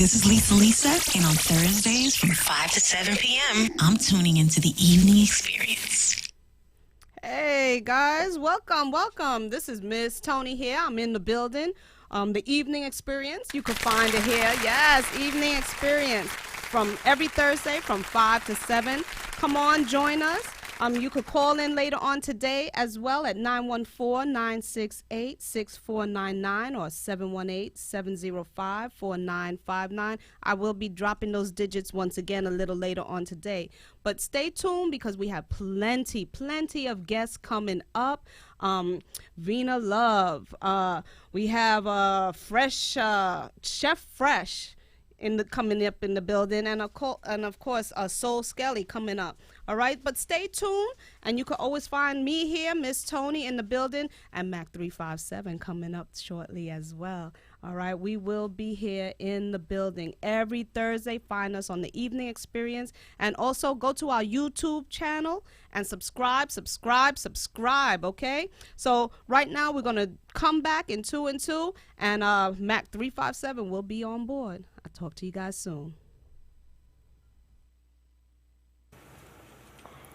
this is Lisa, and on Thursdays from 5 to 7 p.m., I'm tuning into the Evening Experience. Hey guys, welcome. This is Miss Tony here. I'm in the building. The Evening Experience. You can find it here. Yes, Evening Experience from every Thursday from 5 to 7. Come on, join us. You could call in later on today as well at 914-968-6499 or 718-705-4959. I will be dropping those digits once again a little later on today. But stay tuned because we have plenty of guests coming up. Vina Love. We have Fresh Chef Fresh coming up in the building, and of course Soul Skelly coming up. All right, but stay tuned, and you can always find me here, Miss Tony, in the building, and Mac 357 coming up shortly as well. All right, we will be here in the building every Thursday. Find us on the Evening Experience, and also go to our YouTube channel and subscribe. Okay, so right now we're gonna come back in 2 and 2, and Mac 357 will be on board. I'll talk to you guys soon.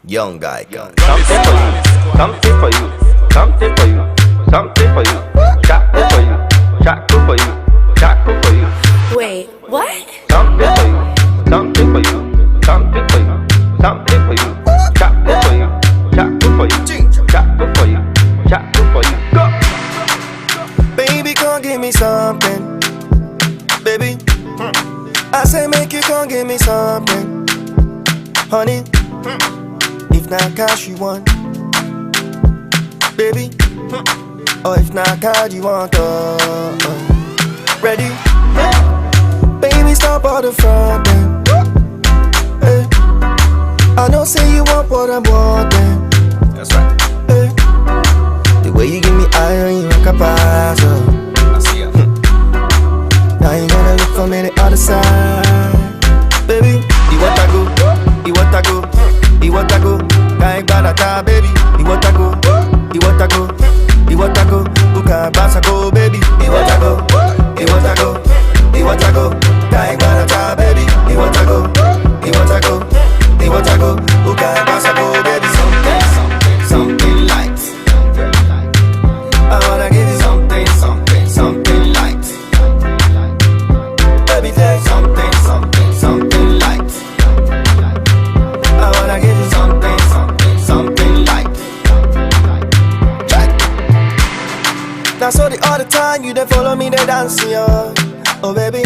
Young guy. Something for you. Something for you. Something for you. Something for you. Shot for you. Shot for you. Wait, what? Something for you. Something for you. Something for you. Something for you. Shot for you. Shot for you. Shot for you. Shot for you. Go. Baby, come give me something. Baby, I say make you come give me something. Honey, if not cash you want, baby, or if not card you want, ready? Baby, stop all the front then. Hey. I know say you want what I'm wanting. That's right. Hey. The way you give me iron, you rock a pass. I see ya. Now you gotta look for me the other side, baby. You want to go? You want to go? You want to go? Can't balata, baby. You want to go? You want to go? You want to go? Who can't pass a go, baby? You want to go? You want to go? You want to go? Can't balata, baby. You want to go? You want to go? You want to go? Who can't pass a go, baby? Something light. I wanna give you something light. Baby, take something light. I wanna give you something light. Now so the other time you done follow me, they dance, yo. Oh baby,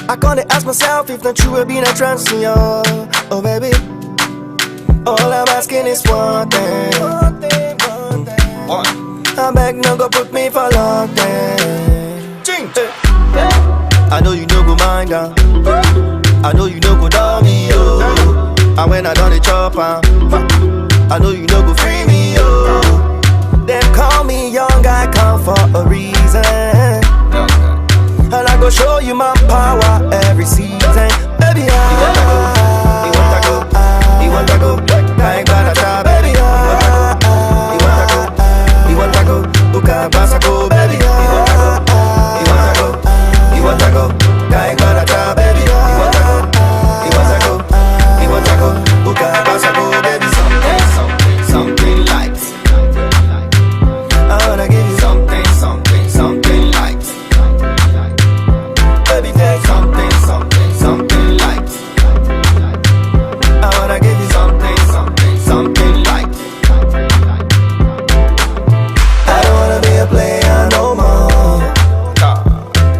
I can't ask myself if not you will be in a trance, yo. Oh baby, all I'm asking is one thing. I beg no go put me for long thing. I know you no go mind down. I know you no go down me, yo. And when I done the chop, I know you no go free me, yo. Them call me young, I come for a reason. And I go show you my power every season. Baby, you want to go? You want to go? I ain't gonna try, baby. You want to go? Who can pass a go, baby? You want to go? You want to go? I ain't gonna try, baby. You want to go? You want to go? Who can pass a go, baby? Something light. I wanna give you something light. Baby, take something light. I wanna give you something light. I don't wanna be a player no more.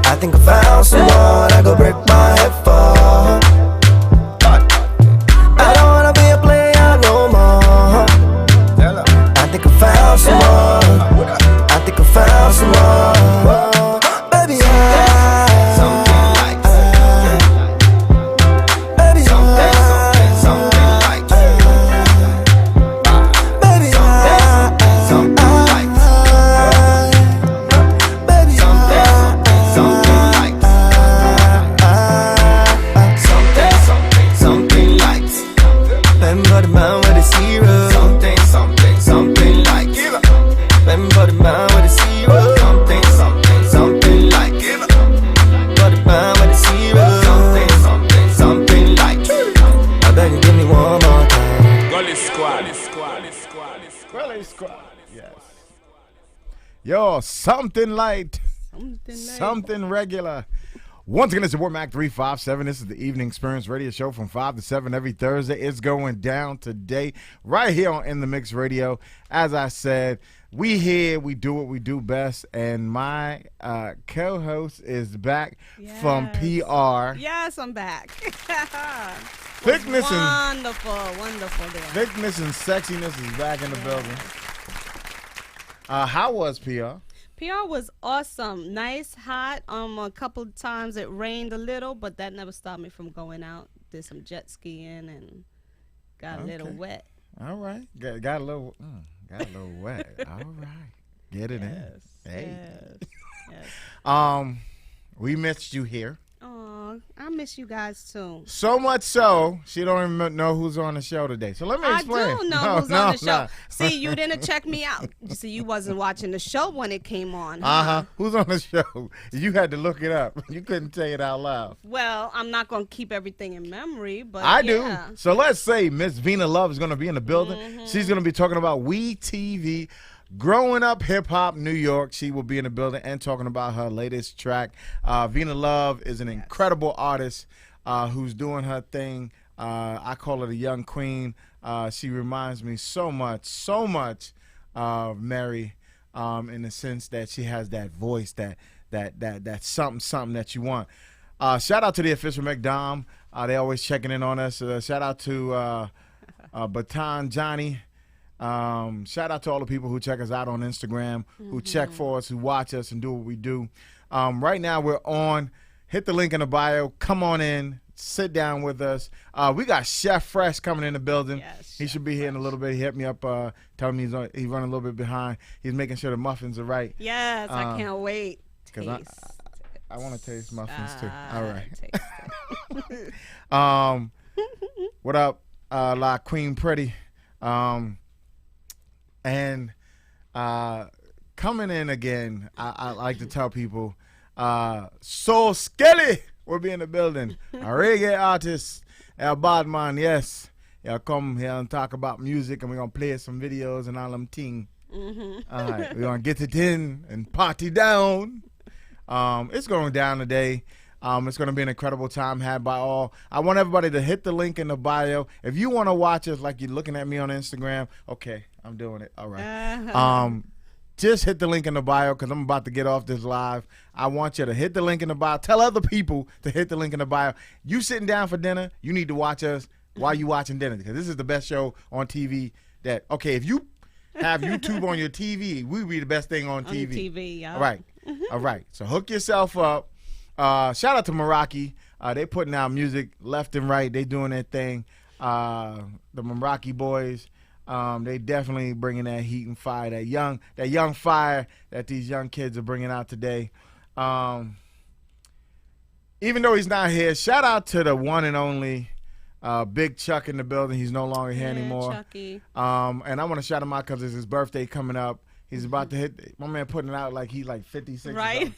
I think I found someone I go break my head for. I don't wanna be a player no more. I think I found someone. I think I found someone. Baby, something light. Baby, something light. Baby, something light. Baby, something light. Something light. Remember the man with the zero. Something light. Remember the man with the zero. Something light. Remember the man with the zero. Squally Squad. Yes. Yo, something light, something regular. Once again, it's your boy Mac 357. This is the Evening Experience Radio Show from 5 to 7 every Thursday. It's going down today right here on In the Mix Radio. As I said, we here, we do what we do best, and my co-host is back from PR. Yes, I'm back. Thickness wonderful there. Thickness and sexiness is back in the building. How was PR? PR was awesome. Nice, hot. A couple of times it rained a little, but that never stopped me from going out. Did some jet skiing and got a little wet. All right. Got a little wet. All right. Get it in. Hey. Yes. We missed you here. Oh, I miss you guys too. So much so, she don't even know who's on the show today. So let me explain. I do know who's on the show. See, you didn't check me out. You see, you wasn't watching the show when it came on. Huh? Who's on the show? You had to look it up. You couldn't say it out loud. Well, I'm not going to keep everything in memory, but I do. So let's say Miss Vina Love is going to be in the building. Mm-hmm. She's going to be talking about We TV. Growing Up Hip Hop New York. She will be in the building and talking about her latest track. Vina Love is an incredible artist who's doing her thing. I call her the young queen. She reminds me so much of Mary in the sense that she has that voice, that something that you want. Shout out to the official McDom. They always checking in on us. Shout out to Baton Johnny. Shout out to all the people who check us out on Instagram, who check for us, who watch us and do what we do. Right now we're on. Hit the link in the bio. Come on in. Sit down with us. We got Chef Fresh coming in the building. Yes, he should be here in a little bit. He hit me up, telling me he's running a little bit behind. He's making sure the muffins are right. Yes, I can't wait. Because I want to taste muffins too. All right. What up, La Queen Pretty? And coming in again, I like to tell people, Soul Skelly will be in the building. A reggae artist, a bad man, yes. He'll come here and talk about music, and we're going to play some videos and all them things. Mm-hmm. All right, we're going to get it in and party down. It's going down today. It's going to be an incredible time had by all. I want everybody to hit the link in the bio. If you want to watch us like you're looking at me on Instagram, okay, I'm doing it. All right. Just hit the link in the bio because I'm about to get off this live. I want you to hit the link in the bio. Tell other people to hit the link in the bio. You sitting down for dinner, you need to watch us while you watching dinner because this is the best show on TV that, okay, if you have YouTube on your TV, we be the best thing on TV. TV, yeah. All right. All right. So hook yourself up. Shout out to Meraki. They putting out music left and right. They doing their thing. The Meraki boys, they definitely bringing that heat and fire, that young fire that these young kids are bringing out today. Even though he's not here, shout out to the one and only Big Chuck in the building. He's no longer here anymore. Chucky. And I want to shout him out because it's his birthday coming up. He's about to hit. My man putting it out like he's like 56. Right.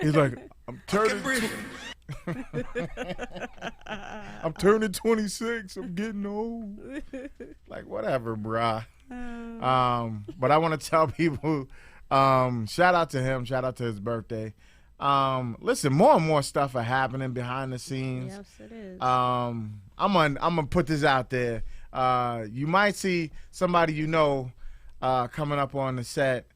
He's like, I'm turning. I'm turning 26. I'm getting old. Like whatever, brah. But I want to tell people, shout out to him. Shout out to his birthday. Listen, more and more stuff are happening behind the scenes. Yes, it is. I'm gonna put this out there. You might see somebody you know coming up on the set.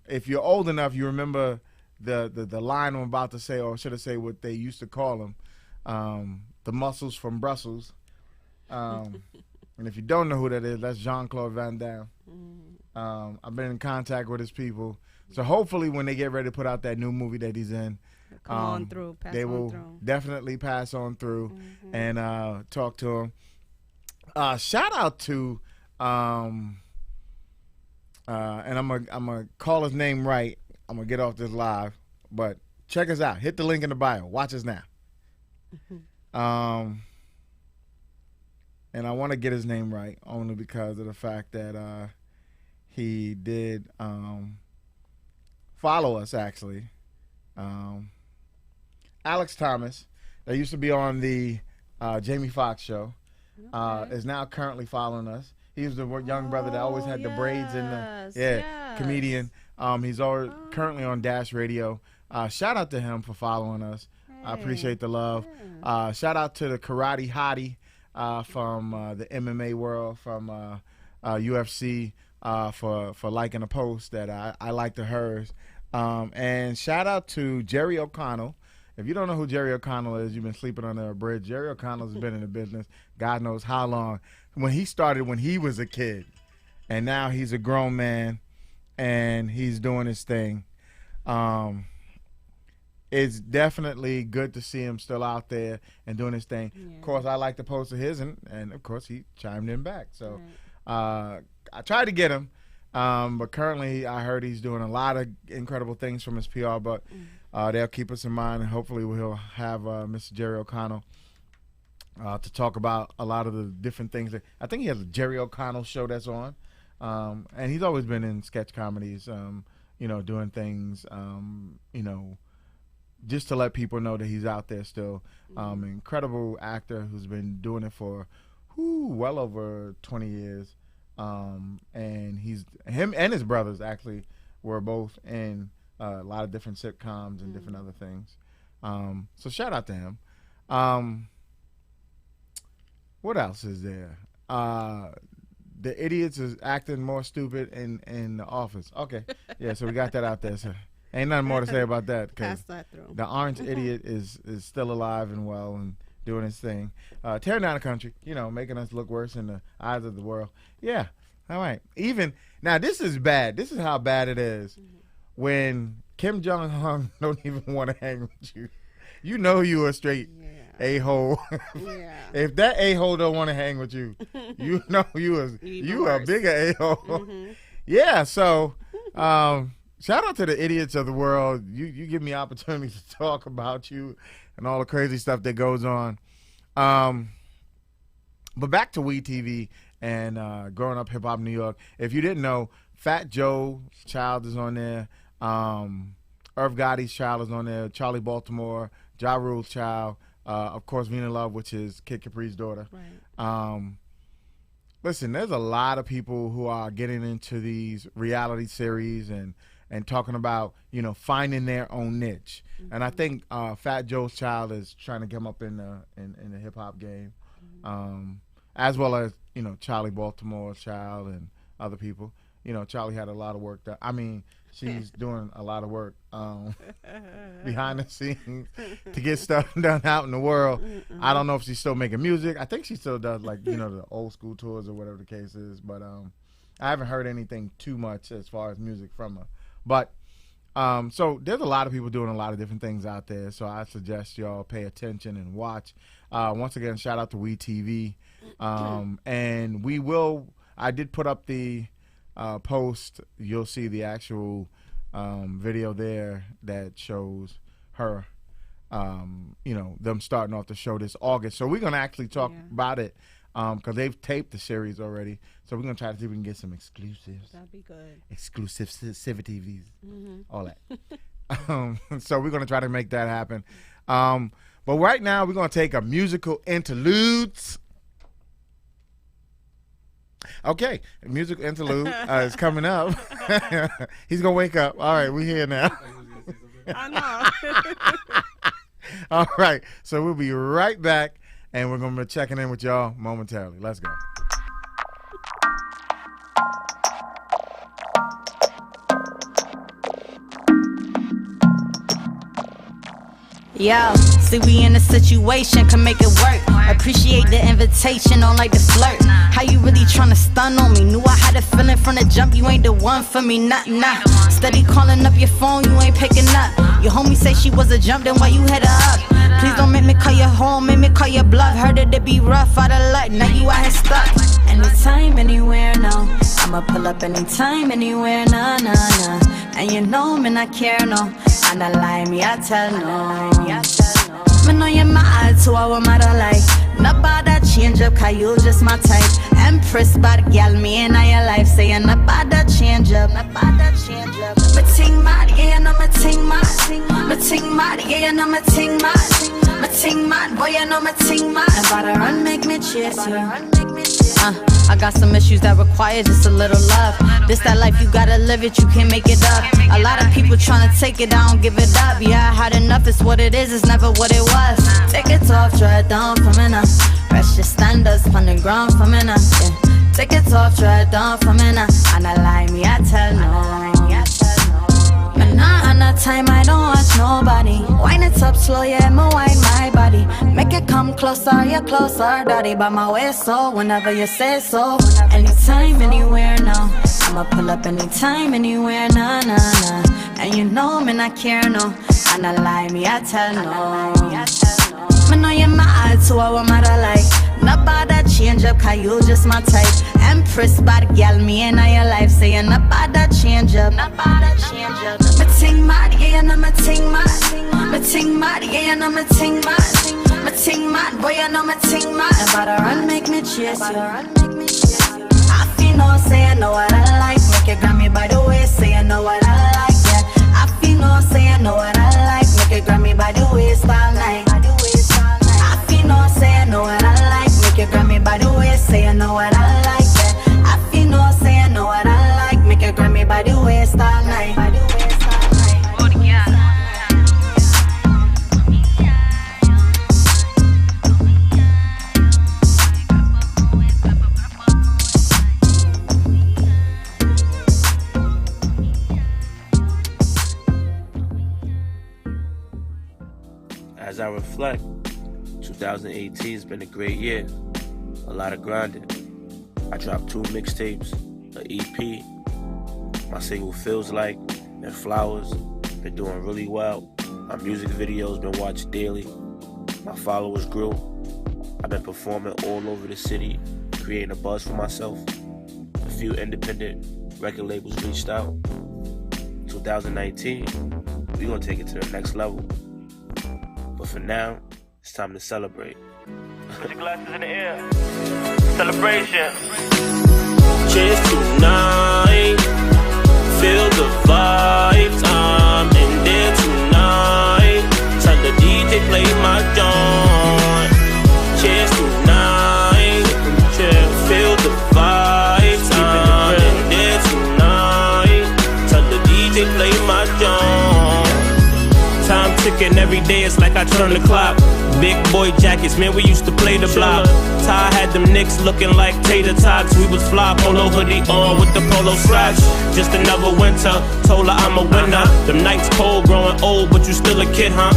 If you're old enough, you remember the line I'm about to say, or should I say what they used to call him, the Muscles from Brussels. And if you don't know who that is, that's Jean-Claude Van Damme. I've been in contact with his people. So hopefully when they get ready to put out that new movie that he's in, they will definitely pass on through and talk to him. Shout out to, and I'm gonna call his name right. I'm gonna get off this live, but check us out. Hit the link in the bio. Watch us now. And I want to get his name right only because of the fact that he did follow us, actually. Alex Thomas, that used to be on the Jamie Foxx show, is now currently following us. He was the young brother that always had the braids in the yes. comedian. He's currently on Dash Radio. Shout out to him for following us. I appreciate the love. Shout out to the Karate Hottie from the MMA world, from UFC, for liking a post that I liked to hers. And shout out to Jerry O'Connell. If you don't know who Jerry O'Connell is, you've been sleeping under a bridge. Jerry O'Connell's been in the business God knows how long. When he started when he was a kid, and now he's a grown man, and he's doing his thing. It's definitely good to see him still out there and doing his thing. Yeah. Of course, I like the post of his, and of course, he chimed in back. So I tried to get him, but currently I heard he's doing a lot of incredible things from his PR, but they'll keep us in mind, and hopefully we'll have Mr. Jerry O'Connell to talk about a lot of the different things. I think he has a Jerry O'Connell show that's on, and he's always been in sketch comedies, doing things, just to let people know that he's out there still. Incredible actor who's been doing it for well over 20 years. And him and his brothers actually were both in a lot of different sitcoms and different other things. So shout out to him. What else is there? The idiots is acting more stupid in the office. Okay. Yeah, so we got that out there. So ain't nothing more to say about that. Pass that through. The orange idiot is still alive and well and doing his thing. Tearing down the country, making us look worse in the eyes of the world. Yeah. All right. Even now, this is bad. This is how bad it is when Kim Jong-un don't even want to hang with you. You know you a straight a-hole. If that a-hole don't want to hang with you, you know you a bigger a-hole. Yeah. So shout out to the idiots of the world. You give me opportunities to talk about you and all the crazy stuff that goes on. But back to WeTV and Growing Up Hip Hop New York. If you didn't know, Fat Joe's child is on there. Irv Gotti's child is on there. Charlie Baltimore, Ja Rule's child. Of course, Vina Love, which is Kid Capri's daughter. Right. Listen, there's a lot of people who are getting into these reality series and talking about, finding their own niche. And I think Fat Joe's child is trying to come up in the hip hop game, as well as, Charlie Baltimore's child and other people. Charlie had a lot of work she's doing a lot of work behind the scenes to get stuff done out in the world. I don't know if she's still making music. I think she still does, the old school tours or whatever the case is. But I haven't heard anything too much as far as music from her. But so there's a lot of people doing a lot of different things out there. So I suggest y'all pay attention and watch. Once again, shout out to WeTV. And I did put up the post. You'll see the actual video there that shows her, them starting off the show this August. So we're going to actually talk about it because they've taped the series already. So we're going to try to see if we can get some exclusives. That'd be good. Exclusivities, all that. So we're going to try to make that happen. But right now, we're going to take a musical interludes. Okay, musical interlude is coming up. He's going to wake up. All right, we're here now. I know. All right, so we'll be right back, and we're going to be checking in with y'all momentarily. Let's go. Yo, see we in a situation, can make it work. Appreciate the invitation, don't like the flirt. How you really tryna stun on me? Knew I had a feeling from the jump, you ain't the one for me, nah. Steady calling up your phone, you ain't picking up. Your homie say she was a jump, then why you hit her up? Please don't make me call your home, make me call your bluff. Heard it to be rough, out of luck, now you out here stuck. Anytime, anywhere, no. I'ma pull up anytime, anywhere, nah. And you know me not care, no. And I lie, me I tell no. Me know you're mad, so I want my like. Not about that change up, cause you just my type. Empress, bad gal, me in your life. Saying not about that change up, not about that change up. Me ting mad, yeah, you know me ting mad. Me ting mad, yeah, you know me ting mad. Me ting mad, boy, you know me ting mad. About to run, make me chase you. I got some issues that require just a little love. This that life, you gotta live it, you can't make it up. A lot of people trying to take it, I don't give it up. Yeah, I had enough, it's what it is, it's never what it was. Take it off, try it down for me now. Rest your standards, on the ground for me now. Yeah. Take it off, try it down for me now. And I lie me, I tell no. But nah, on that time I don't watch nobody. Wind it up slow, yeah, I'ma wind my body. Make it come closer, yeah, closer, daddy. By my waist, so whenever you say so. Anytime, anywhere now. I'ma pull up anytime, anywhere, nah, nah, nah. And you know me not care, no. And I lie me, I tell no. Me know you're mad, so I want matter like. Not bad that change up, cause you just my type. Empress, bad gal, me in your life. Saying not bad that change up, not bad that change up. Me ting mad, yeah, and me ting mad. Me ting mad, yeah, and me ting mad. Me ting mad, boy, I know me ting mad. About to run, make me chase you. I feel no, say I know what I like. Make it grab me by the waist, say I know what I like, yeah. I feel no, say I know what I like. Make it grab me by the waist all night. I feel no, say I know what I like. Make it grab me by the waist, say I know what I like, yeah. I feel no, say I know what I like. Make it grab me by the waist all night. As I reflect, 2018 has been a great year. A lot of grinding. I dropped 2 mixtapes, an EP. My single Feels Like and Flowers been doing really well. My music videos been watched daily. My followers grew. I've been performing all over the city, creating a buzz for myself. A few independent record labels reached out. 2019, we're gonna take it to the next level. But for now, it's time to celebrate. Put your glasses in the air. Celebration. Cheers tonight. Feel the vibes. I'm in there tonight. Tell the DJ play my joint. Cheers tonight. Feel the vibes. I'm in there tonight. Tell the DJ play my joint. Time ticking, every day it's like I turn the clock. Big boy jackets, man, we used to play the block. Ty had them Knicks looking like tater tots. We was fly, polo hoodie on with the polo socks. Just another winter, told her I'm a winner. Them nights cold, growing old, but you still a kid, huh?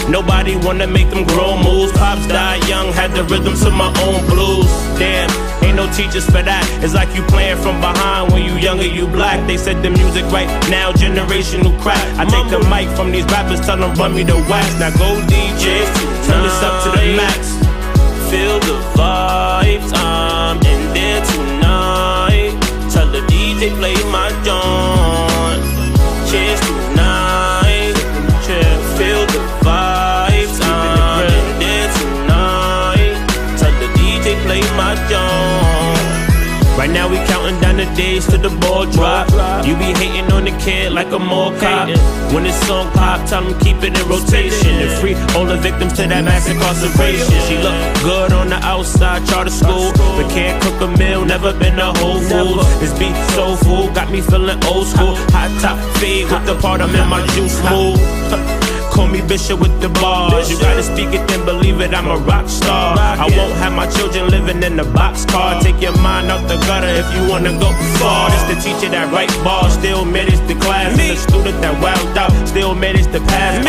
Nobody wanna make them grown moves. Pops died young, had the rhythm to my own blues. Damn, ain't no teachers for that. It's like you playing from behind when you younger, you black. They said the music right now, generational crap. I take the mic from these rappers, tell them run me the wax. Now go DJ, turn this up to the max. Feel the vibes, I'm in there tonight. Tell the DJ play my joint. Cheers tonight. Feel the vibes, I'm in there tonight. Tell the DJ play my joint. Right now we counting down the days till the ball drop. You be hating on the kid like a mall cop. When this song pop, tell them keep it in rotation. And free all the victims to that mass incarceration. She look good on the outside, charter school, but can't cook a meal, never been a Whole Foods. This beat so full, got me feeling old school. Hot top fade with the part I'm in my juice mood. Call me Bishop with the bars. You gotta speak it, then believe it, I'm a rock star. I won't have my children living in the boxcar. Take your mind out the gutter if you wanna go far. This the teacher that write bars, still manage the class. And the student that wowed out, still manage to pass.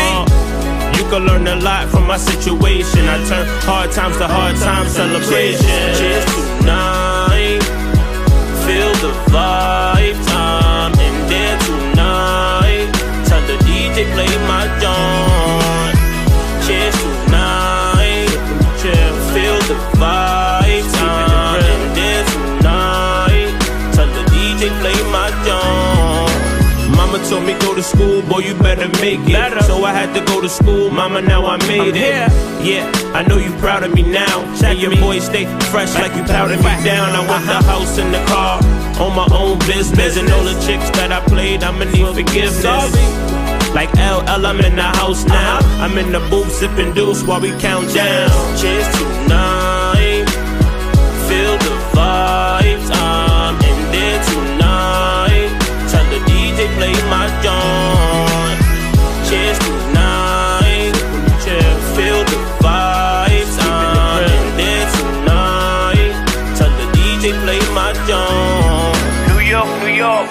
You can learn a lot from my situation. I turn hard times to hard times celebration. Cheers tonight. Feel the vibes, I'm in there tonight. Tell the DJ play my joint. Cheers tonight. Feel the vibes, I'm in there tonight. Tell the DJ play my joint. Mama told me go to school, boy, you better make it. So I had to go to school, mama, now I made it. Yeah, I know you proud of me now. And your boy stay fresh like you powdered me down. I want the house and the car, on my own business. And all the chicks that I played, I'ma need forgiveness. Like LL, I'm in the house now. I'm in the booth sipping deuce while we count down. Cheers tonight. Feel the vibe. York, New York,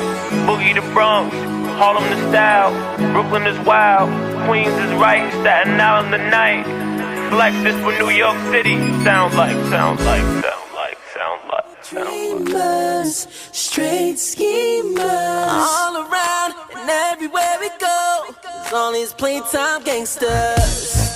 boogie the Bronx, Harlem the style, Brooklyn is wild, Queens is right, Staten Island the night. Flex this what New York City sounds like. Dreamers, straight schemers, all around and everywhere we go. It's all these playtime gangsters.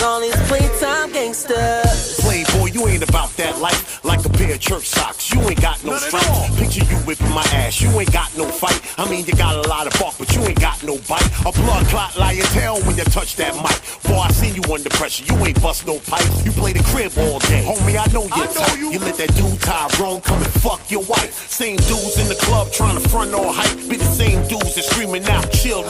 All these playtime gangsters. Playboy, you ain't about that life. Like a pair of church socks, you ain't got no stripes. Picture you whipping my ass, you ain't got no fight. I mean, you got a lot of bark, but you ain't got no bite. A blood clot lie your tail when you touch that mic. Boy, I seen you under pressure, you ain't bust no pipe. You play the crib all day. Homie, I know you're tight. You let that dude Tyrone come and fuck your wife. Same dudes in the club trying to front all hype. Be the same dudes that screaming out, chill.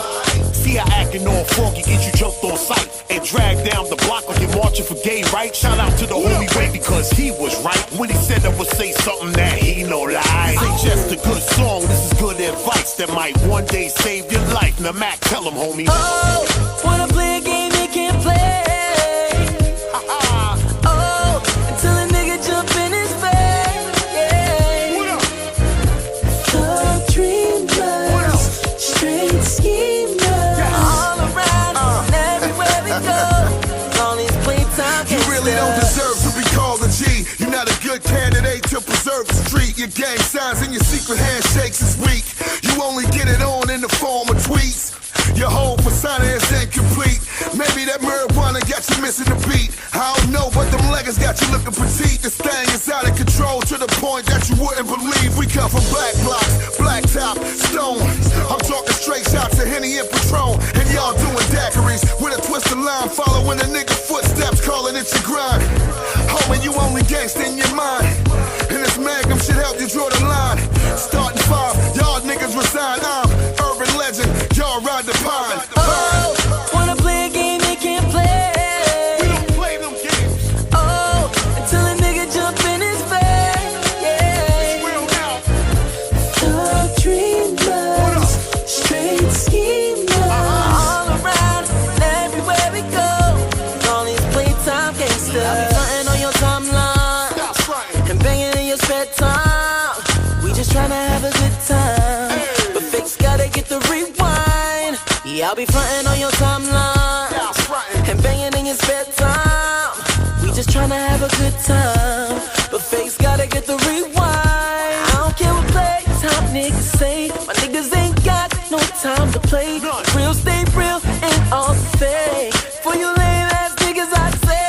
See how acting all funky, get you jumped on sight. And dragged down the block like you're marching for gay rights. Shout out to the homie Ray because he was right when he said I would say something that he no lie. This ain't just a good song, this is good advice that might one day save your life. Now Mac, tell him, homie. Oh, wanna play a game you can't play. Oh, until a nigga jump in his face. Yeah. Thug dreamers, straight schemers, all around and everywhere we go. All these playtime you really don't deserve to be called a G. You're not a good candidate to preserve the street. Your gang signs and your secret handshakes is weak. You only get it on in the form of tweets. Your whole persona is incomplete. Maybe that marijuana got you missing the beat. I don't know, but them leggings got you looking petite. This thing is out of control to the point that you wouldn't believe. We come from black blocks, black top, stone. I'm talking straight shots of Henny and Patron. And y'all doing daiquiris with a twisted line, following a nigga footsteps, calling it your grind. Homie, you only gangsta in your mind. And this Magnum should help you draw the line. Starting 5, y'all niggas resign. I'm urban legend, y'all ride the pine. Oh, wanna play a game they can't play. We don't play them games. Oh, until a nigga jump in his face. Yeah. Real now. Thug dreamers, straight schemers, all around and everywhere we go. All these playtime gangsters. I be frontin' on your timeline. Stop frontin'. And banging in your spare time. We just tryna have a good time. But fakes gotta get the rewind. Yeah, I'll be frontin' on your timeline. Stop frontin'. And banging in your spare time. We just tryna have a good time. But fakes gotta get the rewind. I don't care what playtime niggas say. My niggas ain't got no time to play. Real stay real and all the fake. For you lame ass niggas I say.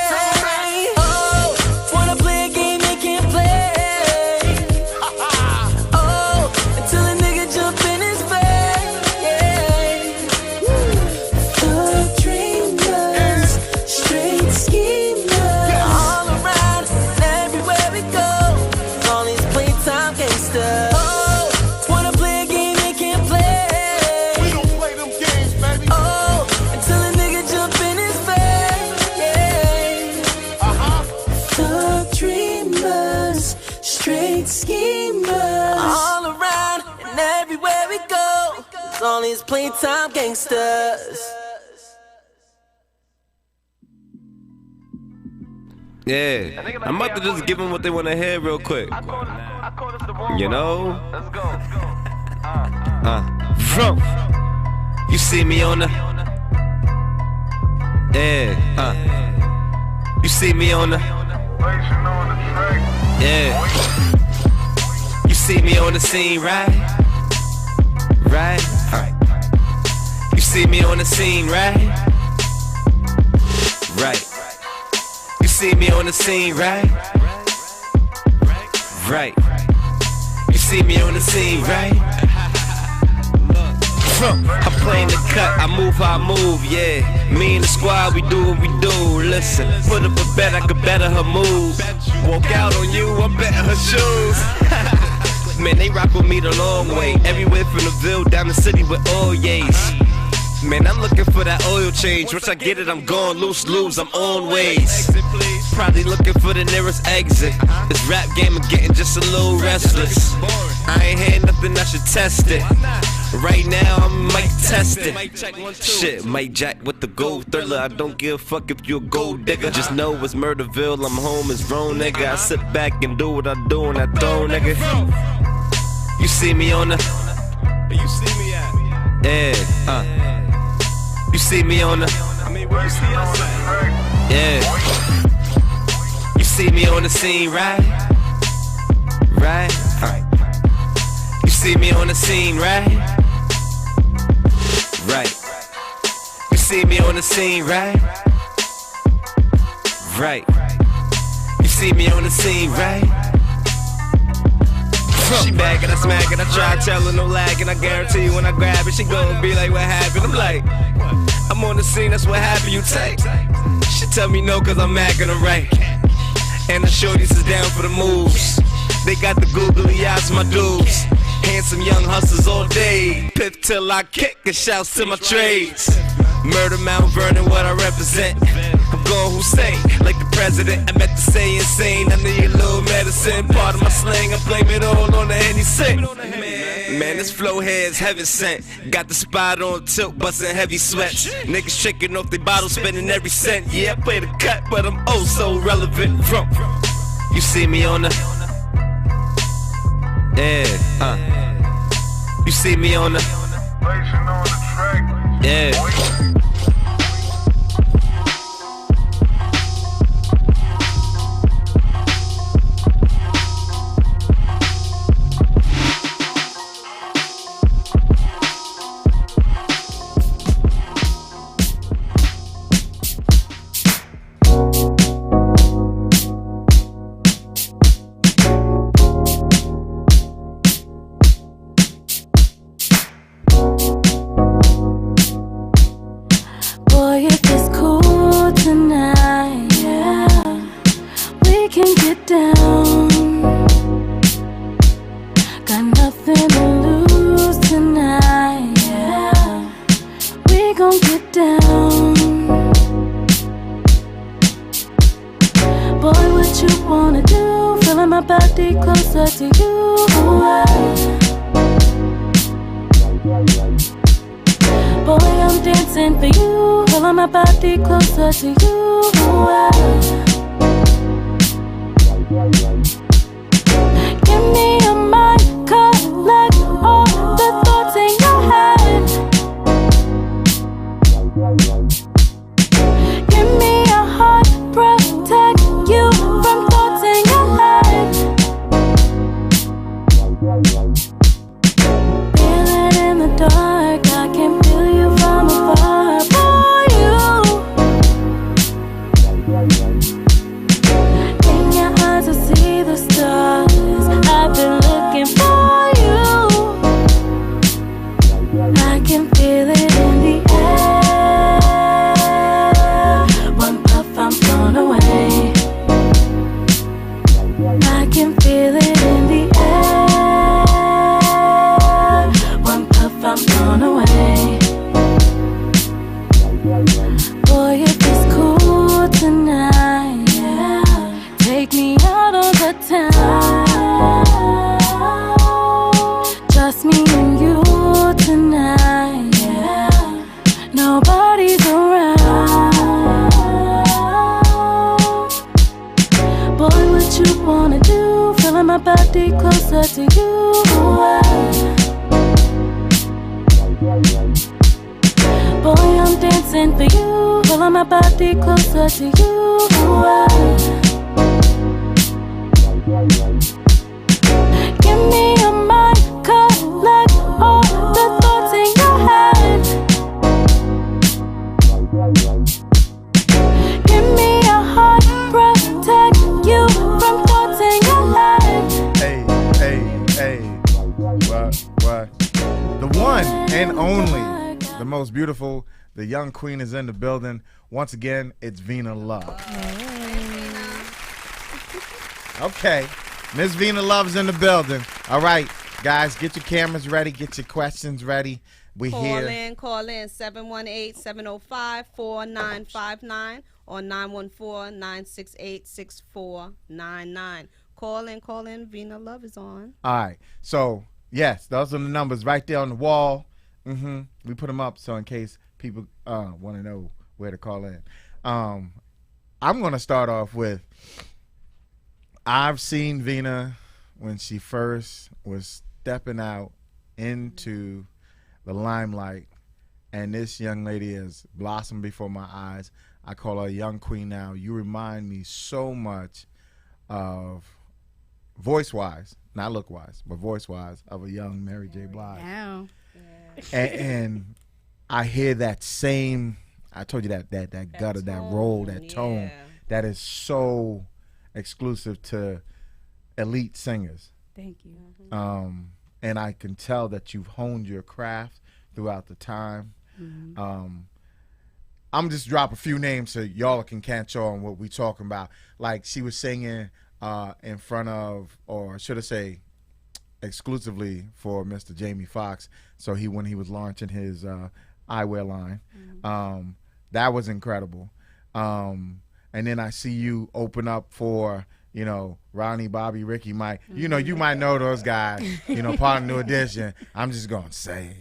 Oh, wanna play a game they can't play. Oh, until a nigga jump in his face. Yeah. Thug dreamers, straight schemers, all around and everywhere we go. All these playtime gangsters. Oh, wanna play a game they can't play. We don't play them games, baby. Oh, until a nigga jump in his face. Yeah. Thug dreamers, straight schemers, all around and everywhere we go. All these playtime gangsters. Yeah, I'm about to just give them what they want to hear real quick. You know? From you see me on the you see me on the you see me on the scene, right? You see me on the scene, right? You see me on the scene, right? You see me on the scene, right? I'm playing the cut, I move how I move, yeah. Me and the squad, we do what we do. Listen, put up a bet, I could better her moves. Walk out on you, I'm betting her shoes. Man, they rock with me the long way. Everywhere from the Ville down the city with all yays. Man, I'm looking for that oil change. Once I get it, I'm gone loose, I'm on ways. Probably looking for the nearest exit. This rap game is getting just a little restless. I ain't heard nothing, I should test it. right now I'm mic testing. Shit, Mike Jack with the gold thriller. I don't give a fuck if you a gold digger. Just know it's Murderville, I'm home, it's wrong, nigga. I sit back and do what I do and I don't, nigga. You see me on the, you see me at, yeah, you see me on the, I mean, where you see us at? Yeah. You see me on the scene, right? Right? You see me on the scene, right? Right. You see me on the scene, right? Right. You see me on the scene, right? She back and I smack it, I try to tell her no lag, and I guarantee you when I grab it, she gon' be like, what happened? I'm like, I'm on the scene, that's what happened, you take. She tell me no, cause I'm acting her right. And the shorties is down for the moves. They got the googly eyes, my dudes. Handsome young hustlers all day. Pip till I kick and shouts to my trades. Murder Mount Vernon, what I represent. I'm going Hussein, like the president. I meant to say insane, I need a little medicine. Part of my slang, I blame it all on the Hennessy. Man, this flow here is heaven sent. Got the spot on tilt, bustin' heavy sweats. Niggas tricking off their bottles, spending every cent. Yeah, I play the cut, but I'm oh so relevant. You see me on the, yeah, you see me on the, yeah. The young queen is in the building. Once again, it's Vina Love. Okay, Miss Vina Love's in the building. All right, guys, get your cameras ready, get your questions ready. We here. Call in 718-705-4959 or 914-968-6499. Call in. Vina Love is on. All right, so yes, those are the numbers right there on the wall. We put them up so in case people want to know where to call in. I'm going to start off with, I've seen Vina when she first was stepping out into the limelight, and this young lady has blossomed before my eyes. I call her a young queen now. You remind me so much of, voice-wise, not look-wise, but voice-wise, of a young Mary J. Blige. Wow. And I hear that same, I told you that gutter, that roll, that tone, that is so exclusive to elite singers. Thank you. And I can tell that you've honed your craft throughout the time. I'm just drop a few names so y'all can catch on what we talking about. Like she was singing in front of, or should I say, exclusively for Mr. Jamie Foxx. So when he was launching his eyewear line, that was incredible. And then I see you open up for, you know, Ronnie, Bobby, Ricky, Mike. You know, you might know those guys. You know, part of New Edition. I'm just gonna say,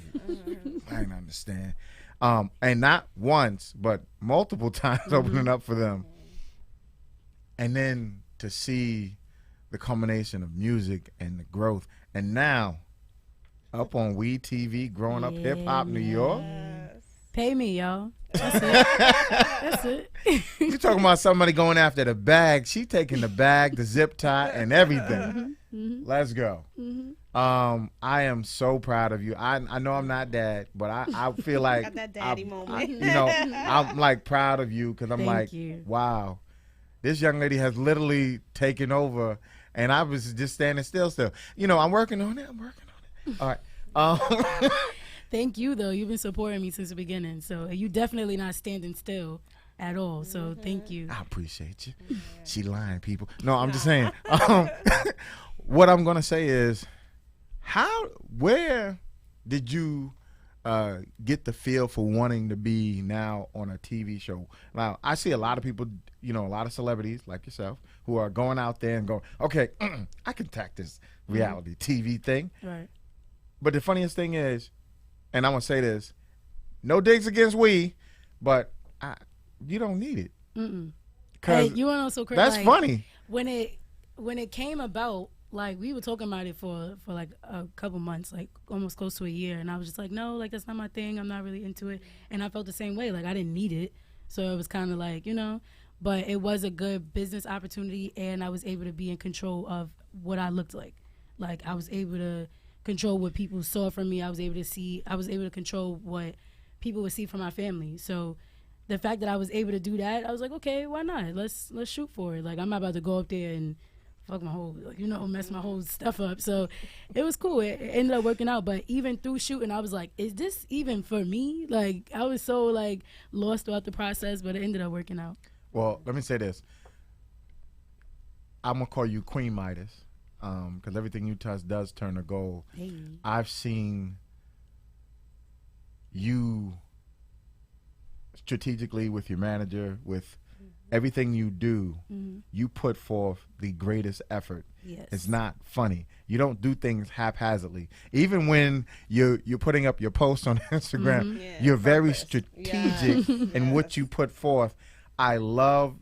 I didn't understand. And not once, but multiple times opening up for them. And then to see the combination of music and the growth. And now, up on We TV, growing up hip hop New York. Pay me, y'all. That's it. That's it. You talking about somebody going after the bag. She taking the bag, the zip tie, and everything. Let's go. I am so proud of you. I know I'm not dad, but I feel like Got that daddy moment. you know, I'm like proud of you because I'm Thank like, you. wow, this young lady has literally taken over, and I was just standing still. You know, I'm working on it. All right. Thank you, though. You've been supporting me since the beginning, so you definitely not standing still at all. So thank you. I appreciate you. She lying, people. No, I'm just saying. What I'm gonna say is, where did you get the feel for wanting to be now on a TV show? Now, I see a lot of people, you know, a lot of celebrities like yourself who are going out there and going, okay, I can tack this reality TV thing. Right. But the funniest thing is, and I'm gonna say this, no digs against we, but you don't need it. Hey, you wanna know so crazy? That's like, funny. When it came about, like we were talking about it for like a couple months, like almost close to a year, and I was just like, no, like that's not my thing. I'm not really into it, and I felt the same way. Like I didn't need it, so it was kind of like, you know, but it was a good business opportunity, and I was able to be in control of what I looked like. Like I was able to control what people saw from me. I was able to control what people would see from my family. So the fact that I was able to do that, I was like, okay, why not? Let's shoot for it. Like I'm not about to go up there and fuck my whole, you know, mess my whole stuff up. So it was cool. It ended up working out. But even through shooting, I was like, is this even for me? Like I was so like lost throughout the process, but it ended up working out. Well, let me say this. I'm gonna call you Queen Midas. Because everything you touch does turn to gold. Hey. I've seen you strategically with your manager, with everything you do, you put forth the greatest effort. Yes. It's not funny. You don't do things haphazardly. Even when you're putting up your posts on Instagram, you're very strategic in what you put forth. I love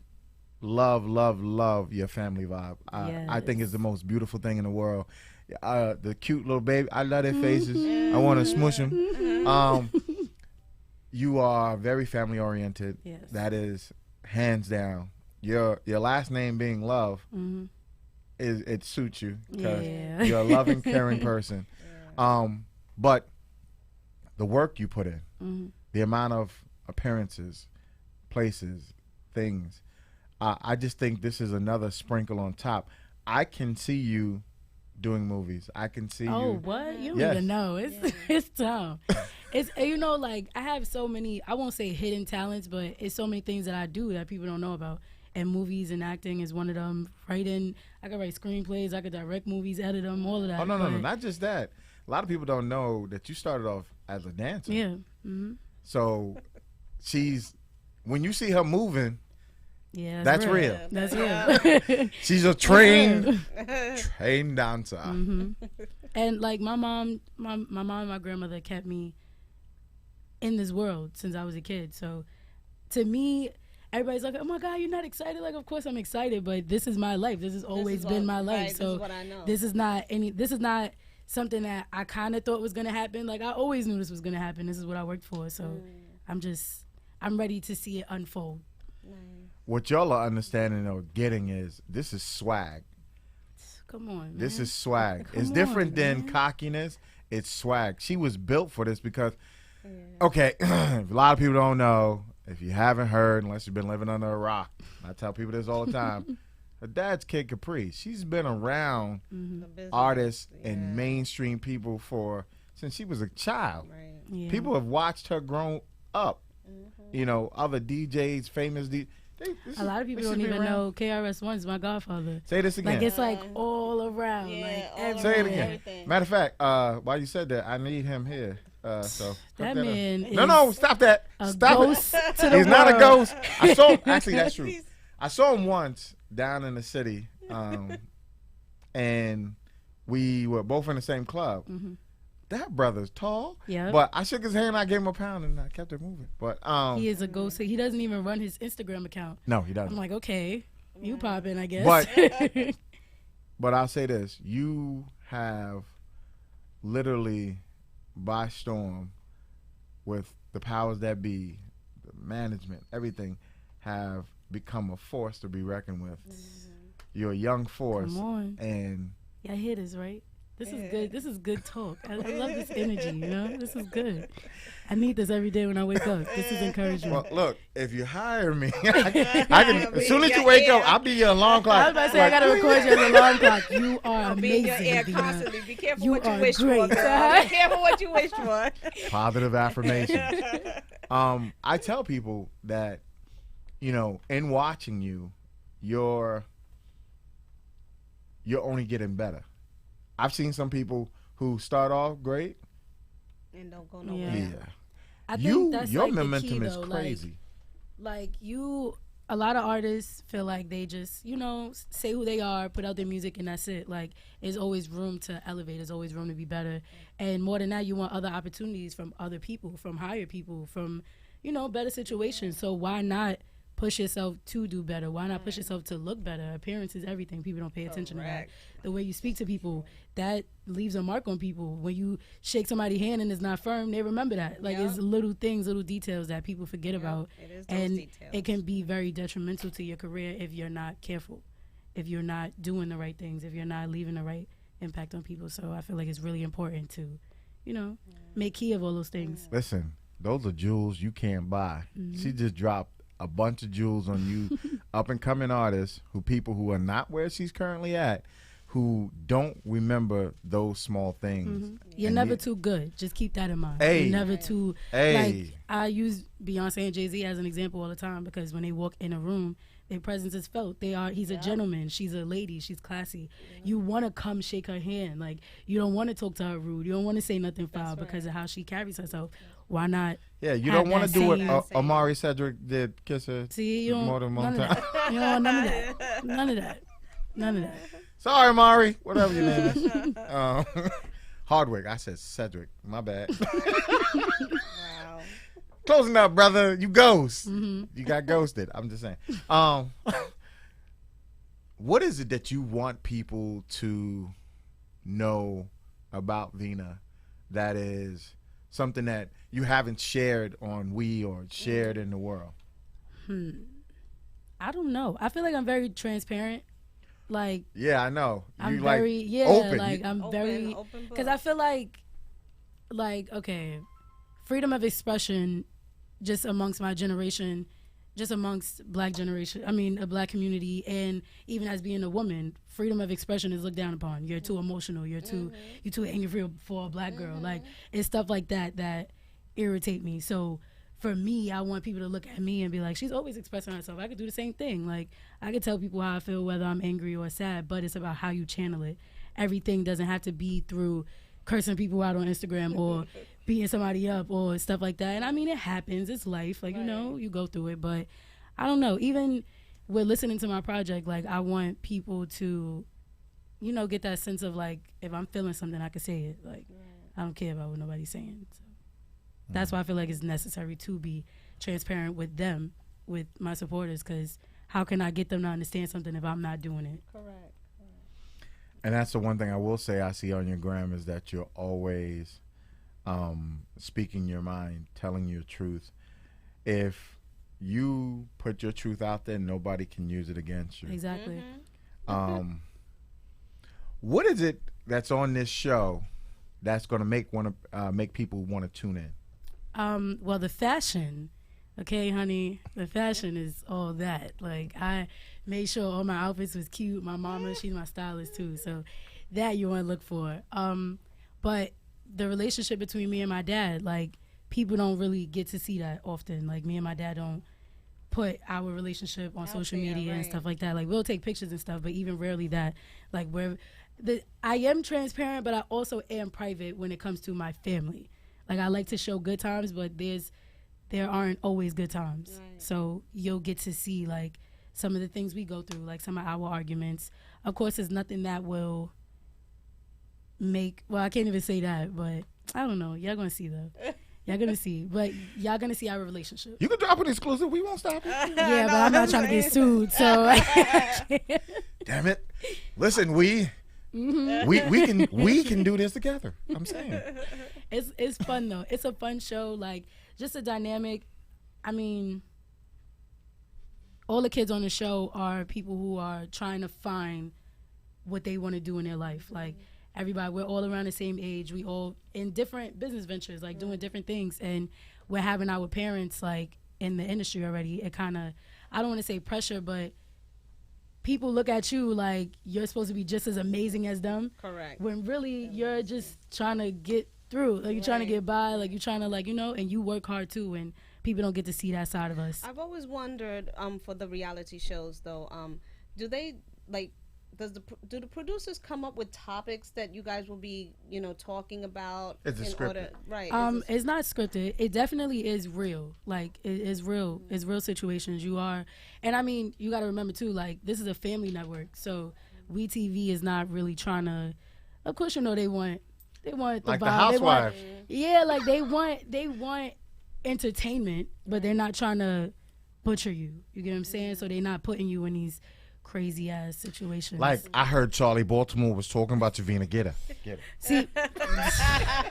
your family vibe. I think it's the most beautiful thing in the world. The cute little baby, I love their faces. I want to smush them. You are very family oriented. Yes. That is hands down. Your last name being Love, it suits you because you're a loving, caring person. But the work you put in, the amount of appearances, places, things. I just think this is another sprinkle on top. I can see you doing movies. I can see you. Oh, what? You don't even know. It's tough. It's, you know, like I have so many, I won't say hidden talents, but it's so many things that I do that people don't know about. And movies and acting is one of them. Writing, I could write screenplays, I could direct movies, edit them, all of that. Oh, no, not just that. A lot of people don't know that you started off as a dancer. Yeah. So when you see her moving, yeah, that's real. That's real. She's a trained dancer. And like my mom and my grandmother kept me in this world since I was a kid. So to me, everybody's like, oh my God, you're not excited? Like, of course I'm excited, but this is my life. This has always been my life. Right, so this is what I know. this is not something that I kind of thought was going to happen. Like, I always knew this was going to happen. This is what I worked for. So I'm ready to see it unfold. What y'all are understanding or getting is this is swag. Come on, man. This is swag. Come It's different on, than man. cockiness. It's swag. She was built for this because, okay, a lot of people don't know. If you haven't heard, unless you've been living under a rock, I tell people this all the time. Her dad's Kid Capri. She's been around artists and mainstream people since she was a child. Right. Yeah. People have watched her grow up. You know, other DJs, famous DJs. A lot of people don't even know KRS-One is my godfather. Say this again. Like, it's like all around. like everywhere. Say it again. Matter of fact, while you said that, I need him here. So That man is no, stop that. a Stop ghost it. to the He's not a world. ghost. I saw him. Actually, that's true. I saw him once down in the city, and we were both in the same club. That brother's tall. Yep. But I shook his hand, I gave him a pound, and I kept it moving. But He is a ghost. He doesn't even run his Instagram account. No, he doesn't. I'm like, okay, you popping, I guess. But I'll say this: you have literally, by storm, with the powers that be, the management, everything, have become a force to be reckoned with. You're a young force, Come on. and Y'all hear this, right? This is good. This is good talk. I love this energy, you know? This is good. I need this every day when I wake up. This is encouragement. well, look, if you hire me, I can. As soon as you wake up, I'll be your alarm clock. I was about to say, I got to record you as an alarm clock. You are Be in your amazing, ear Dina. constantly. Be careful You what you are wish great. for, girl. Be careful what you wish for. Positive affirmations. I tell people that, you know, in watching you, you're only getting better. I've seen some people who start off great. And don't go nowhere. Yeah. I think that's Your like the momentum key, is though. crazy. Like a lot of artists feel like they just, say who they are, put out their music, and that's it. Like, there's always room to elevate. There's always room to be better. And more than that, you want other opportunities from other people, from higher people, from, better situations. So why not push yourself to do better? Why not push yourself to look better? Appearance is everything. People don't pay attention to that. The way you speak to people, that leaves a mark on people. When you shake somebody's hand and it's not firm, they remember that. Like, it's little things, little details that people forget about. It is those and details. it can be very detrimental to your career if you're not careful, if you're not doing the right things, if you're not leaving the right impact on people. So I feel like it's really important to, make key of all those things. Listen, those are jewels you can't buy. She just dropped a bunch of jewels on you, up and coming artists, people who are not where she's currently at, who don't remember those small things. You're And never too good. Just keep that in mind. Hey. You're never too Hey. like, I use Beyonce and Jay-Z as an example all the time, because when they walk in a room, their presence is felt. He's a gentleman, she's a lady, she's classy. You want to come shake her hand. Like, you don't want to talk to her rude. You don't want to say nothing foul because of how she carries herself. Why not? Yeah, you have don't want that to do same- what Amari Cedric did, kiss her See, you don't more than one none time. of that. You don't want none of that. None of that. None of that. Sorry, Amari, whatever your name is. Hardwick, I said Cedric, my bad. Wow. Closing up, brother, you ghost. You got ghosted. I'm just saying. What is it that you want people to know about Vina that is something that you haven't shared on or shared in the world? I don't know. I feel like I'm very transparent. Like, Yeah, I know. I'm You very open. like I'm very open because I feel like okay, freedom of expression just amongst my generation, just amongst black generation. I mean, a black community, and even as being a woman, freedom of expression is looked down upon. You're too emotional. You're too angry for a black girl. Like, it's stuff like that irritate me. So for me, I want people to look at me and be like, she's always expressing herself. I could do the same thing. Like, I could tell people how I feel, whether I'm angry or sad, but it's about how you channel it. Everything doesn't have to be through cursing people out on Instagram or beating somebody up or stuff like that. And I mean, it happens. It's life. Like, you go through it. But I don't know. Even with listening to my project, like, I want people to, get that sense of, like, if I'm feeling something, I can say it. Like, I don't care about what nobody's saying. So. That's why I feel like it's necessary to be transparent with them, with my supporters, because how can I get them to understand something if I'm not doing it? Correct. And that's the one thing I will say I see on your gram is that you're always speaking your mind, telling your truth. If you put your truth out there, nobody can use it against you. Exactly. What is it that's on this show that's going to make people want to tune in? Well, the fashion, okay, honey, the fashion is all that. Like, I made sure all my outfits was cute. My mama, she's my stylist too, so that you want to look for. But the relationship between me and my dad, like, people don't really get to see that often. Like, me and my dad don't put our relationship on social media and stuff like that. Like, we'll take pictures and stuff, but even rarely that. Like, I am transparent, but I also am private when it comes to my family. Like, I like to show good times, but there aren't always good times. Right. So you'll get to see, like, some of the things we go through, like some of our arguments. Of course, there's nothing that will I can't even say that, but I don't know. Y'all gonna see, though. Y'all gonna see. But y'all gonna see our relationship. You can drop an exclusive. We won't stop you. Yeah, but I'm not trying to get sued, so. Damn it. Listen, we can do this together. I'm saying. It's fun though. It's a fun show. Like, just a dynamic. I mean, all the kids on the show are people who are trying to find what they want to do in their life. Like, everybody, we're all around the same age. We all in different business ventures, like doing different things, and we're having our parents like in the industry already. It kind of, I don't want to say pressure, but people look at you like you're supposed to be just as amazing as them. Correct. When really you're just trying to get through. Like, you're trying to get by. Like, you're trying to, like, and you work hard too. And people don't get to see that side of us. I've always wondered, for the reality shows though, do they like? Do the producers come up with topics that you guys will be, talking about? It's scripted. Right. It's not scripted. It definitely is real. Like, it is real. Mm-hmm. It's real situations. And I mean, you got to remember too, like, this is a family network. So WeTV is not really trying to, of course, they want the like vibe. The Housewives. Like they want entertainment, but they're not trying to butcher you. You get what I'm saying? So they're not putting you in these crazy ass situations. Like, I heard Charlie Baltimore was talking about Javina. Get her. See, stuff like that.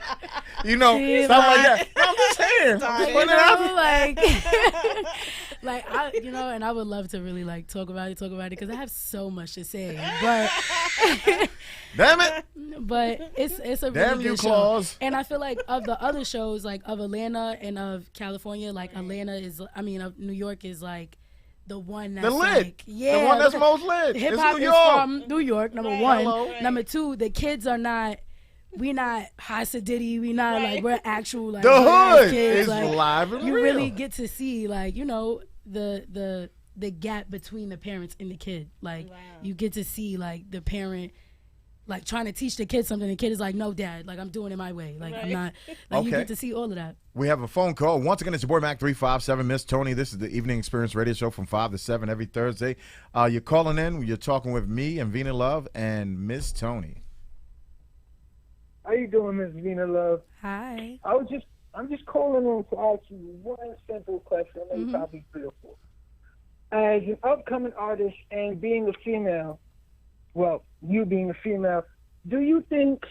No, I'm just saying. I'm just putting it out. Like I, and I would love to really like talk about it because I have so much to say. But damn it. But it's a really good show. And I feel like of the other shows, like of Atlanta and of California, like of New York is like the one that's lit. The one that's most lit. Hip hop is from New York, number one. Hello. Number two, the kids are not. We not Hasa Diddy. We not like we're actual like the hood kids. Is like, live and you real. really get to see like the gap between the parents and the kid. Like you get to see like the parent like trying to teach the kid something. The kid is like, no, dad, like I'm doing it my way. Like I'm not. Like you get to see all of that. We have a phone call. Once again, it's your boy Mac 357, Miss Tony. This is the Evening Experience Radio Show from 5 to 7 every Thursday. You're calling in. You're talking with me and Vina Love and Miss Tony. How you doing, Miss Vina Love? Hi. I'm just calling in to ask you one simple question, maybe probably 3 or 4. As an upcoming artist and being a female, well, you being a female, do you think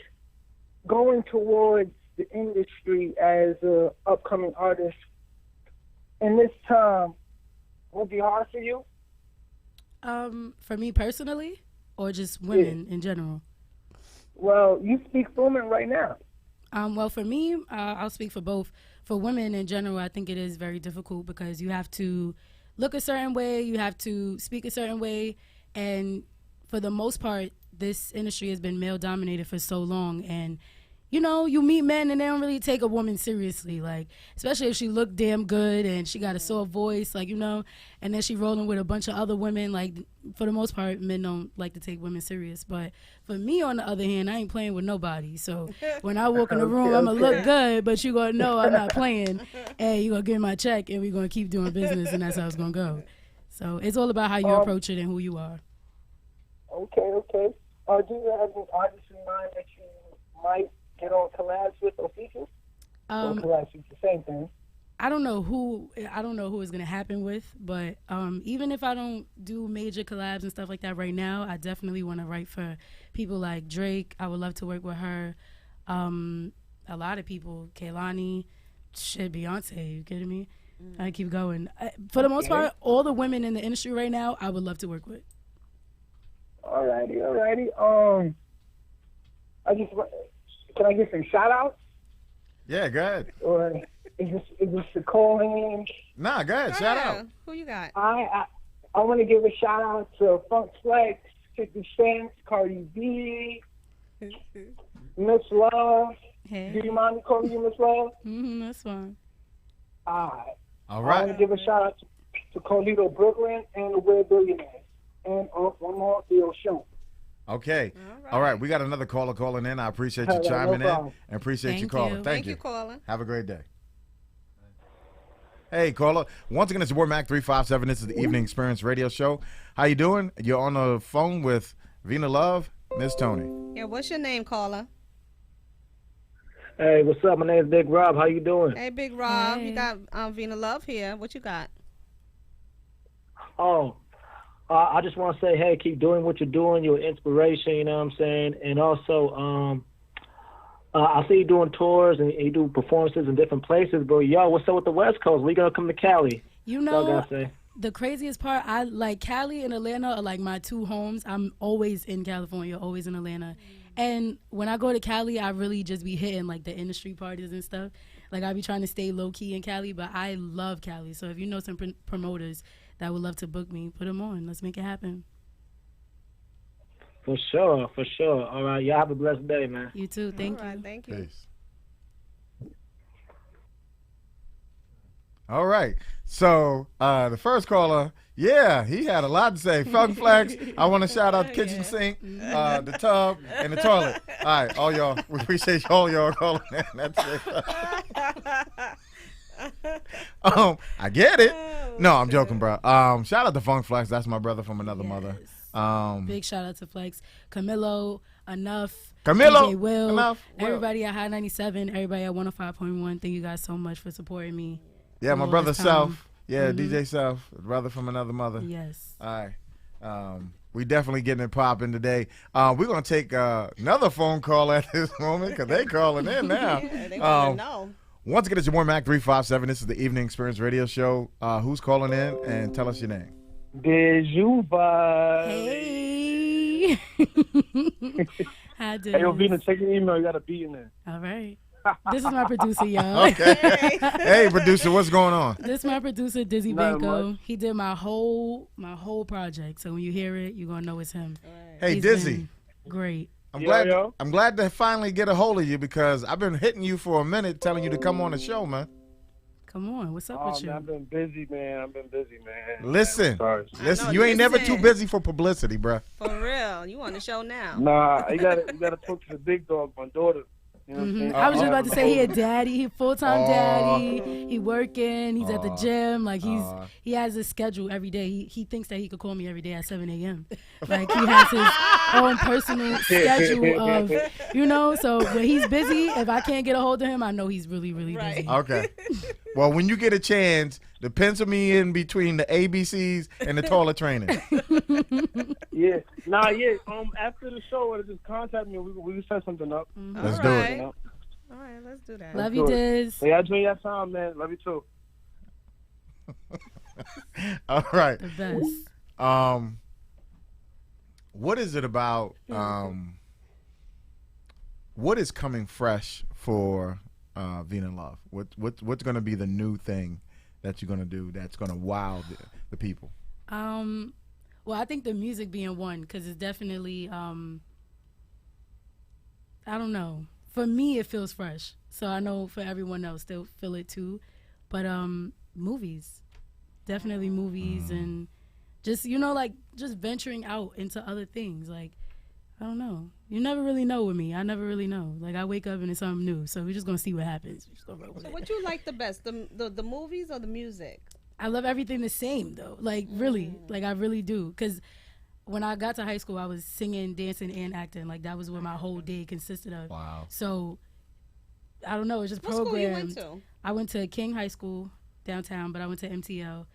going towards the industry as an upcoming artist in this time will be hard for you? For me personally, or just women in general? Well, you speak for women right now. Well, for me, I'll speak for both. For women in general, I think it is very difficult because you have to look a certain way, you have to speak a certain way, and for the most part, this industry has been male-dominated for so long, and you meet men and they don't really take a woman seriously, like, especially if she look damn good and she got a soft voice, like, and then she rolling with a bunch of other women, like, for the most part, men don't like to take women serious. But for me, on the other hand, I ain't playing with nobody. So when I walk in the room, I'm going to look good, but you going to know I'm not playing. And you going to give me my check and we're going to keep doing business, and that's how it's going to go. So it's all about how you approach it and who you are. Okay. Do you have an artist in mind that you might get on collabs with or features? Or collapse, it's the same thing. I don't know who it's gonna happen with, but even if I don't do major collabs and stuff like that right now, I definitely want to write for people like Drake. I would love to work with her. A lot of people, Kehlani, shit, Beyonce. You kidding me? I keep going. For the most part, all the women in the industry right now, I would love to work with. Alrighty. Can I get some shout outs? Yeah, go ahead. Or is this the calling? Nah, go ahead. Shout out. Who you got? I want to give a shout out to Funk Flex, 50 Cent, Cardi B, Miss Love. Hey. Do you mind me calling you Miss Love? That's fine. Alright. All right. I want to give a shout out to Colito Brooklyn and the Weird Billionaires. And one more Bill Show. Okay. All right. We got another caller calling in. I appreciate you chiming in and appreciate you calling. Thank you. Caller. Have a great day. Hey, caller. Once again, it's War Mac 357. This is the Evening Experience Radio Show. How you doing? You're on the phone with Vina Love, Miss Tony. Yeah, what's your name, caller? Hey, what's up? My name is Big Rob. How you doing? Hey, Big Rob. You got Vina Love here. What you got? Oh, I just want to say, hey, keep doing what you're doing. You're an inspiration, you know what I'm saying? And also, I see you doing tours and you do performances in different places. But, yo, what's up with the West Coast? We going to come to Cali. You know, the craziest part, I like Cali and Atlanta are like my two homes. I'm always in California, always in Atlanta. And when I go to Cali, I really just be hitting like the industry parties and stuff. Like I be trying to stay low key in Cali, but I love Cali. So if you know some promoters that would love to book me, put them on. Let's make it happen. For sure. All right, y'all have a blessed day, man. You too. Thank you. Thank you. Peace. All right. So the first caller, yeah, he had a lot to say. Funk Flex. I want to shout out the kitchen sink, the tub, and the toilet. All right, all y'all. We appreciate all y'all calling in. That's it. I get it. No, I'm joking, bro. Shout out to Funk Flex. That's my brother from another mother. Big shout out to Flex, Camilo, Enough, Camilo, DJ Will, Enough, everybody at High 97, everybody at 105.1. Thank you guys so much for supporting me. Yeah, my brother Self. Yeah, Mhm. DJ Self, brother from another mother. Yes. All right. We definitely getting it popping today. We're going to take another phone call at this moment because they calling in now. Yeah, they want to know. Once again, it's your War Mac 357. This is the Evening Experience Radio Show. Who's calling in? And tell us your name. Bijou. Hey. Hi, dude. Hey, yo, Vina, check your email. You got a beat in there. All right. This is my producer, y'all. Okay. Hey, producer, what's going on? This is my producer, Dizzy Nothing Banco. much. He did my whole project. So when you hear it, you're gonna know it's him. Hey, He's Dizzy. been great. I'm glad to finally get a hold of you because I've been hitting you for a minute telling you to come on the show, man. Come on, what's up Oh, with you? man, I've been busy, man. Listen, Sorry. listen, you ain't never too busy for publicity, bruh. For real. You on the show now. Nah, you gotta talk to the big dog, my daughter. You know what I'm saying? I was just about to say he a daddy, he full-time Aw. daddy, he working, he's at the Aw. gym, like Aw. he has his schedule every day. He thinks that he could call me every day at 7 a.m. Like he has his own personal schedule of, you know, so when he's busy, if I can't get a hold of him, I know he's really, really busy. Okay. Well, when you get a chance, to pencil me in between the ABCs and the toilet training. Yeah. Nah, yeah. After the show, just contact me. We can set something up. Let's do it. All right, let's do that. Love you, Diz. Hey, enjoy your time, man. Love you too. All right. The best. What is it about? What is coming fresh for Vina Love? What's going to be the new thing that you're going to do that's going to wow the people? Well, I think the music being one, because it's definitely, I don't know. For me, it feels fresh. So I know for everyone else, they'll feel it too. But movies, definitely movies, and just, you know, like just venturing out into other things. Like, I don't know. You never really know with me. I never really know. Like, I wake up and it's something new. So we're just going to see what happens. We're just gonna roll with it. What you like the best, the movies or the music? I love everything the same, though. Like, really. Like, I really do. Because when I got to high school, I was singing, dancing, and acting. Like, that was what my whole day consisted of. Wow. So I don't know. It's just What school you programmed. went to? I went to King High School downtown, but I went to MTL.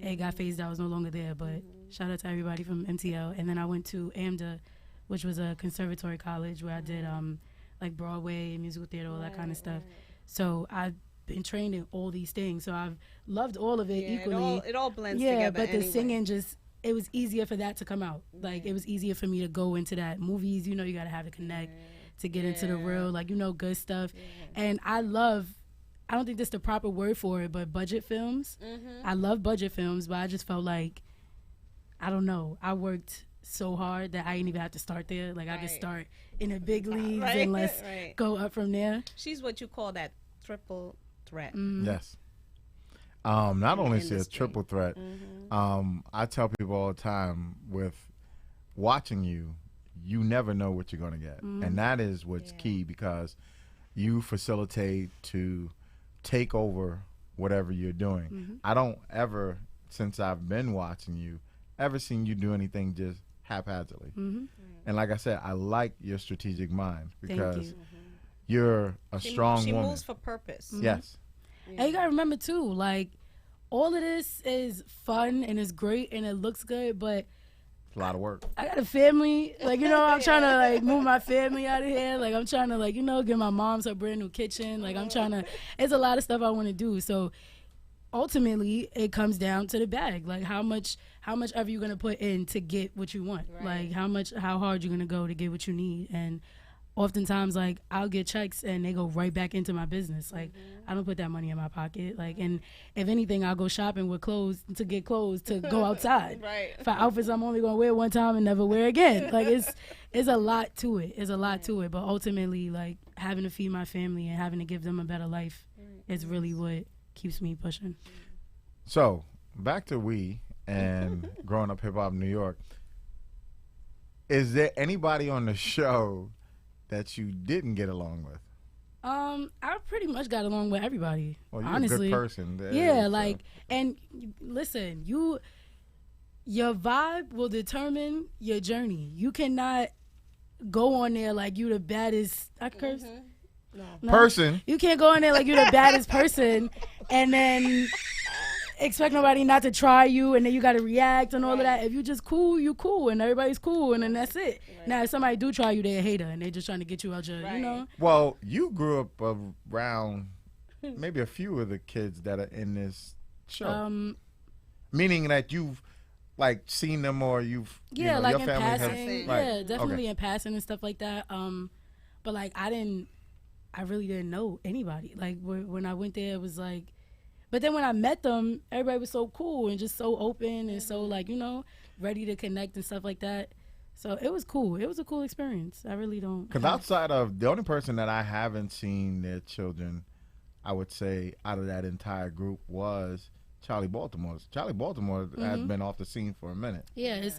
It got phased out. I was no longer there, but shout out to everybody from MTL. And then I went to AMDA, which was a conservatory college where I did like Broadway, musical theater, all that kind of stuff. So I've been trained in all these things. So I've loved all of it equally. It all blends yeah, together. but the anyway. singing just, it was easier for that to come out. Like, it was easier for me to go into that. Movies, you know, you got to have to connect to get into the real, like, you know, good stuff. And I don't think that's the proper word for it, but budget films. I love budget films, but I just felt like, I don't know, I worked so hard that I didn't even have to start there. Like, I could start in the big leagues and let's go up from there. She's what you call that triple threat. Yes. Not only is she a triple threat, I tell people all the time, with watching you, you never know what you're going to get. And that is what's key, because you facilitate to take over whatever you're doing. I don't ever, since I've been watching you, ever seen you do anything just haphazardly. And like I said, I like your strategic mind, because you're a strong she woman. moves for purpose. Yes. And you gotta remember too, like, all of this is fun and it's great and it looks good, but It's a lot of work. I got a family. Like, you know, I'm trying to, like, move my family out of here. Like, I'm trying to, like, you know, get my mom's a brand new kitchen. Like, I'm trying to, it's a lot of stuff I want to do. So ultimately it comes down to the bag. Like, how much ever you're gonna put in to get what you want. Like, how hard you're gonna go to get what you need. And oftentimes, like, I'll get checks and they go right back into my business. Like, I don't put that money in my pocket. Like, and if anything, I'll go shopping with clothes to get clothes to go outside. For outfits I'm only gonna wear one time and never wear again. Like, it's a lot to it. It's a lot to it. But ultimately, like, having to feed my family and having to give them a better life is really what keeps me pushing. So back to We and growing up hip hop in New York. Is there anybody on the show that you didn't get along with? I pretty much got along with everybody. Well, you're honestly. a good person. Yeah, like, and listen, your vibe will determine your journey. You cannot go on there like you the baddest. I curse. No. Person. You can't go in there like you're the baddest person, and then expect nobody not to try you, and then you got to react and all of that. If you just cool, you cool, and everybody's cool, and then that's it. Now, if somebody do try you, they're a hater, and they're just trying to get you out your, you know. Well, you grew up around maybe a few of the kids that are in this show. Meaning that you've, like, seen them, or you've, yeah, you know, like your in family passing, has, yeah, definitely in passing and stuff like that. But like, I really didn't know anybody. Like, when I went there, it was like. But then when I met them, everybody was so cool and just so open and so, like, you know, ready to connect and stuff like that. So it was cool. It was a cool experience. I really don't. Because outside of the only person that I haven't seen their children, I would say, out of that entire group was Charlie Baltimore. Charlie Baltimore has been off the scene for a minute. Yeah, it's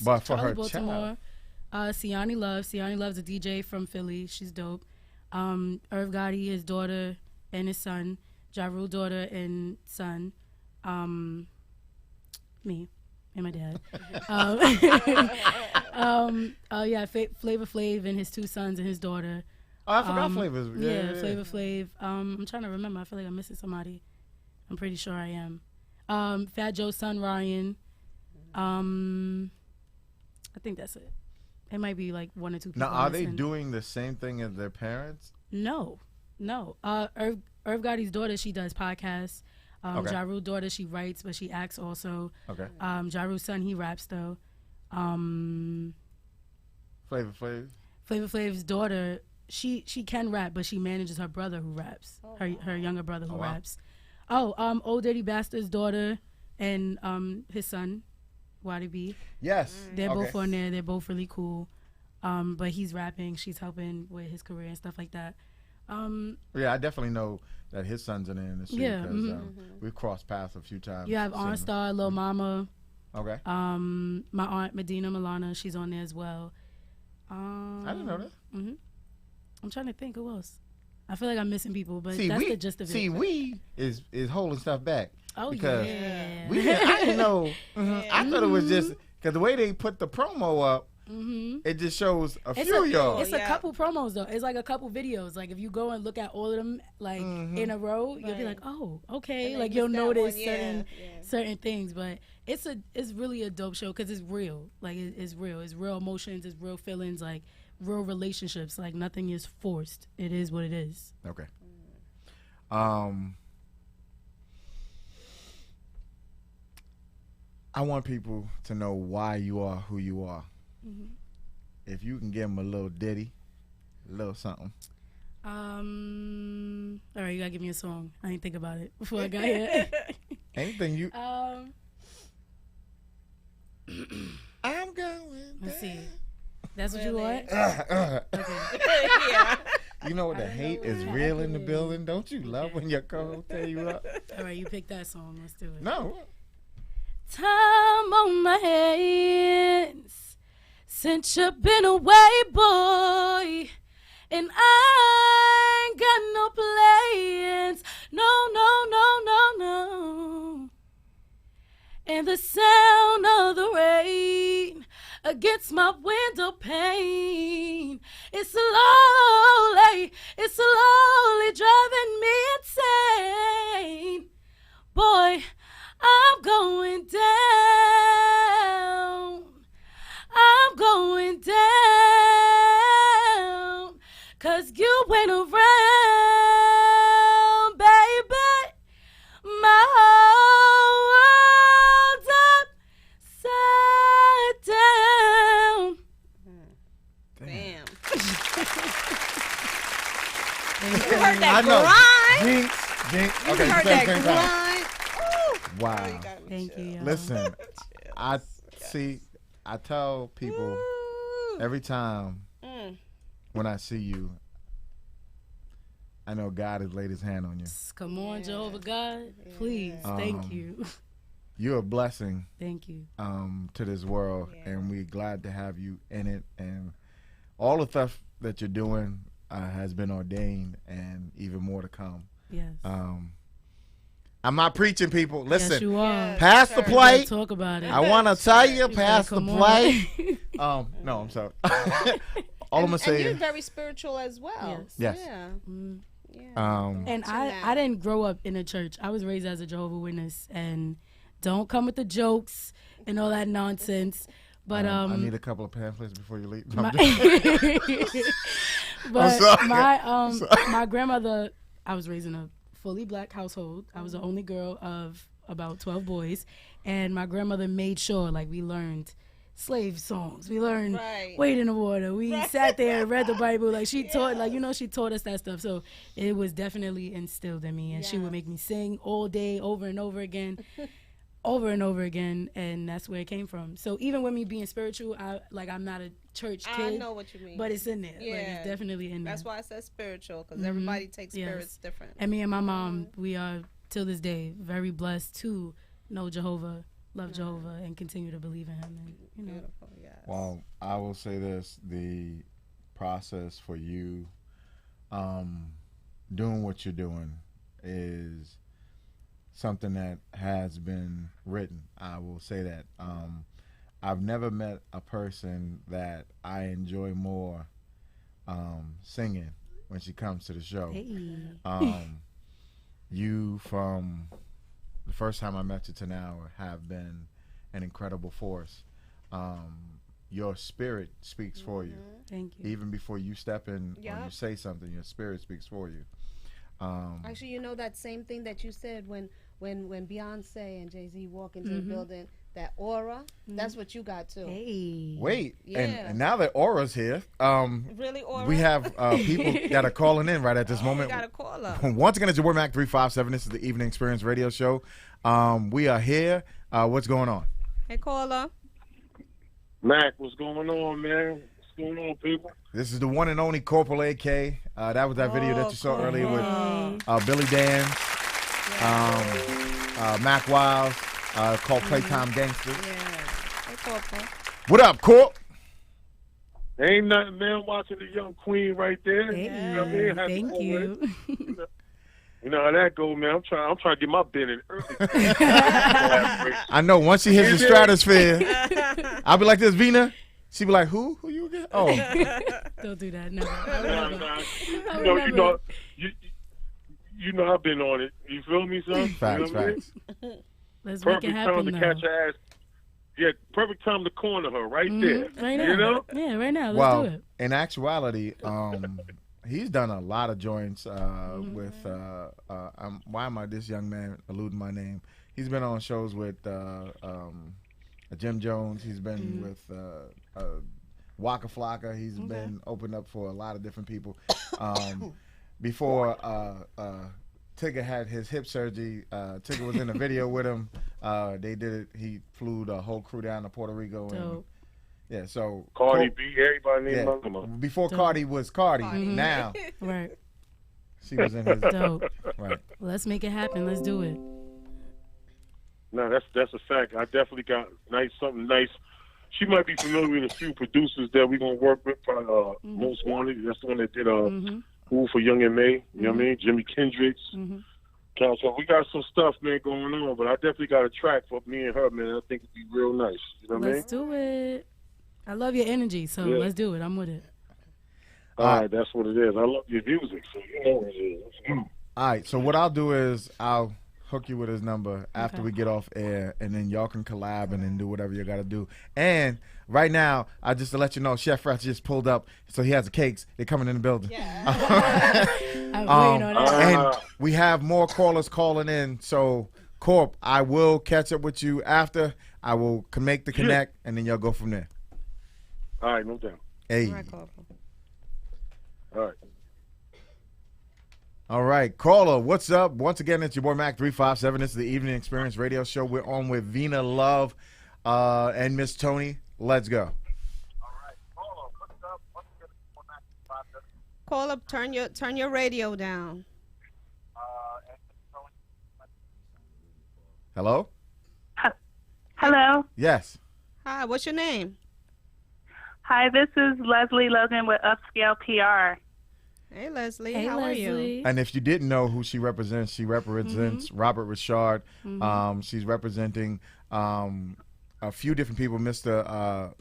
but for Charlie her Baltimore, Siani Love. Siani Love's a DJ from Philly. She's dope. Irv Gotti, his daughter and his son. Ja Rule, daughter and son, me and my dad. Flavor Flav and his two sons and his daughter. Oh, I forgot Flavor. Yeah, Flavor Flav. I'm trying to remember. I feel like I'm missing somebody. I'm pretty sure I am. Fat Joe's son, Ryan. I think that's it. It might be like one or two people. Now, are they doing the same thing as their parents? No. Irv Gotti's daughter, she does podcasts. Ja Rule's daughter, she writes, but she acts also. Okay. Ja Rule's son, he raps though. Flavor Flav. Flavor Flav's daughter, she can rap, but she manages her brother who raps. Her younger brother who raps. Old Dirty Bastard's daughter and his son, Waddy B. Yes. They're both on there. They're both really cool. But he's rapping. She's helping with his career and stuff like that. Yeah, I definitely know that his son's in the industry because we've crossed paths a few times. You have OnStar, Lil Mama. Okay. My aunt Medina Milana, she's on there as well. I didn't know that. I'm trying to think who else. I feel like I'm missing people, but that's the gist of it. See, We is holding stuff back. Oh, because yeah. I didn't know. I thought it was just because the way they put the promo up It just shows a It's few of y'all. It's a couple promos though. It's like a couple videos. Like if you go and look at all of them like in a row, you'll be like, oh, okay. And Like then you'll miss that notice one, certain things. But it's really a dope show because it's real. Like it's real. It's real emotions. It's real feelings. Like real relationships. Like nothing is forced. It is what it is. Okay. I want people to know why you are who you are. If you can give them a little ditty, a little something. All right, you gotta give me a song. I didn't think about it before I got here. Anything you. I'm going. Let's see. That's what you want? Yeah. You know what the hate is real in the building? Don't you love when your co-host tell you up? All right, you pick that song. Let's do it. No. Time on my hands since you've been away, boy, and I ain't got no plans. No, no, no, no, no. And the sound of the rain against my window pane, it's slowly driving me insane. Boy, I'm going down. I'm going down. 'Cause you went around, baby. My whole world's upside down. Damn. You heard that I know. grind? Jinx. You Okay, heard same that time. grind? Wow. Thank you. Y'all. Listen, I tell people every time when I see you, I know God has laid his hand on you. Come on, Jehovah God. Please. Thank you. You're a blessing. Thank you. To this world, and we're glad to have you in it. And all the stuff that you're doing has been ordained, and even more to come. Yes. I'm not preaching, people. Listen, Yes, you are. pass the plate. Talk about it. I want to tell you, pass the come on. plate. No, I'm sorry. All I'm gonna say And you're is, very spiritual as well. Yes. Yeah. And I didn't grow up in a church. I was raised as a Jehovah's Witness, and don't come with the jokes and all that nonsense. But I need a couple of pamphlets before you leave. No, my, I'm just- but sorry. my grandmother, I was raised in a fully black household. I was the only girl of about 12 boys, and my grandmother made sure like we learned slave songs. We learned Wade in the Water. We sat there and read the Bible. Like she taught, like, you know, she taught us that stuff. So it was definitely instilled in me, and she would make me sing all day over and over again. Over and over again, and that's where it came from. So even with me being spiritual, I'm not a church kid. I know what you mean. But it's in there. Yeah. Like, it's definitely in there. That's why I said spiritual, because everybody takes spirits different. And me and my mom, we are, till this day, very blessed to know Jehovah, love Jehovah, and continue to believe in him. And, you know. Beautiful, yes. Well, I will say this: the process for you doing what you're doing is something that has been written. I will say that. I've never met a person that I enjoy more singing when she comes to the show. Hey. You, from the first time I met you to now, have been an incredible force. Your spirit speaks for you. Thank you. Even before you step in or you say something, your spirit speaks for you. Actually, you know that same thing that you said when Beyonce and Jay-Z walk into the building, that aura, that's what you got too. Hey. Wait, Yeah. and now that Aura's here, Really, Aura? we have people that are calling in right at this moment. We got a caller. Once again, it's your boy Mac 357. This is the Evening Experience Radio Show. We are here. What's going on? Hey, caller. Mac, what's going on, man? What's going on, people? This is the one and only Corporal AK. That was that video that you saw earlier with Billy Dan, Mac Wiles, called Playtime Gangsters. Hey, Corporal. What up, Corp? Ain't nothing, man. Watching the young queen right there. Hey, you know what I mean? Happy thank for you. her. You know how that go, man. I'm trying to get my bid in early. I know. Once she hits the stratosphere, I'll be like this, Vina. She be like, who? Who you again? Oh. Don't do that. Never. You know I've been on it. You feel me, son? Facts, you know what I mean? facts. Let's Perfect make it happen time to now. catch her ass. Yeah, perfect time to corner her right there. Right now. You know? Yeah, right now. Let's Well, do it. in actuality, he's done a lot of joints with. Why am I this young man eluding my name? He's been on shows with Jim Jones. He's been with Waka Flocka. He's been opened up for a lot of different people. Before Tigger had his hip surgery, Tigger was in a video with him. They did it. He flew the whole crew down to Puerto Rico. And, yeah, so Cardi B, everybody named him. Before Cardi was Cardi. Now, right. She was in his. Dope. Right. Let's make it happen. Let's do it. No, that's a fact. I definitely got something nice. She might be familiar with a few producers that we're gonna work with. Most Wanted. That's the one that did Who for Young and May. You know what I mean? Jimi Kendrix. So we got some stuff, man, going on. But I definitely got a track for me and her, man. I think it'd be real nice. You know what I mean? Let's do it. I love your energy, so let's do it. I'm with it. All right, that's what it is. I love your music, so you know what it is. All right, so what I'll do is I'll hook you with his number after we get off air, and then y'all can collab and then do whatever you got to do. And right now, just to let you know, Chef Ratch just pulled up, so he has the cakes. They're coming in the building. I'm waiting on that. And we have more callers calling in, so Corp, I will catch up with you after. I will make the connect, and then y'all go from there. All right, no doubt. Hey. All right. All right, caller, what's up? Once again, it's your boy Mac 357. This is the Evening Experience Radio Show. We're on with Vina Love and Miss Tony. Let's go. Call up, turn your radio down. Hello? Hello. Yes. Hi, what's your name? Hi, this is Leslie Logan with Upscale PR. Hey, Leslie. Hey, How Leslie. are you? And if you didn't know who she represents Robert Richard. She's representing a few different people. Mr.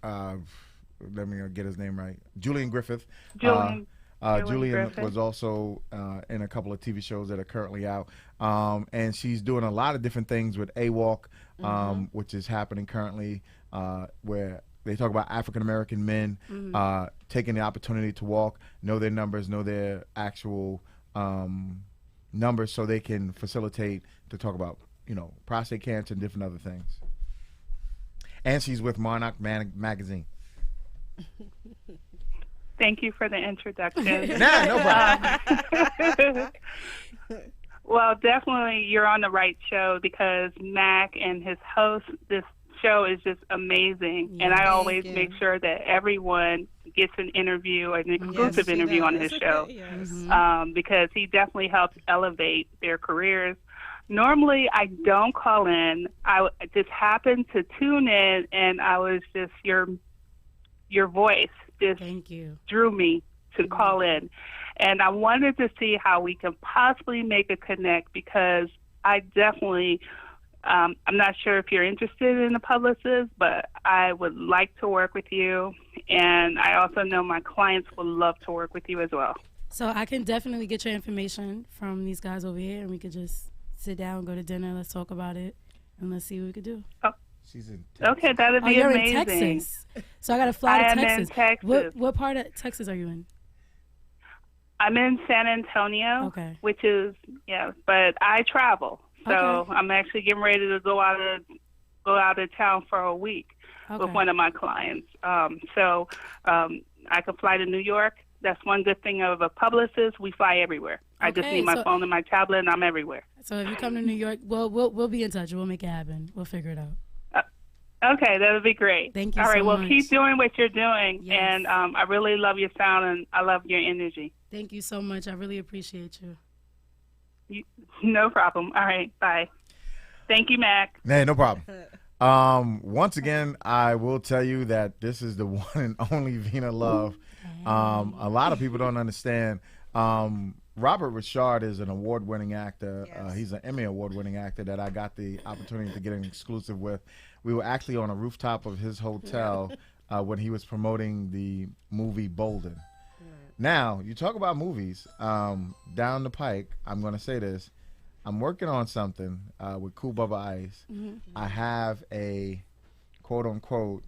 Let me get his name right. Julian Griffith. Julian Griffith. was also in a couple of TV shows that are currently out. And she's doing a lot of different things with AWOLK, which is happening currently, where they talk about African-American men taking the opportunity to walk, know their numbers, know their actual numbers, so they can facilitate to talk about, prostate cancer and different other things. And she's with Monarch Magazine. Thank you for the introduction. No problem. Well, definitely you're on the right show because Mac and his host, this show is just amazing. And I always make sure that everyone gets an interview, an exclusive interview on his show because he definitely helps elevate their careers. Normally, I don't call in. I just happened to tune in, and I was just your voice just drew me to call in. And I wanted to see how we can possibly make a connect because I definitely, I'm not sure if you're interested in a publicist, but I would like to work with you. And I also know my clients would love to work with you as well. So I can definitely get your information from these guys over here, and we could just sit down, go to dinner, let's talk about it, and let's see what we could do. Oh. She's in Texas. Okay, that would be you're amazing. In Texas. So I got to fly to I am Texas. in Texas. What part of Texas are you in? I'm in San Antonio, which is, but I travel. So I'm actually getting ready to go out of town for a week with one of my clients. So I can fly to New York. That's one good thing of a publicist. We fly everywhere. I just need my phone and my tablet, and I'm everywhere. So if you come to New York, we'll be in touch. We'll make it happen. We'll figure it out. Okay, that would be great. Thank you All right, so well, much. keep doing what you're doing, and I really love your sound, and I love your energy. Thank you so much. I really appreciate you. No problem. All right, bye. Thank you, Mac. Hey, no problem. Once again, I will tell you that this is the one and only Vina Love. A lot of people don't understand. Robert Richard is an award-winning actor. He's an Emmy award-winning actor that I got the opportunity to get an exclusive with. We were actually on a rooftop of his hotel when he was promoting the movie Bolden. Now, you talk about movies. Down the pike, I'm going to say this. I'm working on something with Kool Bubba Ice. I have a quote-unquote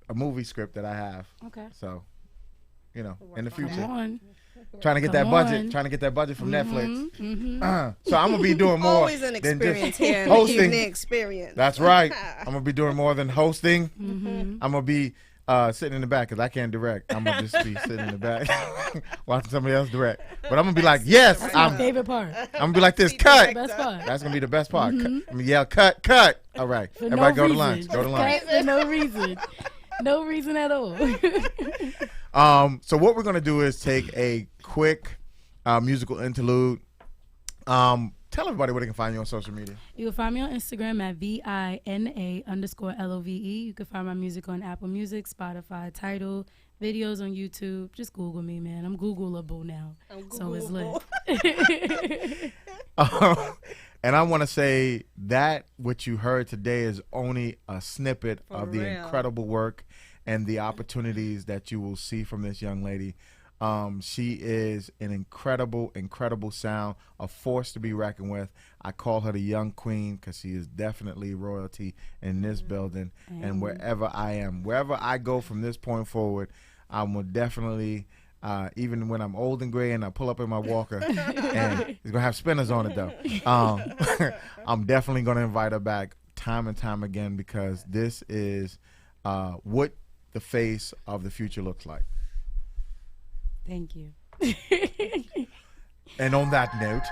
a movie script that I have. Okay. So, you know, in the future. Come on. Trying to get that budget from Netflix. So I'm gonna be doing more Always an than experience just here in hosting. the evening experience. That's right. I'm gonna be doing more than hosting. I'm gonna be sitting in the back because I can't direct. I'm gonna just be sitting in the back watching somebody else direct. But I'm gonna be like, yes, That's my favorite part. I'm gonna be like this. Cut. Best part. That's gonna be the best part. I'm gonna yell, cut. All right. For Everybody no go to reason. lunch. Go to lunch. For no reason. No reason at all. So what we're gonna do is take a quick musical interlude. Tell everybody where they can find you on social media. You can find me on Instagram at VINA_LOVE. You can find my music on Apple Music, Spotify, Tidal, videos on YouTube. Just Google me, man. I'm Googleable now. So it's lit. And I want to say that what you heard today is only a snippet of the incredible work and the opportunities that you will see from this young lady. She is an incredible sound, a force to be reckoned with. I call her the young queen because she is definitely royalty in this building. And wherever I am, wherever I go from this point forward, I will definitely, even when I'm old and gray and I pull up in my walker, and it's going to have spinners on it though, I'm definitely going to invite her back time and time again because this is what the face of the future looks like. Thank you. And on that note,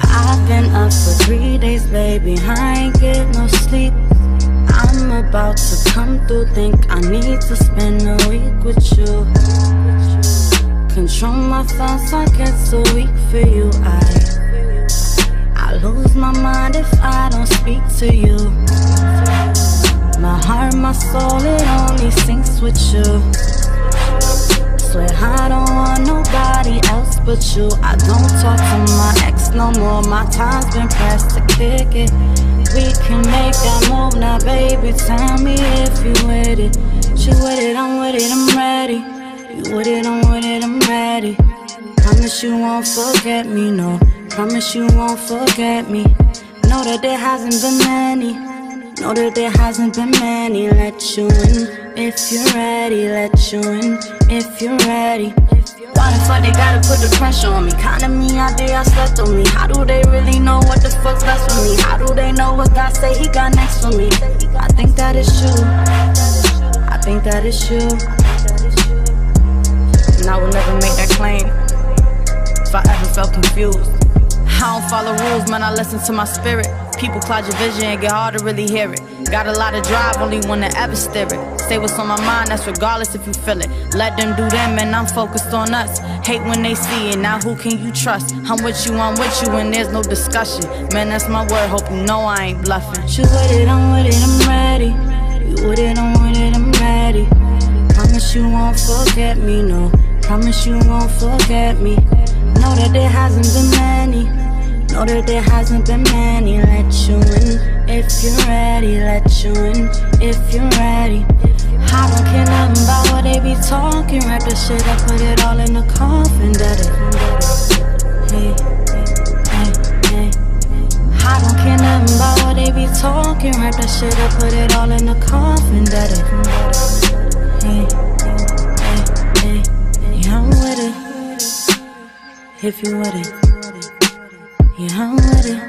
I've been up for 3 days, baby, I ain't get no sleep. I'm about to come through, think I need to spend a week with you. Control my thoughts, I get so weak for you. I lose my mind if I don't speak to you. My heart, my soul, it only syncs with you. Swear I don't want nobody else but you. I don't talk to my ex no more. My time's been pressed to kick it. We can make that move now, baby. Tell me if you with it. You with it, I'm with it, I'm ready. You with it, I'm with it, I'm ready. Promise you won't forget me, no. Promise you won't forget me. Know that there hasn't been many. Know that there hasn't been many. Let you in if you're ready. Let you in if you're ready. Why the fuck they gotta put the pressure on me? Kinda me idea I slept on me. How do they really know what the fuck's best for me? How do they know what God say he got next for me? I think that is true. I think that is true. And I will never make that claim if I ever felt confused. I don't follow rules, man, I listen to my spirit. People cloud your vision and get hard to really hear it. Got a lot of drive, only one to ever steer it. Say what's on my mind, that's regardless if you feel it. Let them do them and I'm focused on us. Hate when they see it, now who can you trust? I'm with you, and there's no discussion. Man, that's my word, hope you know I ain't bluffing. You with it, I'm with it, I'm ready. You with it, I'm with it, I'm ready. Promise you won't forget me, no. Promise you won't forget me. Know that there hasn't been many. Know that there hasn't been many. Let you in if you're ready. Let you in if you're ready. I don't care nothing about what they be talking. Wrap the shit up, put it all in the coffin. Hey, hey, hey. I don't care nothing about what they be talking. Wrap that shit up, put it all in the coffin. Hey, hey, hey. Yeah, I'm with it. If you with it. Yeah, I'm with it.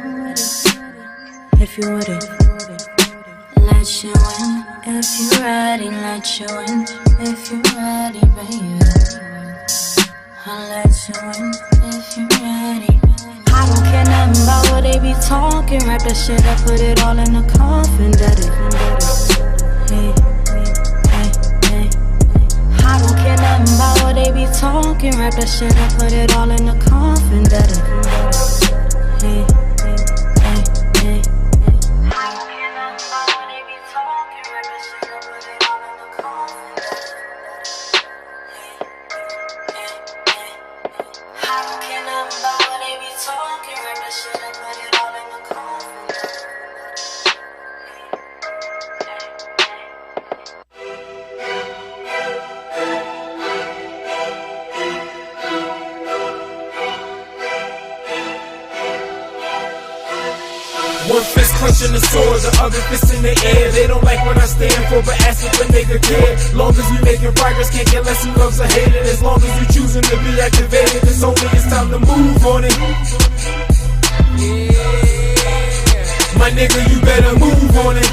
If you with it. Let you in if you're ready. Let you in if you're ready, baby. I'll let you in if you're talking, wrap that shit up, put it all in the coffin, that it. Hey, hey, hey. I don't care nothing about what they be talking, wrap that shit up, put it all in the coffin, that it. Hey, hey, hey, hey. I don't care nothing about what they be talking, wrap that shit up, put it all in the coffin, that it. I don't care nothing about what they be talking, wrap that shit up, put it all in the coffin. One fist clenching the sword, the other fist in the air. They don't like what I stand for, but ask if a nigga care. Long as we making progress, can't get less who loves or hate it. As long as you choosing to be activated, it's only it's time to move on it. Yeah, my nigga, you better move on it.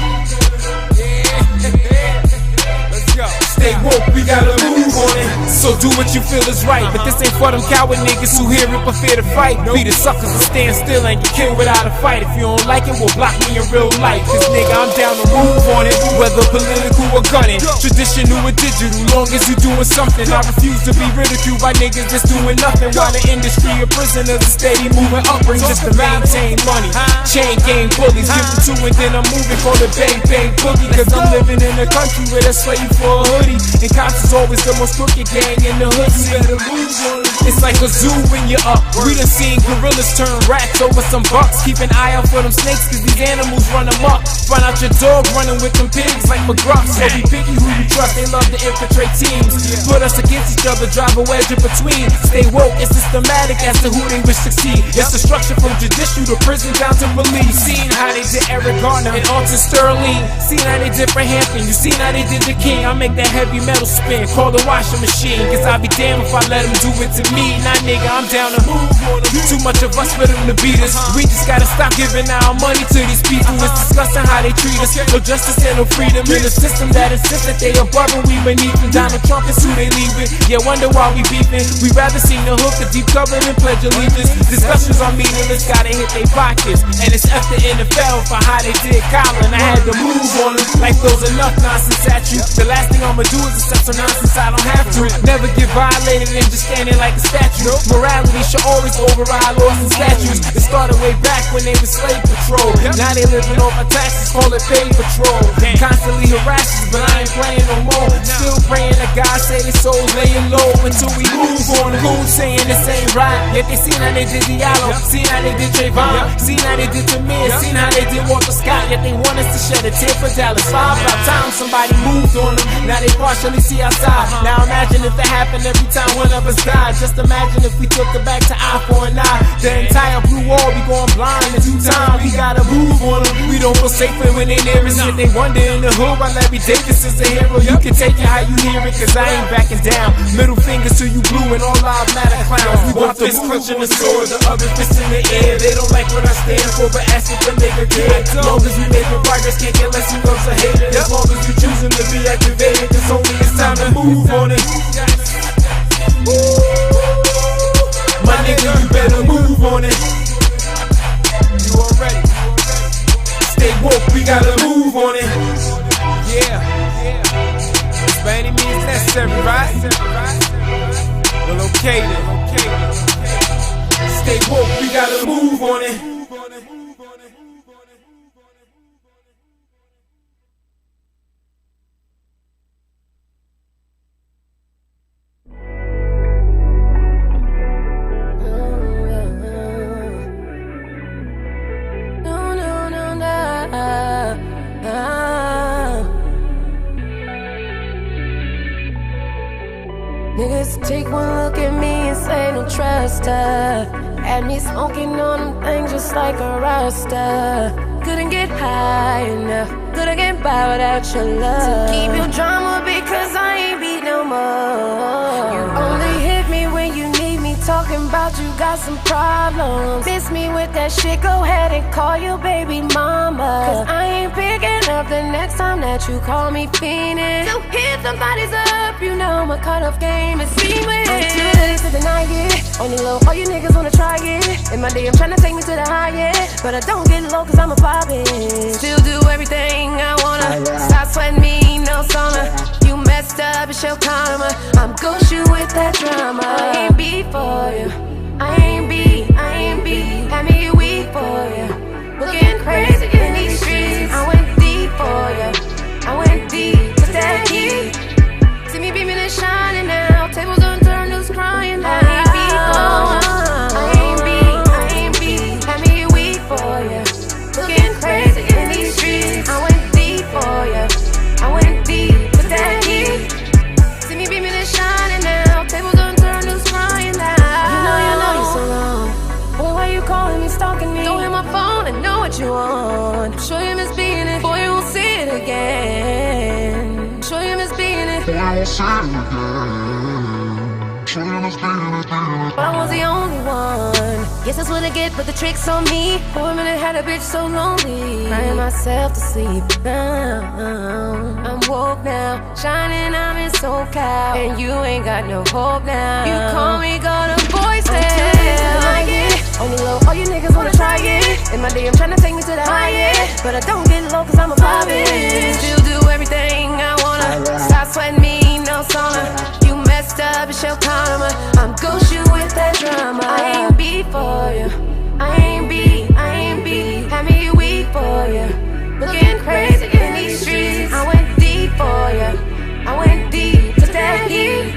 Let's go. Stay woke, we gotta move on it. So do what you feel is right, but this ain't for them coward niggas who hear it but fear to fight. Be the suckers that stand still and get killed without a fight. If you don't like it, well block me in real life. Cause nigga, I'm down to move on it, whether political or gunning, traditional or digital. Long as you doing something, I refuse to be ridiculed by niggas just doing nothing. While the industry of prisoners is steady moving upwards just to maintain money. Chain gang bullies, give it to and then I'm moving for the bang bang boogie. Cause I'm living in a country where they slave you for a hoodie, and cops is always the most crooked gang in the hood. You better move on it. It's like a zoo when you're up. We done seen gorillas turn rats over some bucks. Keep an eye out for them snakes cause these animals run them up. Find out your dog running with them pigs like McGruff. So be picky who you trust, they love to infiltrate teams. Put us against each other, drive a wedge in between. Stay woke, it's systematic as to who they wish to succeed. It's the structure from judicial to prison down to police. Seen how they did Eric Garner and Alton Sterling. Seen how they did for Hampton, you seen how they did the King. I make that heavy metal spin, call the washing machine. Cause I be damned if I let them do it to me. Nah nigga, I'm down to move on them. Too much of us for them to beat us. We just gotta stop giving our money to these people. It's disgusting how they treat us. No justice and no freedom in a system that insists that they above and we beneath them. Donald Trump is who they leave with. Yeah, wonder why we beefing. We rather see the hook, the deep cover and pledge allegiance. Discussions are meaningless, gotta hit they pockets. And it's F the NFL for how they did Colin. I had to move on them like those enough nonsense at you. The last thing I'ma do is accept some nonsense I don't have to. Never get violated and just standing like a statue. Morality should always override laws and statutes. It started way back when they were slave patrol. Now they living off our taxes, call it pay patrol. Constantly harassed us, but I ain't playing no more. Still praying that God say their souls laying low until we move on. Goons saying this ain't right, yet they seen how they did Diallo, seen how they did Trayvon, seen how they did Tamir, seen how they did Walter Scott. Yet they want us to shed a tear for Dallas. About time somebody moved on them. Now they partially see our side. Now imagine if that happened every time one of us died. Just imagine if we took it back to eye for an eye. The entire blue wall be going blind in due time. We gotta move on them. We don't feel safer when they near us. Yet they wonder in the hood why Larry Davis is a hero. You can take it how you hear it, cause I ain't backing down. Middle fingers to you blue and all lives matter clowns. We want this clenching the sword, the other fist in the air. They don't like what I stand for, but ask if a nigga care. Long as we making progress, can't get less who loves or hate it. As long as you choosing to be activated, cause only it's time to move on it. My nigga, you better move on it. You already. Stay woke, we gotta move on it. Yeah. It's by any means necessary, right? Well, okay then. Stay woke, we gotta move on it. Niggas take one look at me and say don't trust her. Had me smoking on them things just like a Rasta. Couldn't get high enough, couldn't get by without your love. So keep your drama because I ain't beat no more. You only hit me when you need me, talking about you got some problems. Miss me with that shit, go ahead and call your baby mama. Cause I ain't picking up the next time that you call me fiendin'. So hit somebody's up, you know my cutoff game is seamless. I'm too late to deny it. On the low, all you niggas wanna try it. In my day, I'm tryna take me to the highest. But I don't get low cause I'm a poppin'. Still do everything I wanna. Stop sweating me, no sauna. You messed up, it's your karma. I'm gon' shoot with that drama. I ain't beat for you. I ain't beat. Had me weak for you. Looking crazy in these streets. I went deep for you. I went deep with that heat. See me beaming and shining now. Tables unturned, who's crying now? I ain't beat. Had me weak for you. Looking crazy in these streets. I went deep for you. I went deep with that heat. See me beaming and shining now. Tables unturned, who's crying now? You know you're so wrong. Boy, why you calling me, stalking me? Don't hit my phone, I know what you want. I'm sure you miss being it. Boy, you won't see it again. I'm sure you miss being it. Boy, I won't see it again. Sure you miss being it. But I was the only one. Guess that's what I get, but the trick's on me. For a minute, had a bitch so lonely. Crying myself to sleep. I'm woke now. Shining, I'm in SoCal. And you ain't got no hope now. You call me, got a voice there. Like it. On the low, all you niggas wanna try it. In my day, I'm tryna take me to the highest. But I don't get low cause I'm a poppin'. Still do everything I wanna. Stop sweating me, no sauna. You messed up, it's your karma. I'm gon' shoot with that drama. I ain't beat for you. I ain't beat. Had me weak for you. Looking crazy in these streets. I went deep for you. I went deep with that heat.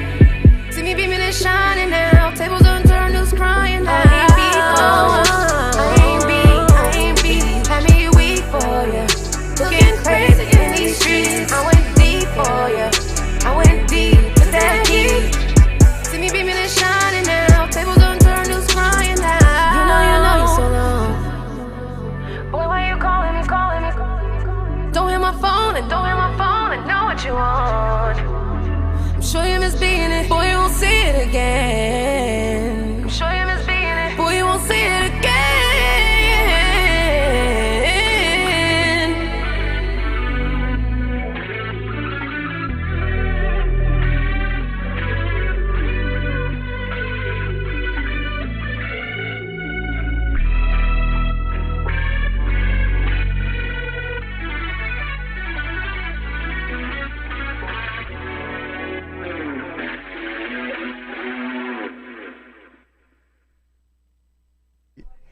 See me beaming and shining now. Tables unturned, who's crying now? I ain't beat. Had me weak for you. Looking crazy in these streets. I went deep for you. I went deep with that heat. See me beaming and shining now. Tables unturned, who's crying now? You know you're so long. Boy, why you calling me? Don't hit my phone, and I know what you want. I'm sure you miss being it. Boy, you won't see it again. I'm sure you miss being it. Boy, you won't see it again.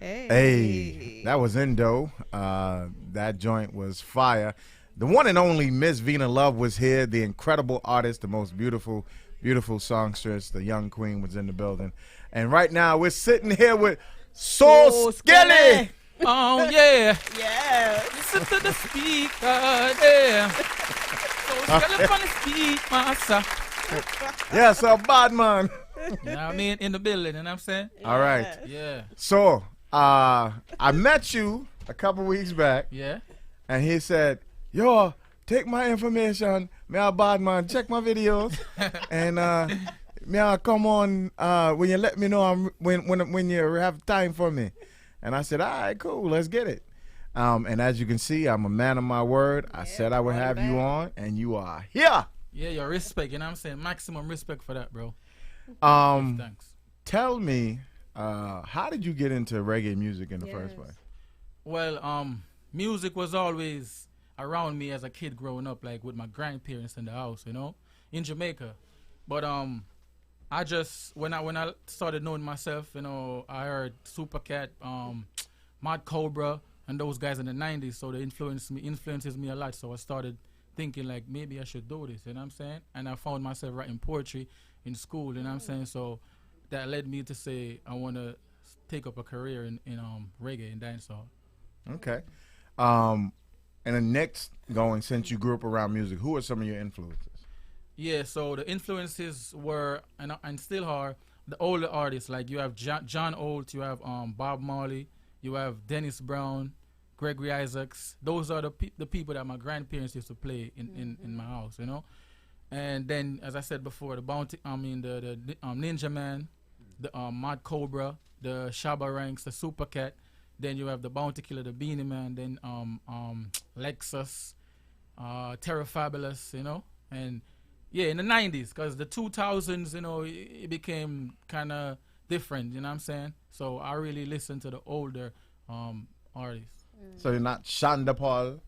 Hey, that was Endo. That joint was fire. The one and only Miss Vina Love was here. The incredible artist, the most beautiful, beautiful songstress, the young queen was in the building. And right now we're sitting here with Soul Skelly. Oh, yeah. Yeah. Listen to the speaker, yeah. Soul Skelly on the speak, master. Yeah, so bad man. You know what I mean? In the building, you know what I'm saying? All right. Yeah. So, I met you a couple weeks back. Yeah. And he said, yo, take my information. Me a bad man. Check my videos. And me a come on when you let me know when you have time for me. And I said, all right, cool. Let's get it. And as you can see, I'm a man of my word. I said I would have you on, and you are here. Yeah, your respect. You know what I'm saying? Maximum respect for that, bro. Thanks. Tell me, how did you get into reggae music in the first place? Well, music was always around me as a kid growing up, like with my grandparents in the house, you know, in Jamaica. But I just when I started knowing myself, you know, I heard Supercat, Mad Cobra, and those guys in the '90s. So they influences me a lot. So I started thinking like maybe I should do this, you know what I'm saying? And I found myself writing poetry in school, you know what I'm saying? So that led me to say I want to take up a career in reggae and dancehall. Okay. And then next going, since you grew up around music, who are some of your influences? Yeah, so the influences were and still are the older artists. Like you have John Holt, you have Bob Marley, you have Dennis Brown, Gregory Isaacs. Those are the people that my grandparents used to play in my house, you know. And then, as I said before, the Ninja Man, the Mad Cobra, the Shabba Ranks, the Supercat. Then you have the Bounty Killer, the Beanie Man. Then Lexus, Terra Fabulous, you know. And yeah, in the '90s, because the 2000s, you know, it became kind of different. You know what I'm saying? So I really listen to the older artists. So you're not Shonda Paul.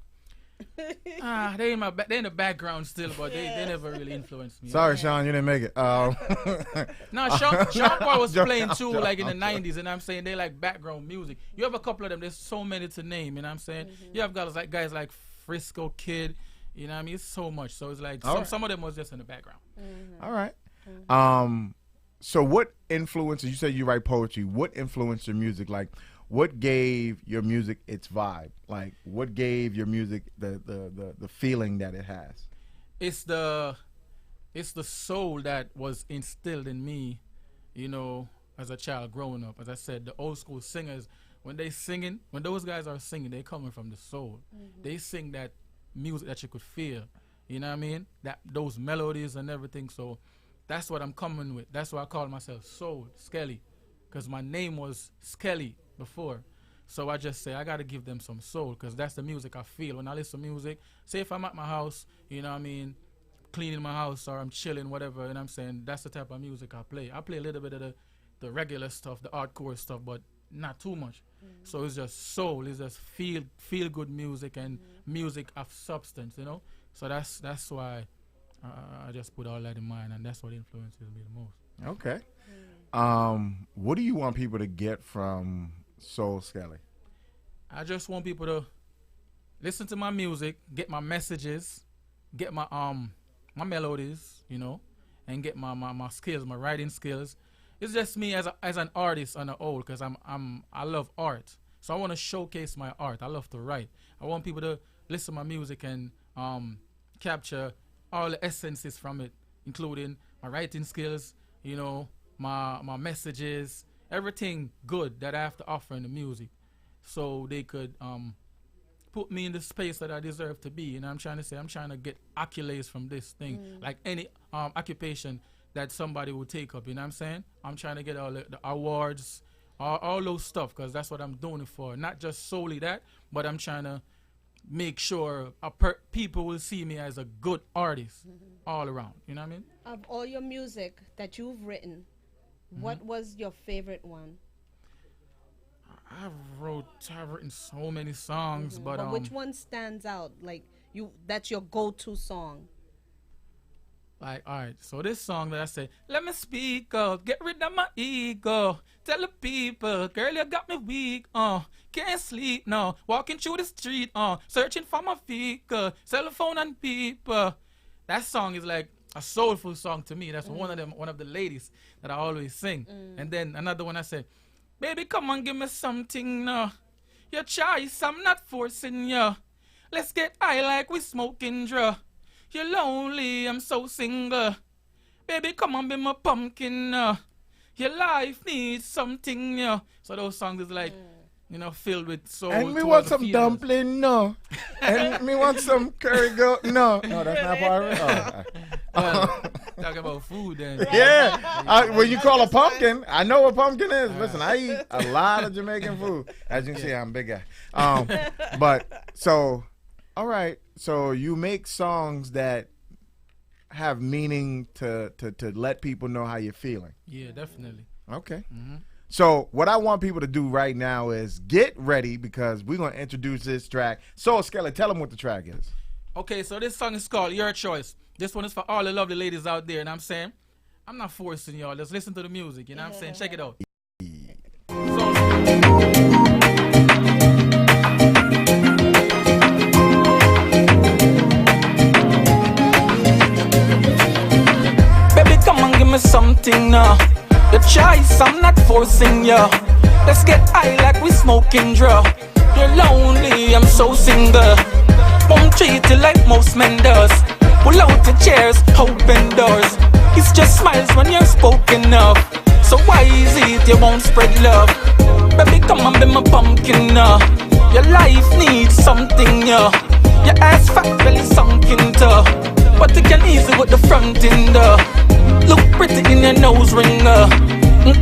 They in the background still, but they never really influenced me. Sorry, Sean, you didn't make it. No, Sean Paul was playing too, like in the 90s, and I'm saying they like background music. You have a couple of them. There's so many to name, you know what I'm saying? You have guys like Frisco Kid, you know what I mean? It's so much. So it's like some of them was just in the background. All right. So what influences? You said you write poetry. What influenced your music? Like, what gave your music its vibe? Like, what gave your music the feeling that it has? It's the soul that was instilled in me, you know, as a child growing up. As I said, the old school singers, when those guys are singing, they coming from the soul. They sing that music that you could feel, you know what I mean? Those melodies and everything. So that's what I'm coming with. That's why I call myself Soul Skelly, because my name was Skelly before. So I just say I got to give them some soul, because that's the music I feel when I listen to music. Say if I'm at my house, you know what I mean, cleaning my house, or I'm chilling, whatever, you know what I'm saying, that's the type of music I play. I play a little bit of the regular stuff, the hardcore stuff, but not too much. So it's just soul, it's just feel good music, and music of substance, you know. So that's why I just put all that in mind, and that's what influences me the most. Okay. What do you want people to get from Soul Skelly? I just want people to listen to my music, get my messages, get my my melodies, you know, and get my skills, my writing skills. It's just me as an artist on the whole, because I love art. So I want to showcase my art. I love to write. I want people to listen to my music and capture all the essences from it, including my writing skills, you know, my messages, everything good that I have to offer in the music, so they could put me in the space that I deserve to be. And I'm trying to say, I'm trying to get accolades from this thing, like any occupation that somebody will take up, you know what I'm saying? I'm trying to get all the awards, all those stuff, because that's what I'm doing it for. Not just solely that, but I'm trying to make sure people will see me as a good artist all around, you know what I mean? Of all your music that you've written, what was your favorite one? I've written so many songs, but which one stands out? Like that's your go-to song. Like, all right, so this song that I say, let me speak up, get rid of my ego, tell the people, girl, you got me weak, can't sleep now, walking through the street, searching for my vehicle, cell phone and people. That song is like a soulful song to me. That's one of the ladies that I always sing. And then another one I say, baby, come on, give me something now. Your choice, I'm not forcing you. Let's get high like we smoking draw. You're lonely, I'm so single. Baby, come on, be my pumpkin now. Your life needs something new. So those songs is like, you know, filled with soul. And me want some dumpling, no. And me want some curry goat, no. No, that's not part of it. Talk about food then. Yeah. When you call a pumpkin, I know what pumpkin is. Listen, I eat a lot of Jamaican food. As you can see, I'm a big guy. But so, all right. So you make songs that have meaning to let people know how you're feeling. Yeah, definitely. Okay. So what I want people to do right now is get ready, because we're going to introduce this track. Soul Skelly, tell them what the track is. Okay, so this song is called Your Choice. This one is for all the lovely ladies out there, and I'm saying, I'm not forcing y'all. Just listen to the music, you know what I'm saying? Check it out. Baby, come on, give me something now. The choice, I'm not forcing you. Let's get high like we smoking draw. You're lonely, I'm so single. Won't treat you like most men does. Pull out your chairs, open doors. It's just smiles when you're spoken of. So why is it you won't spread love? Baby, come on, be my pumpkin now. Your life needs something new. Your ass fat, belly sunken tough, but you can easy with the front end. Look pretty in your nose ringer.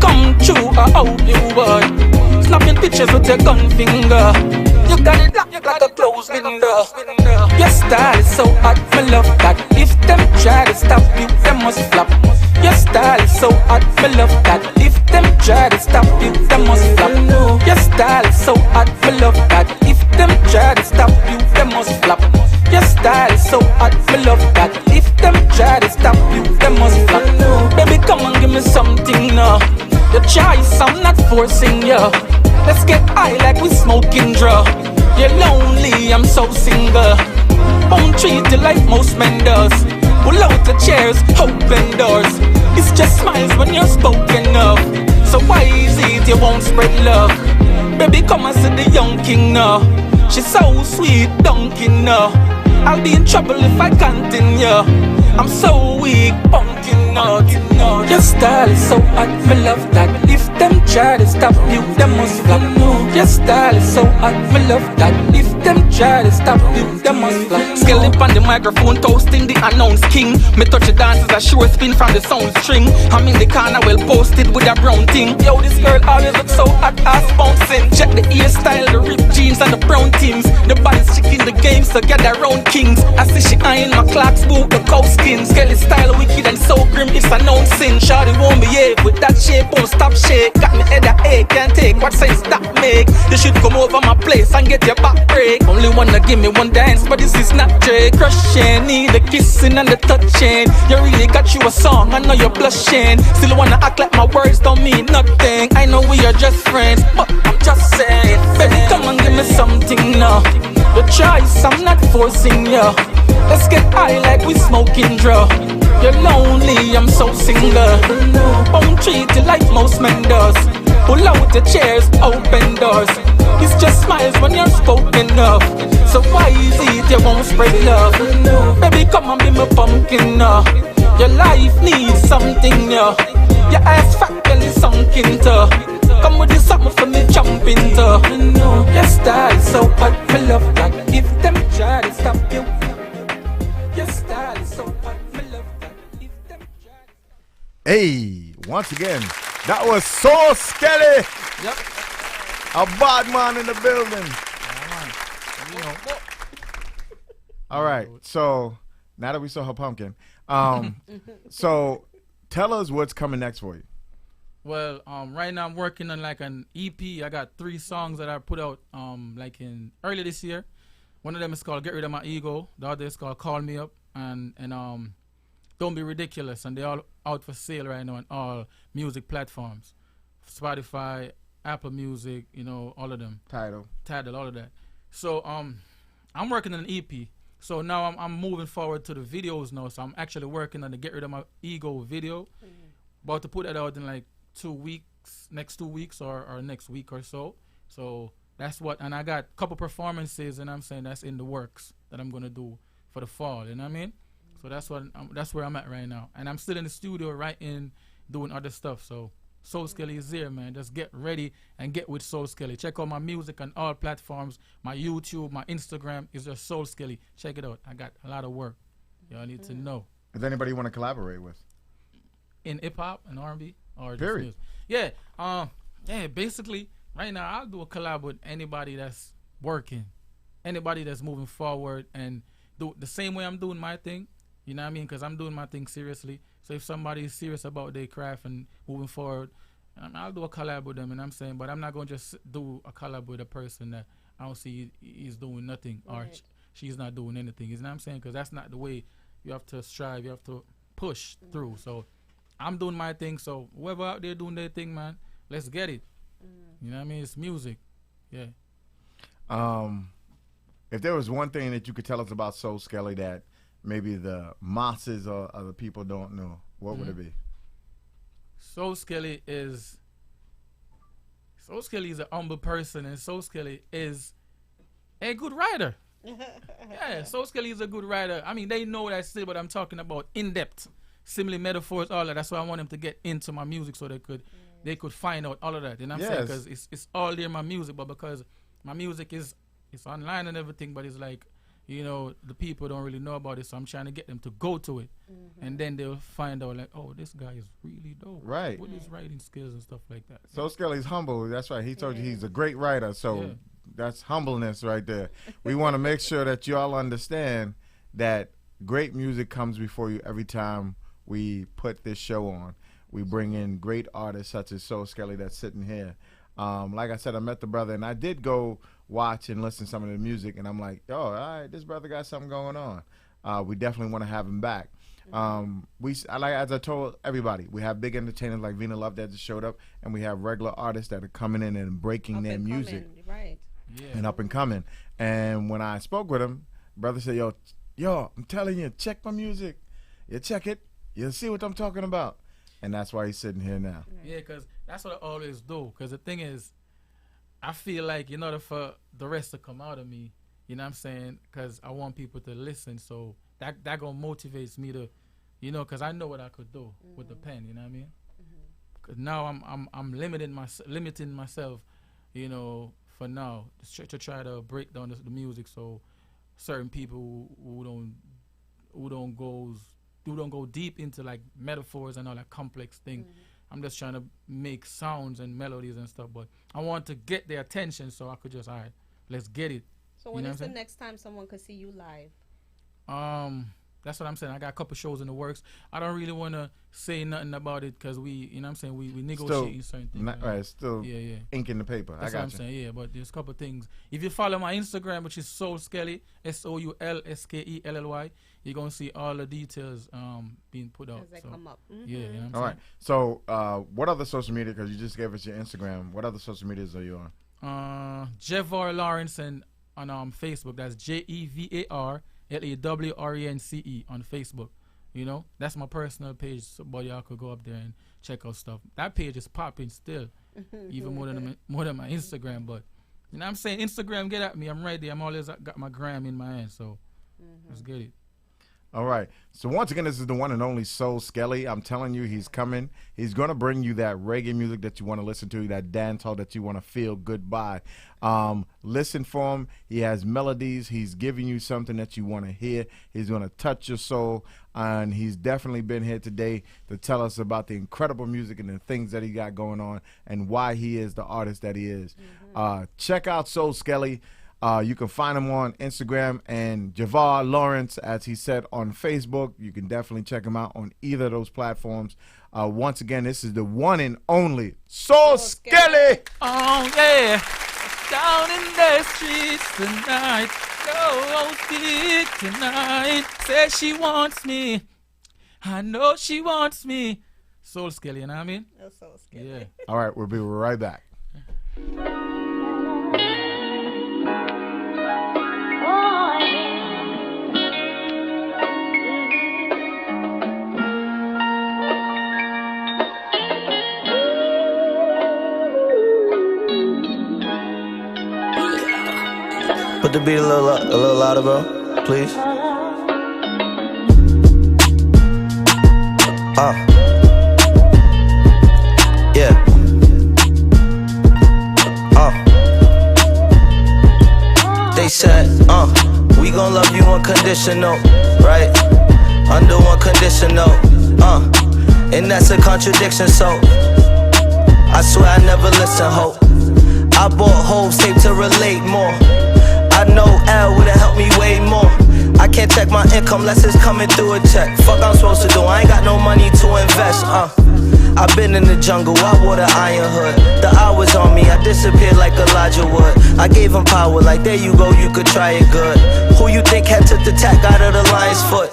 Come true, I hope you would. Snapping pictures with your gun finger. You got it locked like a closed window. Your style is so hot, me love that. If them try to stop you, them must flop. Your style is so hot, me love that. If them try to stop you, them must flop. Your style is so hot, me love that. If them try to stop you, them must flop. Your style is so hot, me love that. If them try to stop you, them must flop. Baby, come and give me something now. Your choice, I'm not forcing you. Let's get high like we smoking draw. You're lonely, I'm so single. Won't treat you like most men does. Pull out the chairs, open doors. It's just smiles when you're spoken of. So why is it you won't spread love? Baby, come and see the young king now. She's so sweet, dunking now. I'll be in trouble if I continue. I'm so weak, pumpkin out. Your style is so hot, me love that. If them try to stop you, them must flop. Your style is so hot, me love that. If them try to stop you, them must flop. Skill up on the microphone, toasting the announced king. Me touch the dances, a sure spin from the sound string. I'm in the corner, well posted with a brown thing. Yo, this girl always looks so hot, ass bouncing. Check the hairstyle, the ripped jeans and the brown teams. The body's chicken, the game, so get around kings. I see she eyeing my clocks, boot, the cow skin. Skelly style wicked and so grim, it's announcing. Shawty won't behave with that shape, won't stop shake. Got me head a ache, can't take what sense that make. You should come over my place and get your back break. Only wanna give me one dance, but this is not Drake. Crushing, need the kissing and the touching. You really got you a song, I know you're blushing. Still wanna act like my words don't mean nothing. I know we are just friends, but I'm just saying. Baby, come and give me something now. The choice, I'm not forcing you. Let's get high like we smoking draw. You're lonely, I'm so single. Won't treat you like most men does. Pull out the chairs, open doors. It's just smiles when you're spoken of. So why is it you won't spread love? Baby, come and be my pumpkin now. Your life needs something new. Your ass fat belly sunk into. Come with this something for me jump into. Your style is so hot, me love that. If them try to stop you. Your style is so hot, me love that. If them try to stop you. Hey, once again, that was So Skelly. Yep. A bad man in the building. All right, so now that we saw her pumpkin, so tell us what's coming next for you. Well, right now I'm working on like an EP. I got 3 songs that I put out like in early this year. One of them is called Get Rid of My Ego. The other is called Call Me Up and Don't Be Ridiculous. And they're all out for sale right now on all music platforms. Spotify, Apple Music, you know, all of them. Tidal, all of that. So I'm working on an EP. So now I'm moving forward to the videos now. So I'm actually working on the Get Rid of My Ego video. About to put that out in like 2 weeks, next 2 weeks or next week or so. So that's what, and I got a couple performances, and I'm saying that's in the works that I'm gonna do for the fall. You know what I mean? So that's where I'm at right now, and I'm still in the studio writing, doing other stuff. So Soul Skelly is here, man. Just get ready and get with Soul Skelly. Check out my music on all platforms. My YouTube, my Instagram is just Soul Skelly. Check it out. I got a lot of work. Y'all need to know. Is anybody you want to collaborate with? In hip hop and R&B or just Period. music? Yeah. Basically, right now I'll do a collab with anybody that's working, anybody that's moving forward and do the same way I'm doing my thing. You know what I mean? Because I'm doing my thing seriously. So if somebody is serious about their craft and moving forward, I'll do a collab with them. And I'm saying, but I'm not going to just do a collab with a person that I don't see is doing nothing or she's not doing anything. You know what I'm saying? Because that's not the way you have to strive. You have to push through. So I'm doing my thing. So whoever out there doing their thing, man, let's get it. You know what I mean? It's music. Yeah. If there was one thing that you could tell us about Soul Skelly that maybe the masses or other people don't know, what would it be? Soul Skelly is a humble person, and Soul Skelly is a good writer. Yeah, Soul Skelly is a good writer. I mean, they know that still, but I'm talking about in depth, simile, metaphors, all that. That's why I want them to get into my music so they could find out all of that. You know what I'm saying? Because it's all there in my music, but because my music it's online and everything, but it's like, you know, the people don't really know about it, so I'm trying to get them to go to it, and then they'll find out like, oh, this guy is really dope, right? With his writing skills and stuff like that. Soul Skelly's humble. That's right. He told you he's a great writer, so that's humbleness right there. We want to make sure that you all understand that great music comes before you every time we put this show on. We bring in great artists such as Soul Skelly that's sitting here. Like I said, I met the brother, and I did go watch and listen to some of the music, and I'm like, oh, all right, this brother got something going on. We definitely want to have him back. As I told everybody, we have big entertainers like Vina Love that just showed up, and we have regular artists that are coming in and breaking their music, right? And up and coming. And when I spoke with him, brother said, yo, I'm telling you, check my music. You check it, you'll see what I'm talking about. And that's why he's sitting here now. Yeah, because that's what I always do. Because the thing is, I feel like in order for the rest to come out of me, you know what I'm saying? Because I want people to listen. So that gonna motivates me to, you know, because I know what I could do with the pen. You know what I mean? Because now I'm limiting myself, you know, for now to try to break down the music. So certain people who don't go deep into like metaphors and all that complex thing. I'm just trying to make sounds and melodies and stuff, but I want to get their attention so I could just, all right, let's get it. So when is the next time someone could see you live? That's what I'm saying. I got a couple shows in the works. I don't really want to say nothing about it because we, you know what I'm saying, we negotiating certain things. Right, still ink in the paper. That's what I'm saying, yeah, but there's a couple things. If you follow my Instagram, which is Soul Skelly, SOULSKELLY, you're going to see all the details being put out. As they come up. Yeah, you know what I'm all right. So what other social media, because you just gave us your Instagram, what other social medias are you on? Jevar Lawrence and on Facebook. That's JEVAR LAWRENCE on Facebook. You know, that's my personal page, so y'all could go up there and check out stuff. That page is popping still, even more than my Instagram. But you know what I'm saying, Instagram, get at me. I'm right there. I'm always got my gram in my hand, so let's get it. All right. So once again, this is the one and only Soul Skelly. I'm telling you, he's coming. He's going to bring you that reggae music that you want to listen to, that dancehall that you want to feel good by. Listen for him. He has melodies. He's giving you something that you want to hear. He's going to touch your soul. And he's definitely been here today to tell us about the incredible music and the things that he got going on and why he is the artist that he is. Check out Soul Skelly. You can find him on Instagram and Jevar Lawrence, as he said, on Facebook. You can definitely check him out on either of those platforms. Once again, this is the one and only Soul Skelly. Oh, yeah. Down in the streets tonight. So big tonight. Says she wants me. I know she wants me. Soul Skelly, you know what I mean? Oh, Soul Skelly. Yeah. All right, we'll be right back. Put the beat a little louder, bro, please. Yeah. They said, we gon' love you unconditional, right? Under one conditional, and that's a contradiction, so I swear I never listen, hope. I bought Hove's tape to relate more. I know L would've helped me way more. I can't check my income unless it's coming through a check. Fuck I'm supposed to do, I ain't got no money to invest, I've been in the jungle, I wore the iron hood. The hours on me, I disappeared like Elijah Wood. I gave him power like there you go, you could try it good. Who you think had took the tack out of the lion's foot?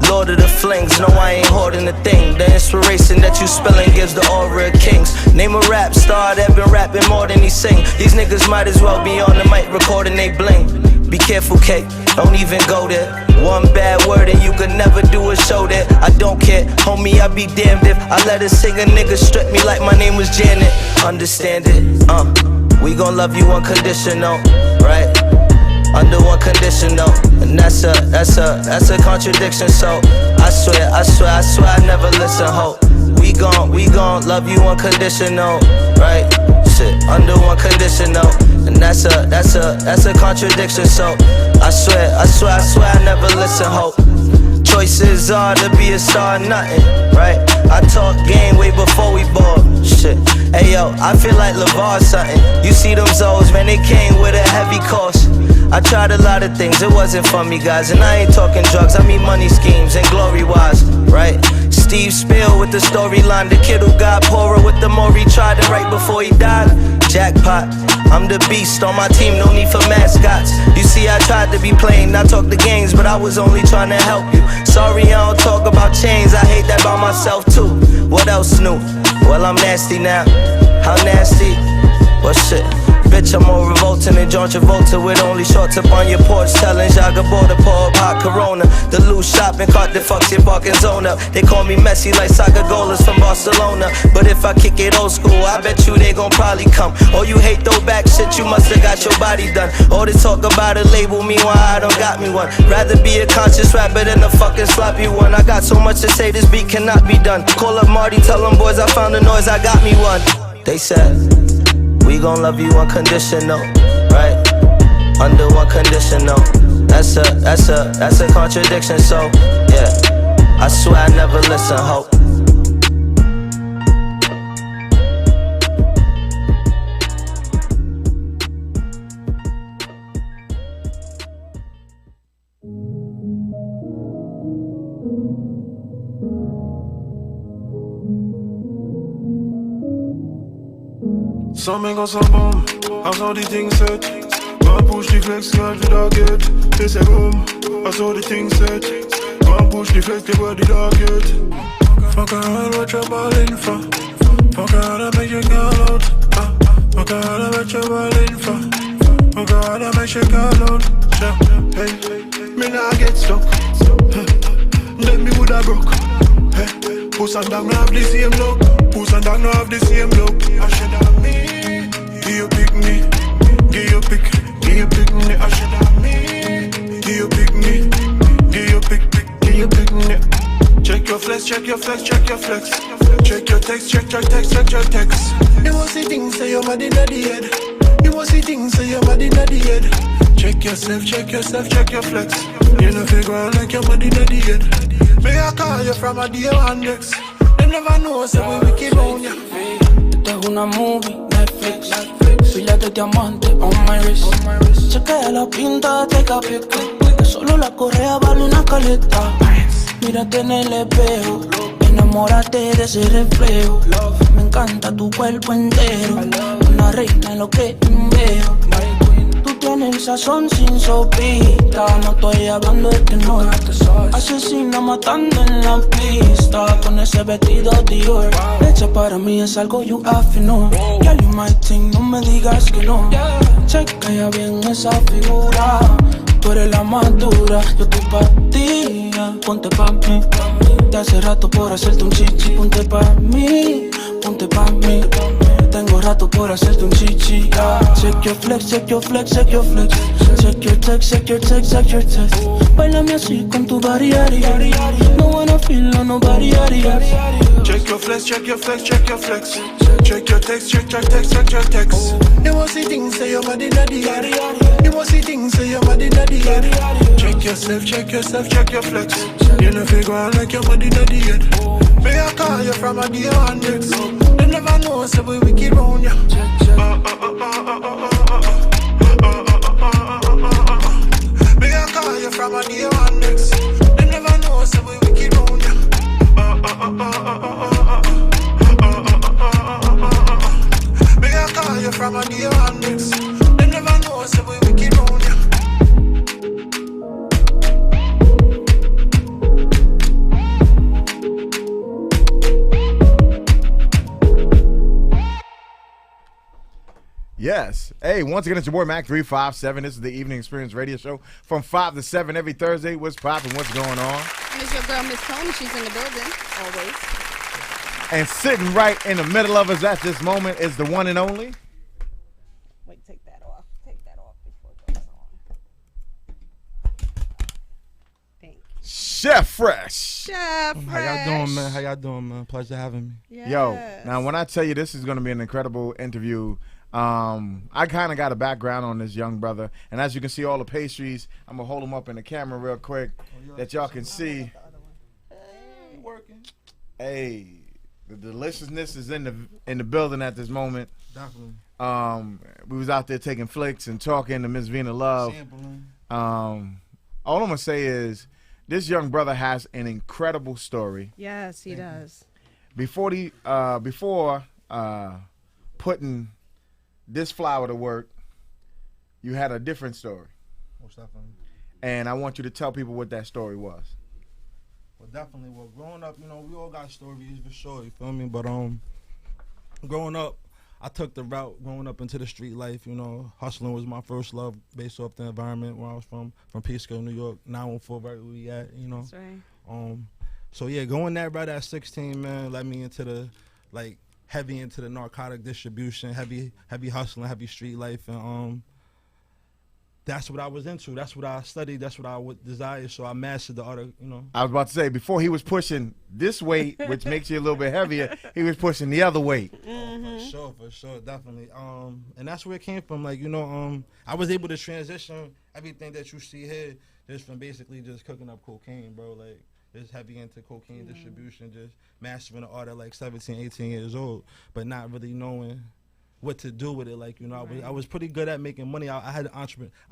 Lord of the flings, no I ain't hoarding a thing. The inspiration that you spilling gives the aura of kings. Name a rap star that been rapping more than he sing. These niggas might as well be on the mic recording they bling. Be careful, Kate, don't even go there. One bad word and you could never do a show there. I don't care, homie, I'd be damned if I let a singer nigga strip me like my name was Janet. Understand it, we gon' love you unconditional, right? Under one conditional, and that's a contradiction. So I swear I never listen, ho. We gon' love you unconditional, right? Shit, under one conditional, and that's a contradiction. So I swear I never listen, ho. Choices are to be a star or nothing, right? I talk game way before we ball. Shit, hey yo, I feel like LeVar or something. You see them Zoes, man, they came with a heavy cost. I tried a lot of things, it wasn't for me, guys. And I ain't talking drugs, I mean money schemes and glory wise, right? Steve Spiel with the storyline. The kid who got poorer with the more he tried to right before he died. Jackpot, I'm the beast on my team, no need for mascots. You see, I tried to be plain, not talk the games, but I was only trying to help you. Sorry, I don't talk about chains, I hate that about myself too. What else new? Well, I'm nasty now. How nasty? Well, shit. Bitch, I'm more revolting than John Travolta with only shorts up on your porch, telling Jaga Border pour up hot Corona. The loose shopping cart that fucks your parking zone up. They call me Messi like soccer goalers from Barcelona. But if I kick it old school, I bet you they gon' probably come. Oh, you hate throwback shit, you musta got your body done. All this talk about a label, meanwhile I don't got me one. Rather be a conscious rapper than a fucking sloppy one. I got so much to say, this beat cannot be done. Call up Marty, tell them boys I found a noise, I got me one. They said, we gon' love you unconditional, right? Under one condition, no. That's a contradiction, so yeah. I swear I never listen, hope. Some make us some bomb, I saw the thing set. Go push the flex, girl, the dog get. They say boom, I saw the thing set. Go push the flex, they were the dog get. Fuck around, what you ballin' for? Fuck around, I make you girl out. Fuck around, I make you ballin' for. Fuck around, I make you girl out. Hey, me nah get stuck. Then me woulda broke. Hey, puss and dog nah have the same look. Puss and dog nah have the same look. I should have me. Give you pick me, give you pick me. I should have me. Give you pick me, give you pick me. Check your flex, check your flex, check your flex. Check your text, check your text, check your text. You must see things say your body inna the head. You must see things say your body inna the head. Check yourself, check yourself, check your flex. You know figure out like your body inna the head. May I call you from a day one next. They never know say we wicked on ya. Esta es una movie, Netflix. Pila de diamante on my wrist. Chequea la pinta, take a pic. Que solo la correa vale una caleta. Mírate en el espejo, enamórate de ese reflejo. Me encanta tu cuerpo entero, una reina en lo que veo. Tú tienes el sazón sin sopita, no estoy hablando de que no. Asesina matando en la pista, con ese vestido Dior. Hecha para mí es algo you have to know. Girl, you my thing, no me digas que no. Checa ya bien esa figura. Tú eres la más dura, yo tu pastilla. Ponte pa' mí, de hace rato por hacerte un chichi. Ponte pa' mí, ponte pa' mí. Tengo rato por hacerte un chichi. Check your flex, check your flex, check your flex. Check your text, check your text, check your text. Bailame así con tu body, no wanna feel on nobody, Check your flex, check your flex, check your flex. Check your text, check your text, check your text. You must see things say your body inna the head. You must see things say your body inna the head. Check yourself, check yourself, check your flex. You know figure out like your body inna the head. May I call you from a day one next. They never know say we wicked round ya. May I call you from a day one next. They never know say we wicked round ya. May I call you from a day one next. They never know say we wicked round ya. Yes. Hey, once again, it's your boy Mac 357. This is the Evening Experience Radio Show from 5 to 7 every Thursday. What's poppin'? What's going on? And it's your girl, Miss Tony. She's in the building, always. And sitting right in the middle of us at this moment is the one and only. Wait, take that off. Take that off before it goes on. Thank you. Chef Fresh. Chef Fresh. How y'all doing, man? How y'all doing, man? Pleasure having me. Yes. Yo, now when I tell you this is going to be an incredible interview, I kind of got a background on this young brother, and as you can see all the pastries, I'm gonna hold them up in the camera real quick that y'all can see. Hey, the deliciousness is in the building at this moment. Definitely. We was out there taking flicks and talking to Miss Vina Love. Sampling. All I'm gonna say is, this young brother has an incredible story. Yes, he does. Before putting this flower to work, you had a different story. Most definitely. And I want you to tell people what that story was. Well, definitely. Well, growing up, we all got stories for sure. You feel me? But growing up, I took the route growing up into the street life. Hustling was my first love, based off the environment where I was from Peekskill, New York. 914, right where we at. That's right. So yeah, going that route at 16, man, led me into the heavy into the narcotic distribution, heavy hustling, heavy street life, and that's what I was into. That's what I studied. That's what I would desire. So I mastered the art of, I was about to say, before he was pushing this weight, which makes you a little bit heavier, he was pushing the other weight. For sure, definitely. And that's where it came from. I was able to transition everything that you see here just from basically just cooking up cocaine, bro. Just heavy into cocaine distribution, just mastering the art at 17, 18 years old, but not really knowing what to do with it. I was pretty good at making money. I had an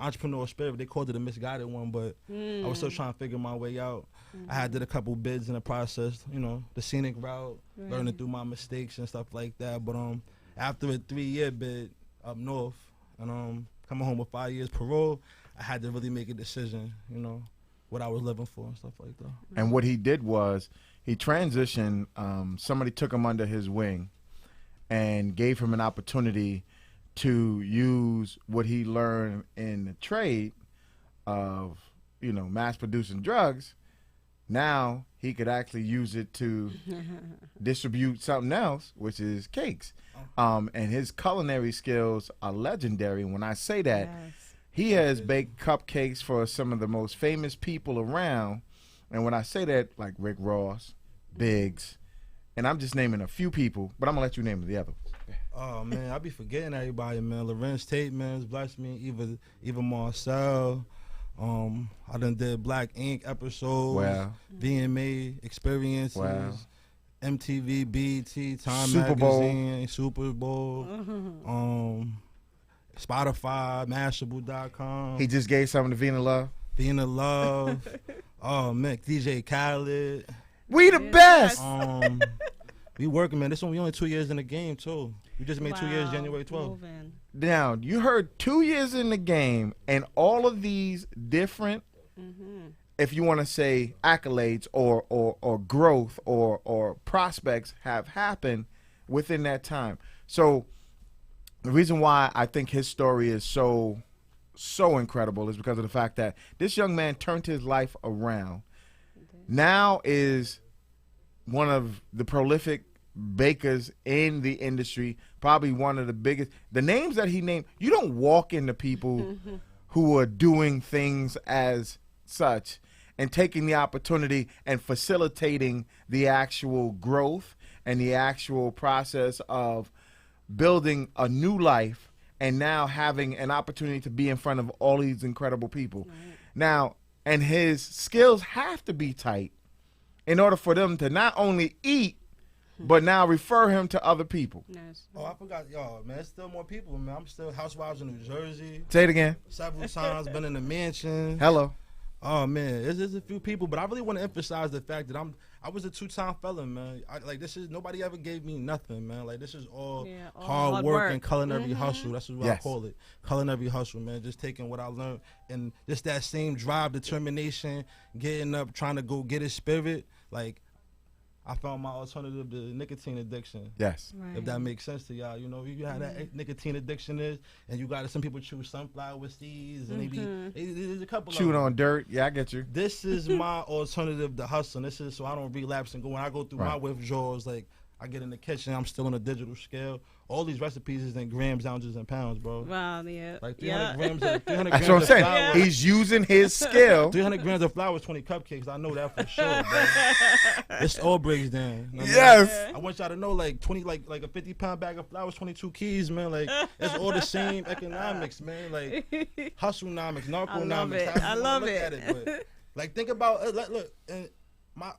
entrepreneurial spirit. They called it a misguided one, but I was still trying to figure my way out. I had did a couple bids in the process, the scenic route, learning through my mistakes and stuff like that. But after a 3-year bid up north and coming home with 5 years parole, I had to really make a decision, what I was living for and stuff like that. And what he did was he transitioned. Somebody took him under his wing and gave him an opportunity to use what he learned in the trade of, mass producing drugs. Now he could actually use it to distribute something else, which is cakes. And his culinary skills are legendary. When I say that, he has baked cupcakes for some of the most famous people around. And when I say that, like Rick Ross, Biggs, and I'm just naming a few people, but I'm going to let you name the others. Oh, man, I be forgetting everybody, man. Lorenz Tate, man, bless me. Eva Marcel. I done did Black Ink episodes. Wow. VMA experiences. Wow. MTV, BET, Time Super Magazine, Bowl. Super Bowl. Spotify, Mashable.com. He just gave something to Vina Love. Vina Love. Oh, man, DJ Khaled. We the best. We working, man. We only 2 years in the game, too. We just made 2 years January 12th. Now, you heard 2 years in the game, and all of these different, if you want to say accolades or growth or prospects have happened within that time. So the reason why I think his story is so incredible is because of the fact that this young man turned his life around. Now is one of the prolific bakers in the industry, probably one of the biggest. The names that he named, you don't walk into people who are doing things as such and taking the opportunity and facilitating the actual growth and the actual process of building a new life and now having an opportunity to be in front of all these incredible people. Now, and his skills have to be tight in order for them to not only eat, but now refer him to other people. Oh, I forgot, y'all, man. There's still more people, man. I'm still housewives in New Jersey. Say it again. Several times, been in the mansion. Hello. Oh, man, there's a few people, but I really want to emphasize the fact that I was a 2-time felon, man. Nobody ever gave me nothing, man. This is all hard work and culinary hustle. That's what I call it. Culinary hustle, man. Just taking what I learned and just that same drive, determination, getting up, trying to go get his spirit. I found my alternative to nicotine addiction. Yes. If that makes sense to y'all. You how that nicotine addiction is, and you got some people chew sunflower seeds, and there's a couple chewing of on dirt. Yeah, I get you. This is my alternative to hustling. This is so I don't relapse and go. When I go through my withdrawals, I get in the kitchen, I'm still on a digital scale. All these recipes is in grams, ounces, and pounds, bro. Wow, yeah. 300 grams of 300 grams That's what I'm saying. flour. He's using his skill. 300 grams of flour is 20 cupcakes. I know that for sure, bro. This all breaks down. Yes. I want y'all to know, 20, like a 50-pound bag of flour is 22 keys, man. It's all the same economics, man. Hustlenomics, narconomics. I love it. At it. But, think about it. Look, and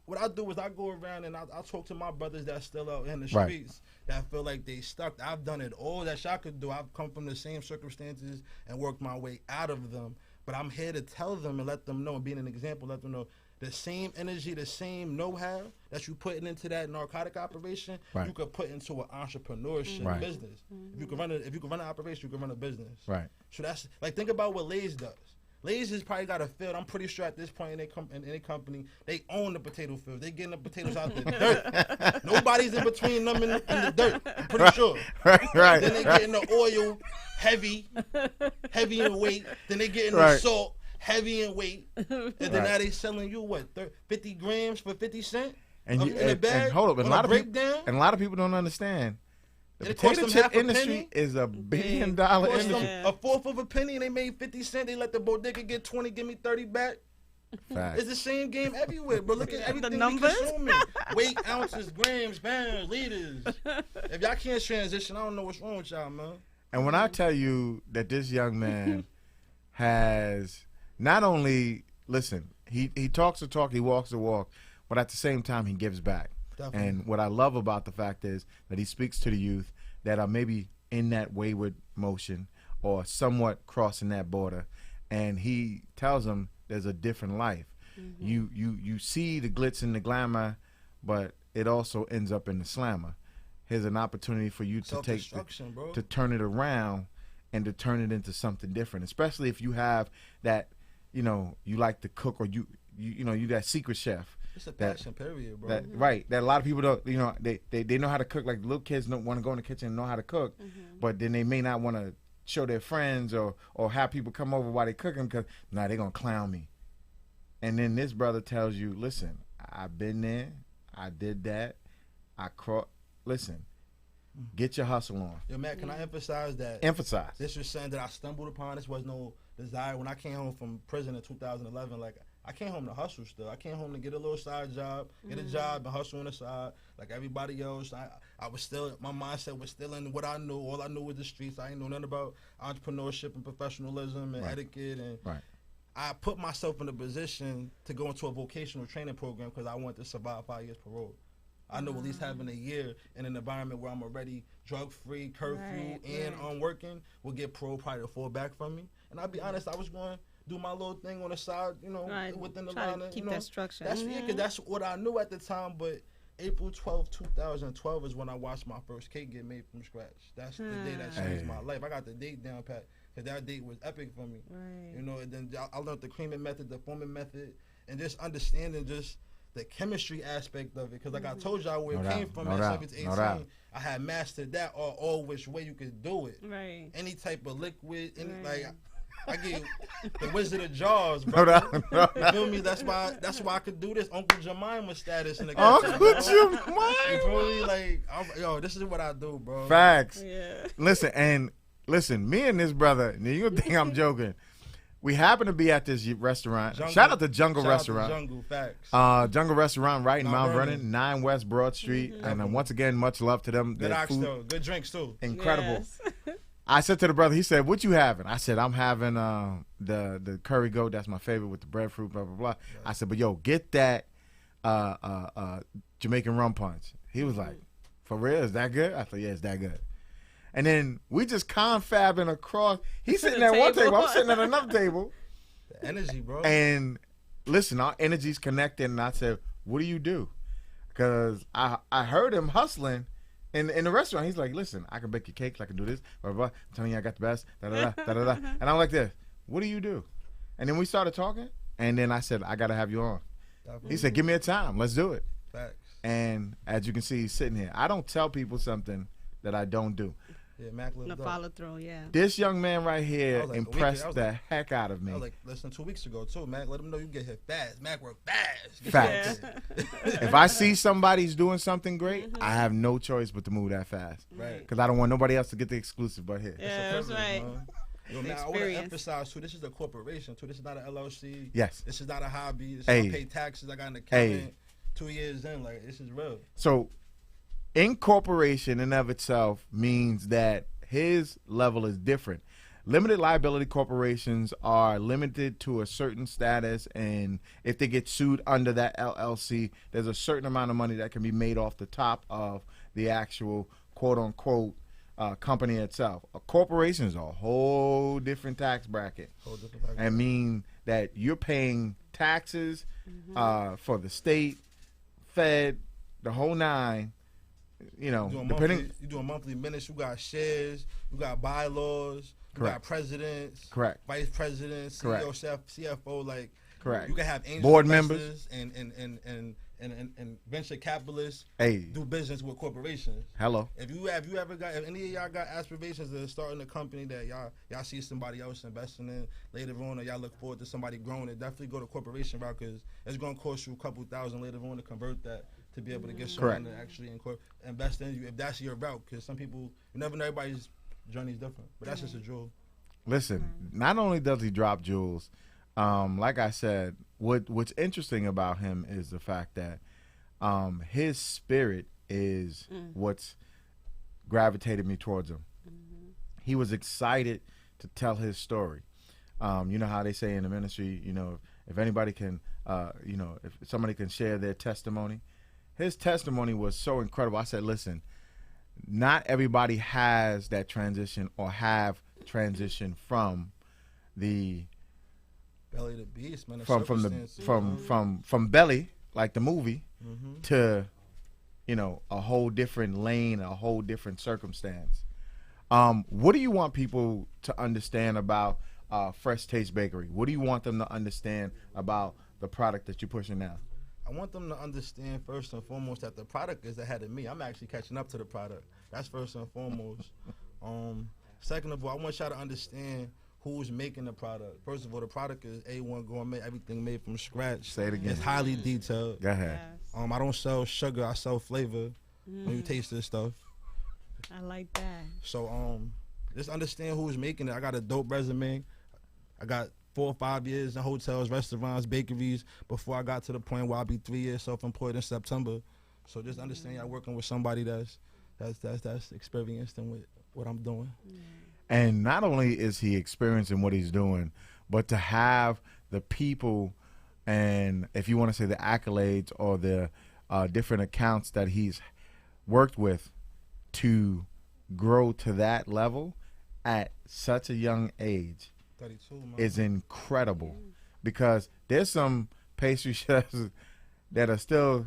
what I do is I go around and I talk to my brothers that's still out in the streets that feel like they stuck. I've done it all that I could do. I've come from the same circumstances and worked my way out of them. But I'm here to tell them and let them know and being an example, let them know the same energy, the same know-how that you putting into that narcotic operation, Right. you could put into an entrepreneurship Right. business. If you can run an operation, you can run a business. Right. So that's like, think about what Lay's does. Lay's has probably got a field. I'm pretty sure at this point in their company, they own the potato field. They getting the potatoes out the dirt. Nobody's in between them and the dirt. I'm pretty sure. Right. Then they getting the oil heavy in weight. Then they getting the Right. salt heavy in weight. And then Right. now they selling you what, 50 grams for 50 cents? And you in a bag? and hold up, and on a lot of breakdown? people and a lot of people don't understand. The And it cost potato them chip half a industry penny? is a $1 billion industry. A fourth of a penny and they made 50 cents. They let the bodega get 20, give me 30 back. Facts. It's the same game everywhere, bro. Look at everything we numbers. consuming. Weight, ounces, grams, pounds, liters. If y'all can't transition, I don't know what's wrong with y'all, man. And when I tell you that this young man has not only, listen, he talks the talk, he walks the walk, but at the same time he gives back. Definitely. And what I love about the fact is that he speaks to the youth that are maybe in that wayward motion or somewhat crossing that border, and he tells them there's a different life. You see the glitz and the glamour, but it also ends up in the slammer. Here's an opportunity for you to take Self-destruction, bro. to turn it around and to turn it into something different, especially if you have that, you like to cook, or you that secret chef. It's a passion, period, bro. Right. That a lot of people don't, they know how to cook. Like little kids don't want to go in the kitchen and know how to cook, but then they may not want to show their friends or have people come over while they cooking because they're going to clown me. And then this brother tells you, listen, I've been there. I did that. Listen, get your hustle on. Yo, Matt, can I emphasize that? Emphasize. This was something that I stumbled upon. This was no desire. When I came home from prison in 2011, like, I came home to hustle still. I came home to get a little side job, get a job and hustle on the side. Like everybody else, I was still, my mindset was still in what I knew. All I knew was the streets. I ain't know nothing about entrepreneurship and professionalism and etiquette. And I put myself in a position to go into a vocational training program because I wanted to survive 5 years parole. I know at least having a year in an environment where I'm already drug-free, curfew, and working will get parole probably to fall back from me. And I'll be honest, I was going to do my little thing on the side, within the Try line. to keep that structure. That's because that's what I knew at the time. But April 12, 2012 is when I watched my first cake get made from scratch. That's the day that changed my life. I got the date down pat because that date was epic for me. Right. And then I learned the creaming method, the foaming method, and just understanding just the chemistry aspect of it. Because like I told y'all where it came from at 7 to 18, I had mastered that all which way you could do it. Right. Any type of liquid, I get the Wizard of Jaws, bro. You feel me? That's why I could do this Uncle Jemima status in the Uncle Jemima. You feel me? This is what I do, bro. Facts. Yeah. Listen, me and this brother, you think I'm joking. We happen to be at this restaurant. Shout out to Jungle Restaurant. Jungle, facts. Jungle Restaurant right in Mount Vernon, 9 West Broad Street. And once again, much love to them. Good ox, though. Good drinks, too. Incredible. Yes. I said to the brother, he said, what you having? I said, I'm having the curry goat. That's my favorite with the breadfruit, blah, blah, blah. I said, but yo, get that Jamaican rum punch. He was like, for real? Is that good? I said, yeah, it's that good. And then we just confabbing across. He's sitting at one table. I'm sitting at another table. The energy, bro. And listen, our energy's connected. And I said, what do you do? Because I heard him hustling in the restaurant. He's like, listen, I can bake your cakes. I can do this. Blah, blah, blah. I'm telling you, I got the best. Da, da, da, da, da, da. And I'm like this. What do you do? And then we started talking. And then I said, I got to have you on. Definitely. He said, give me a time. Let's do it. Facts. And as you can see, he's sitting here. I don't tell people something that I don't do. Yeah, Mac lived up. Follow through, yeah. This young man right here impressed the heck out of me. I was like, listen, 2 weeks ago, too, Mac. Let him know you get hit fast. Mac work fast. Facts. If I see somebody's doing something great, I have no choice but to move that fast. Right. Because I don't want nobody else to get the exclusive but here. Yeah, that's right. Yo, now, I want to emphasize, too, this is a corporation, too. This is not an LLC. Yes. This is not a hobby. This is I pay taxes. I got an accountant 2 years in. Like, this is real. So, incorporation in of itself means that his level is different. Limited liability corporations are limited to a certain status, and if they get sued under that LLC, there's a certain amount of money that can be made off the top of the actual quote-unquote company itself. A corporation is a whole different tax bracket. I mean that you're paying taxes for the state, Fed, the whole nine. You know, you doing monthly minutes. You got shares. You got bylaws. You got presidents. Correct. Vice presidents. Correct. CEO, CFO. Like, correct. You can have angel board investors members and venture capitalists. Hey. Do business with corporations. Hello. If any of y'all got aspirations of starting a company that y'all see somebody else investing in later on, or y'all look forward to somebody growing it, definitely go the corporation route, because it's gonna cost you a couple thousand later on to convert that to be able to get someone to actually invest in you, if that's your route. Because some people, you never know, everybody's journey is different, but that's just a jewel. Listen, not only does he drop jewels, like I said, what's interesting about him is the fact that his spirit is what's gravitated me towards him. He was excited to tell his story. You know how they say in the ministry, you know, if anybody can, you know, if somebody can share their testimony. His testimony was so incredible. I said, listen, not everybody has that transition or have transitioned from the belly to beast, man. From belly, like the movie, to, you know, a whole different lane, a whole different circumstance. What do you want people to understand about Fresh Taste Bakery? What do you want them to understand about the product that you're pushing now? I want them to understand first and foremost that the product is ahead of me. I'm actually catching up to the product. That's first and foremost. Second of all, I want y'all to understand who's making the product. First of all, the product is A1 gourmet, everything made from scratch. Say it again. It's highly detailed. Go ahead. I don't sell sugar, I sell flavor when you taste this stuff. I like that. So just understand who's making it. I got a dope resume. I got 4 or 5 years in hotels, restaurants, bakeries before I got to the point where I'll be 3 years self-employed in September. So just understand y'all working with somebody that's experienced in what I'm doing. And not only is he experiencing what he's doing, but to have the people, and if you want to say the accolades or the different accounts that he's worked with to grow to that level at such a young age 32, man. Is incredible. Because there's some pastry chefs that are still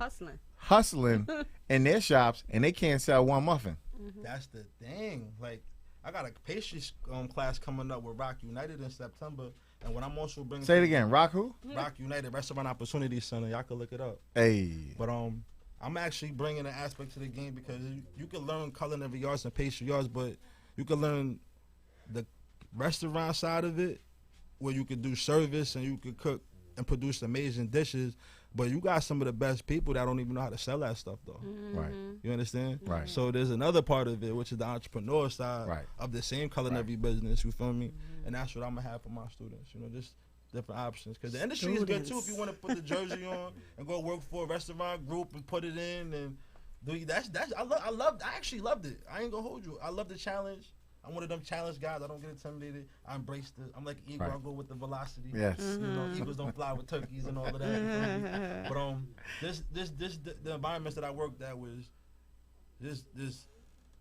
hustling in their shops, and they can't sell one muffin. That's the thing. Like, I got a pastry class coming up with Rock United in September, and what I'm also bringing. Say it again. Rock who? Rock United Restaurant Opportunity Center. Y'all can look it up. Hey. But I'm actually bringing an aspect to the game, because you can learn culinary arts and pastry arts, but you can learn the restaurant side of it, where you could do service and you could cook and produce amazing dishes. But you got some of the best people that don't even know how to sell that stuff, though. Right. You understand? Right. So there's another part of it, which is the entrepreneur side of the same culinary business. You feel me? And that's what I'm gonna have for my students. You know, just different options. Because the industry is good too. If you want to put the jersey on and go work for a restaurant group and put it in and do that's I actually loved it. I ain't gonna hold you. I love the challenge. I'm one of them challenge guys. I don't get intimidated. I embrace it. I'm like an eagle. I go with the velocity. Yes. You know, eagles don't fly with turkeys and all of that. But the environments that I worked at was just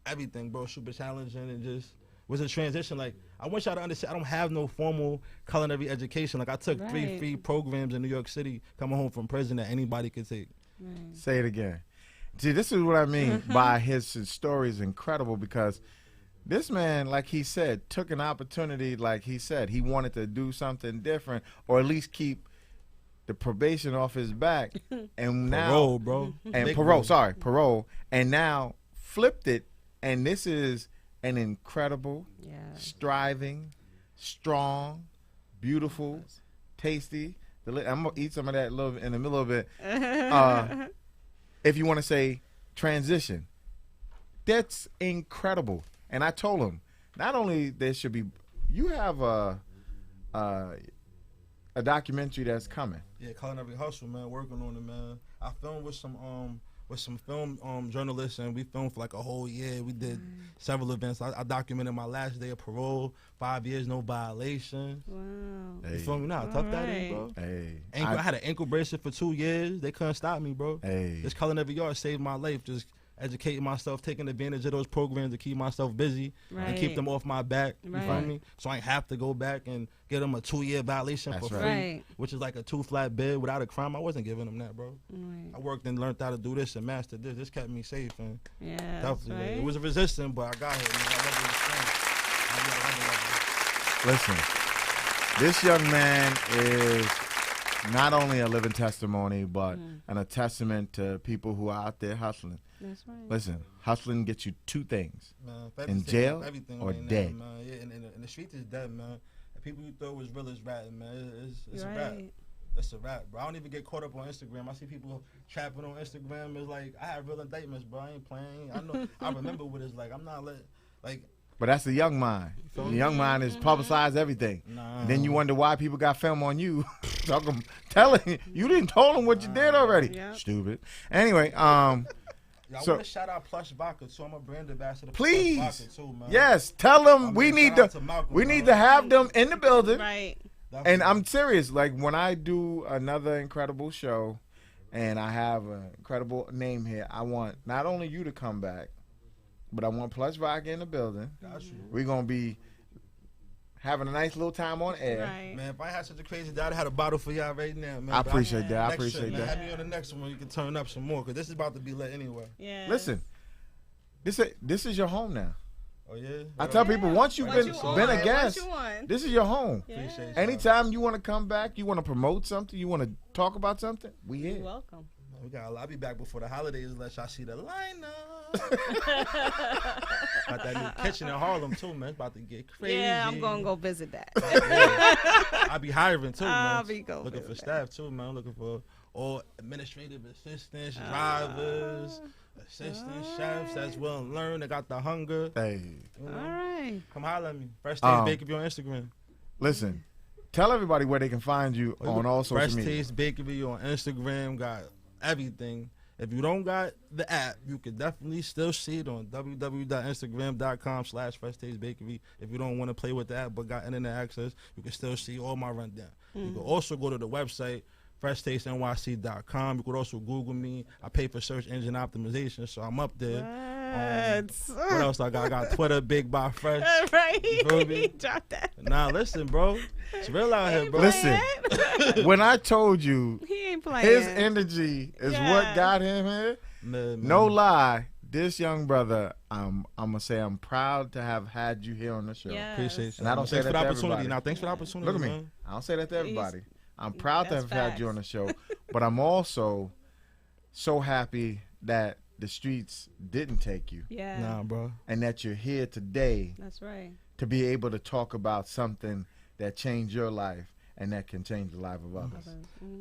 everything, bro. Super challenging and just was a transition. Like, I want y'all to understand, I don't have no formal culinary education. Like, I took 3 free programs in New York City coming home from prison that anybody could take. Say it again. See, this is what I mean by his story is incredible, because this man, like he said, took an opportunity. Like he said, he wanted to do something different, or at least keep the probation off his back. And now parole, bro. And parole. And now flipped it. And this is an incredible, striving, strong, beautiful, tasty. I'm gonna eat some of that in the middle of it. If you want to say transition, that's incredible. And I told him, not only there should be, you have a documentary that's coming. Yeah, Culinary Hustle, man, working on it, man. I filmed with some film journalists, and we filmed for like a whole year. We did several events. I documented my last day of parole, 5 years, no violation. Wow. You feel me now? Tough that is, bro. Hey. I had an ankle bracelet for 2 years. They couldn't stop me, bro. Hey. This culinary art saved my life. Just educating myself, taking advantage of those programs to keep myself busy and keep Right. them off my back. You feel Right. me? So I ain't have to go back and get them a 2-year violation That's for right. free, Right. which is like a 2-flat bid without a crime. I wasn't giving them that, bro. Right. I worked and learned how to do this and mastered this. This kept me safe and Yeah, definitely. Like, right. it was a resistance, but I got it. Man. I love Listen, this young man is not only a living testimony, but and a testament to people who are out there hustling. That's right. Listen, hustling gets you two things: Man, in jail everything or right now, dead. man. Yeah, and the streets is dead, man. The people you thought was real is ratting, man. It's a Right. rap. It's a rap, bro. I don't even get caught up on Instagram. I see people trapping on Instagram. It's like I have real indictments, bro. I ain't playing. I know. I remember what it's like. I'm not like. But that's the young mind. The young mind is publicize everything. Nah. Then you wonder why people got film on you. Telling you didn't told them what you did already. Yeah. Stupid. Anyway, I so want to shout out Plush Vodka too. I'm a brand ambassador. For please, Plush Vodka too, man. yes, tell them I we mean, need shout out to Malcolm, we man. need to have them in the building. Right. And I'm serious. Like when I do another incredible show, and I have an incredible name here, I want not only you to come back, but I want Plush Vodka in the building. We're gonna be having a nice little time on air. Right. Man, if I had such a crazy day, I'd have a bottle for y'all right now, man. I But appreciate that. I next appreciate trip, man, that. Have me on the next one. You can turn up some more because this is about to be lit anyway. Yeah. Listen, this is your home now. Oh yeah. I tell people once you've Once been you on, been a once guest, you on. this is your home. Yeah. Appreciate you. Anytime you want to come back, you want to promote something, you want to talk about something, we You're here. welcome. We got. I'll be back before the holidays. Let y'all see the lineup. Got that new kitchen in Harlem too, man. It's about to get crazy. Yeah, I'm gonna go visit that. I'll be hiring too, man. I'll be going looking for visit staff too, man. Looking for all administrative assistants, drivers, assistant chefs that's willing to learn. They got the hunger. Hey, You know? All right. Come holler at me. Fresh Taste Bakery on Instagram. listen, tell everybody where they can find you on all social Fresh media. Taste Bakery on Instagram. Got everything. If you don't got the app, you can definitely still see it on www.instagram.com/Fresh Taste Bakery. If you don't want to play with the app but got internet access, you can still see all my rundown. You can also go to the website, freshtastenyc.com. You could also Google me. I pay for search engine optimization, so I'm up there. What else I got? I got Twitter, Big by Fresh. Right. You feel me? Drop that. Nah, listen, bro. It's real out here, bro. Listen, when I told you He ain't playing. his energy is what got him here, Man. no lie, this young brother, I'm gonna say I'm proud to have had you here on the show. Yes. Appreciate you. And I don't say Thanks that for the to opportunity. everybody. Now, thanks for the opportunity. Look at me. man. I don't say that to everybody. He's- I'm proud to that's have had you facts. on the show, but I'm also so happy that the streets didn't take you, Yeah. Nah, bro. and that you're here today That's right. to be able to talk about something that changed your life and that can change the life of others.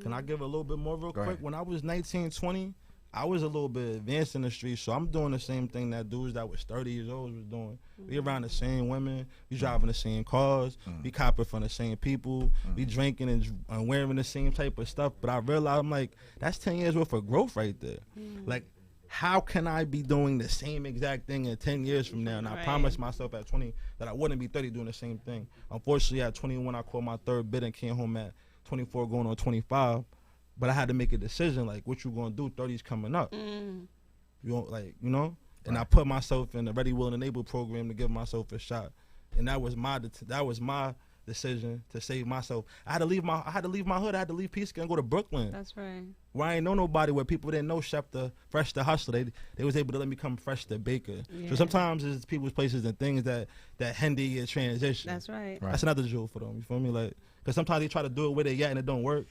Can I give a little bit more real Go quick? ahead. When I was 19, 20, I was a little bit advanced in the streets, so I'm doing the same thing that dudes that was 30 years old was doing. We around the same women, we driving the same cars, we copping from the same people, we drinking and wearing the same type of stuff. But I realized, I'm like, that's 10 years worth of growth right there. Like, how can I be doing the same exact thing in 10 years from now? And I Right. promised myself at 20 that I wouldn't be 30 doing the same thing. Unfortunately, at 21, I called my third bid and came home at 24 going on 25. But I had to make a decision, like, what you gonna do? 30's coming up. You don't, like, you know? And I put myself in the Ready, Willing, and Able program to give myself a shot. And that was my decision to save myself. I had to leave my hood. I had to leave Peekskill and go to Brooklyn, That's right. where I ain't know nobody, where people didn't know Chef the Fresh the Hustler. They was able to let me come Fresh the Baker. Yeah. So sometimes it's people's places and things that hinder your transition. That's right. That's another jewel for them. You feel me? Like, because sometimes they try to do it where they at and it don't work.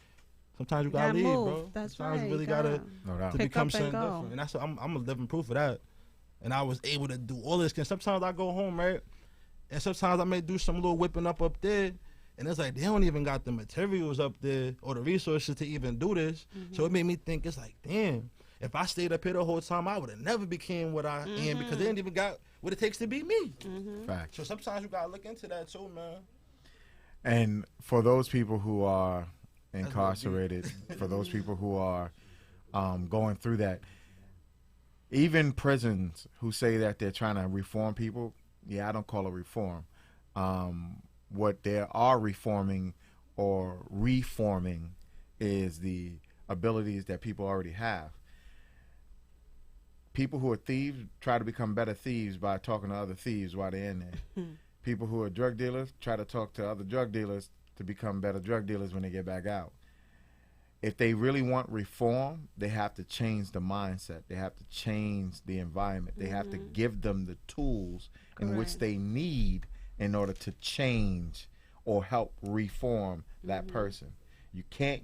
Sometimes you gotta Gotta leave, move. bro. That's sometimes right, you really you gotta gotta No doubt. to pick become up and something go. different. And that's I'm a living proof of that. And I was able to do all this. Cause sometimes I go home, right? And sometimes I may do some little whipping up there. And it's like, they don't even got the materials up there or the resources to even do this. So it made me think, it's like, damn, if I stayed up here the whole time, I would have never became what I am because they didn't even got what it takes to be me. Facts. So sometimes you got to look into that too, man. And for those people who are incarcerated, for those people who are going through that, even prisons who say that they're trying to reform people, I don't call it reform. What they are reforming or reforming is the abilities that people already have. people who are thieves try to become better thieves by talking to other thieves while they're in there. People who are drug dealers try to talk to other drug dealers to become better drug dealers when they get back out. If they really want reform, they have to change the mindset. They have to change the environment. They have to give them the tools in which Correct. they need in order to change or help reform that person. You can't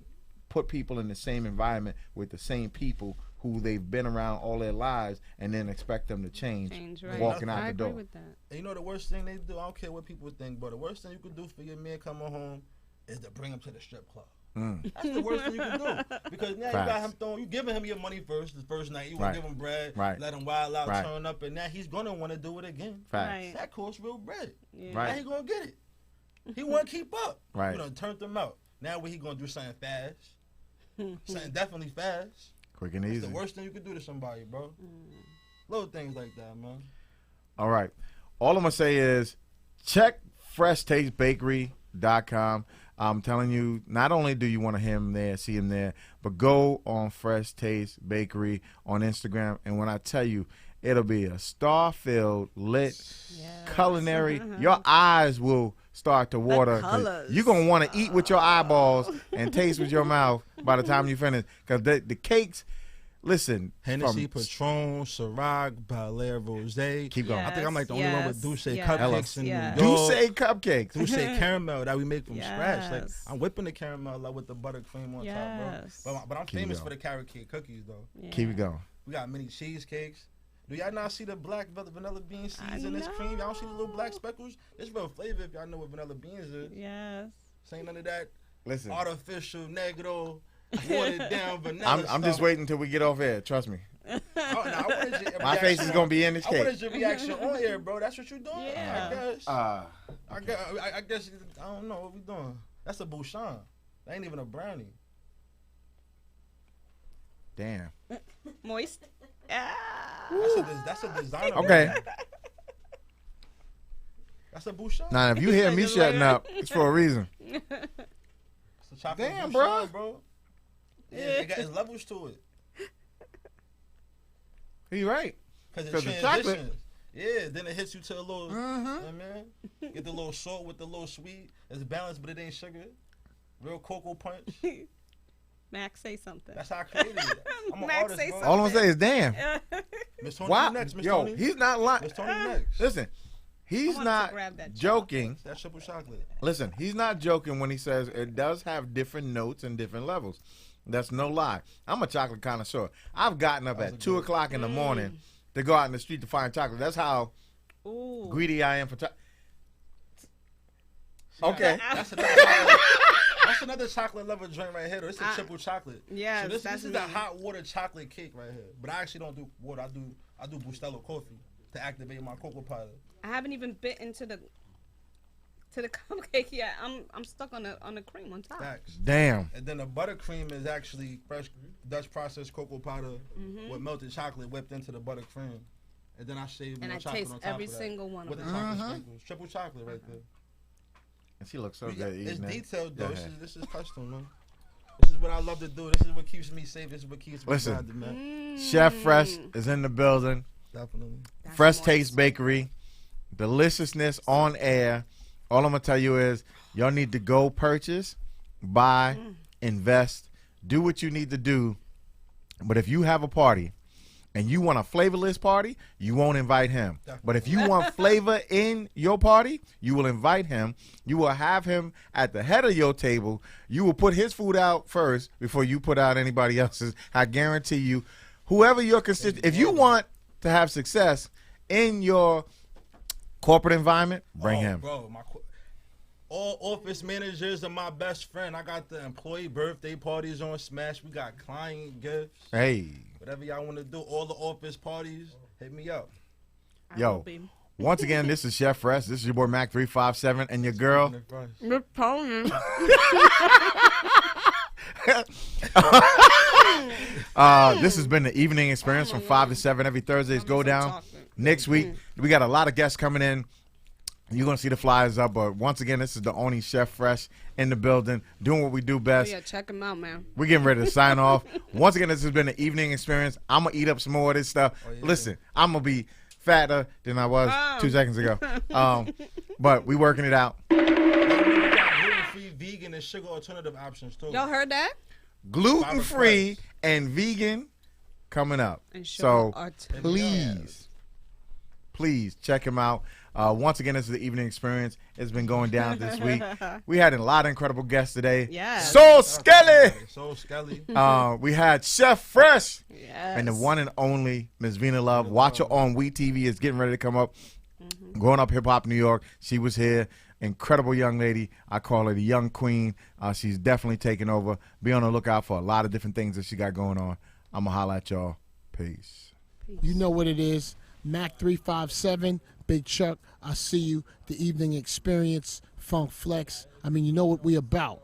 put people in the same environment with the same people who they've been around all their lives and then expect them to change right. walking I out the agree door. with that. And you know the worst thing they do? I don't care what people think, but the worst thing you can do for your man coming home is to bring him to the strip club. That's the worst thing you can do. Because now you got him you giving him your money first, the first night. You want to give him bread, let him wild out, turn up, and now he's going to want to do it again. Facts. That costs real bread. Yeah. Now he going to get it. He want to keep up. Right. You know, turned them out. Now what he going to do something fast. Something definitely fast. Quick and That's easy. the worst thing you can do to somebody, bro. Little things like that, man. All right. All I'm going to say is check FreshTasteBakery.com. I'm telling you, not only do you want to hear him there, see him there, but go on Fresh Taste Bakery on Instagram. And when I tell you, it'll be a star-filled, lit, culinary. Your eyes will start to water. 'Cause colors. you're going to want to eat with your eyeballs and taste with your mouth by the time you finish. Because the cakes, listen. Hennessy, Patron, Ciroc, Belaire, Rosé. Keep going. I think I'm like the only one with Douce cupcakes in New York. Douce cupcakes. Douce caramel that we make from scratch. Like Yes. I'm whipping the caramel up with the buttercream on Yes. top, bro. But I'm Keep it famous going. for the carrot cake cookies, though. Keep it going. We got mini cheesecakes. Do y'all not see the black vanilla bean seeds in this cream? Y'all don't see the little black speckles? It's real flavor if y'all know what vanilla beans is. Yes. This ain't none of that Listen. artificial, negro, watered down vanilla I'm just stuff. waiting until we get off air. Trust me. I wanted your My face reaction is gonna be in this I wanted cake. your reaction on here, bro. That's what you doing? Yeah. I guess. Uh, I guess I don't know what we doing. That's a Bouchon. That ain't even a brownie. Damn. Moist. That's a designer. Okay. brand. That's a Bouchon. Now, if you hear me shutting up, it's for a reason. It's a chocolate Damn, Bouchon, bro. bro. Yeah, it got its levels to it. You're right. Because the it chocolate. transitions. Yeah, then it hits you to a little, you know what I mean? Get the little salt with the little sweet. It's balanced, but it ain't sugar. Real cocoa punch. Max, say something. That's how I created it. I'm an Max, artist, say bro. All I'm gonna say is damn. Miss Tony, Wow. you next, Miss Yo, Tony. he's not lying. Miss Tony next. Listen, he's wanted to not grab that joking. That's triple chocolate. Listen, he's not joking when he says it does have different notes and different levels. That's no lie. I'm a chocolate connoisseur. I've gotten up at 2 o'clock in the morning to go out in the street to find chocolate. That's how Ooh. greedy I am for chocolate. Okay. That's another chocolate level joint right here. Though. It's a triple chocolate. Yes, so this that's is me. the hot water chocolate cake right here. But I actually don't do water. I do Bustelo coffee to activate my cocoa powder. I haven't even bitten to the cupcake yet. I'm stuck on the cream on top. Facts. Damn. And then the buttercream is actually fresh Dutch processed cocoa powder with melted chocolate whipped into the buttercream. And then I shave And more I chocolate taste on top every of that single one with of the them. chocolate sprinkles. Triple chocolate right there. And she looks so We good. got- It's eating that. detailed Go though. ahead. This is custom, man. This is what I love to do. This is what keeps me safe. This is what keeps me grounded, man. Listen, Chef Fresh is in the building. Definitely. Fresh Taste Bakery. Deliciousness on air. All I'm going to tell you is y'all need to go purchase, buy, invest, do what you need to do. But if you have a party and you want a flavorless party, you won't invite him. But if you want flavor in your party, you will invite him. You will have him at the head of your table. You will put his food out first before you put out anybody else's. I guarantee you, whoever your constituent, if you want to have success in your corporate environment, bring him. Bro, all office managers are my best friend. I got the employee birthday parties on Smash. We got client gifts. Hey. Whatever y'all want to do, all the office parties, hit me up. Yo, once again, this is Chef Fresh. This is your boy Mac 357 and your girl. Miss Tony. This has been the evening experience from 5 to 7 every Thursdays. Go down. Next week, we got a lot of guests coming in. You're going to see the flyers up, but once again, this is the only Chef Fresh in the building, doing what we do Oh, best. yeah, check him out, man. We're getting ready to sign off. Once again, this has been an evening experience. I'm going to eat up some more of this stuff. Listen, I'm going to be fatter than I was 2 seconds ago. But we working it out. Gluten-free, vegan, and sugar alternative options, too. Y'all heard that? Gluten-free and vegan coming up. And So sugar please check him out. Once again, this is the evening experience. It's been going down this week. We had a lot of incredible guests today. Yes. Soul Skelly. Soul Skelly. We had Chef Fresh. Yes. And the one and only Miss Vina Love. Watch her on We TV. Is getting ready to come up. Growing Up Hip Hop New York. She was here. Incredible young lady. I call her the young queen. She's definitely taking over. Be on the lookout for a lot of different things that she got going on. I'm going to holler at y'all. Peace. You know what it is. Mac 357, Big Chuck, I see you. The Evening Experience, Funk Flex. I mean, you know what we about.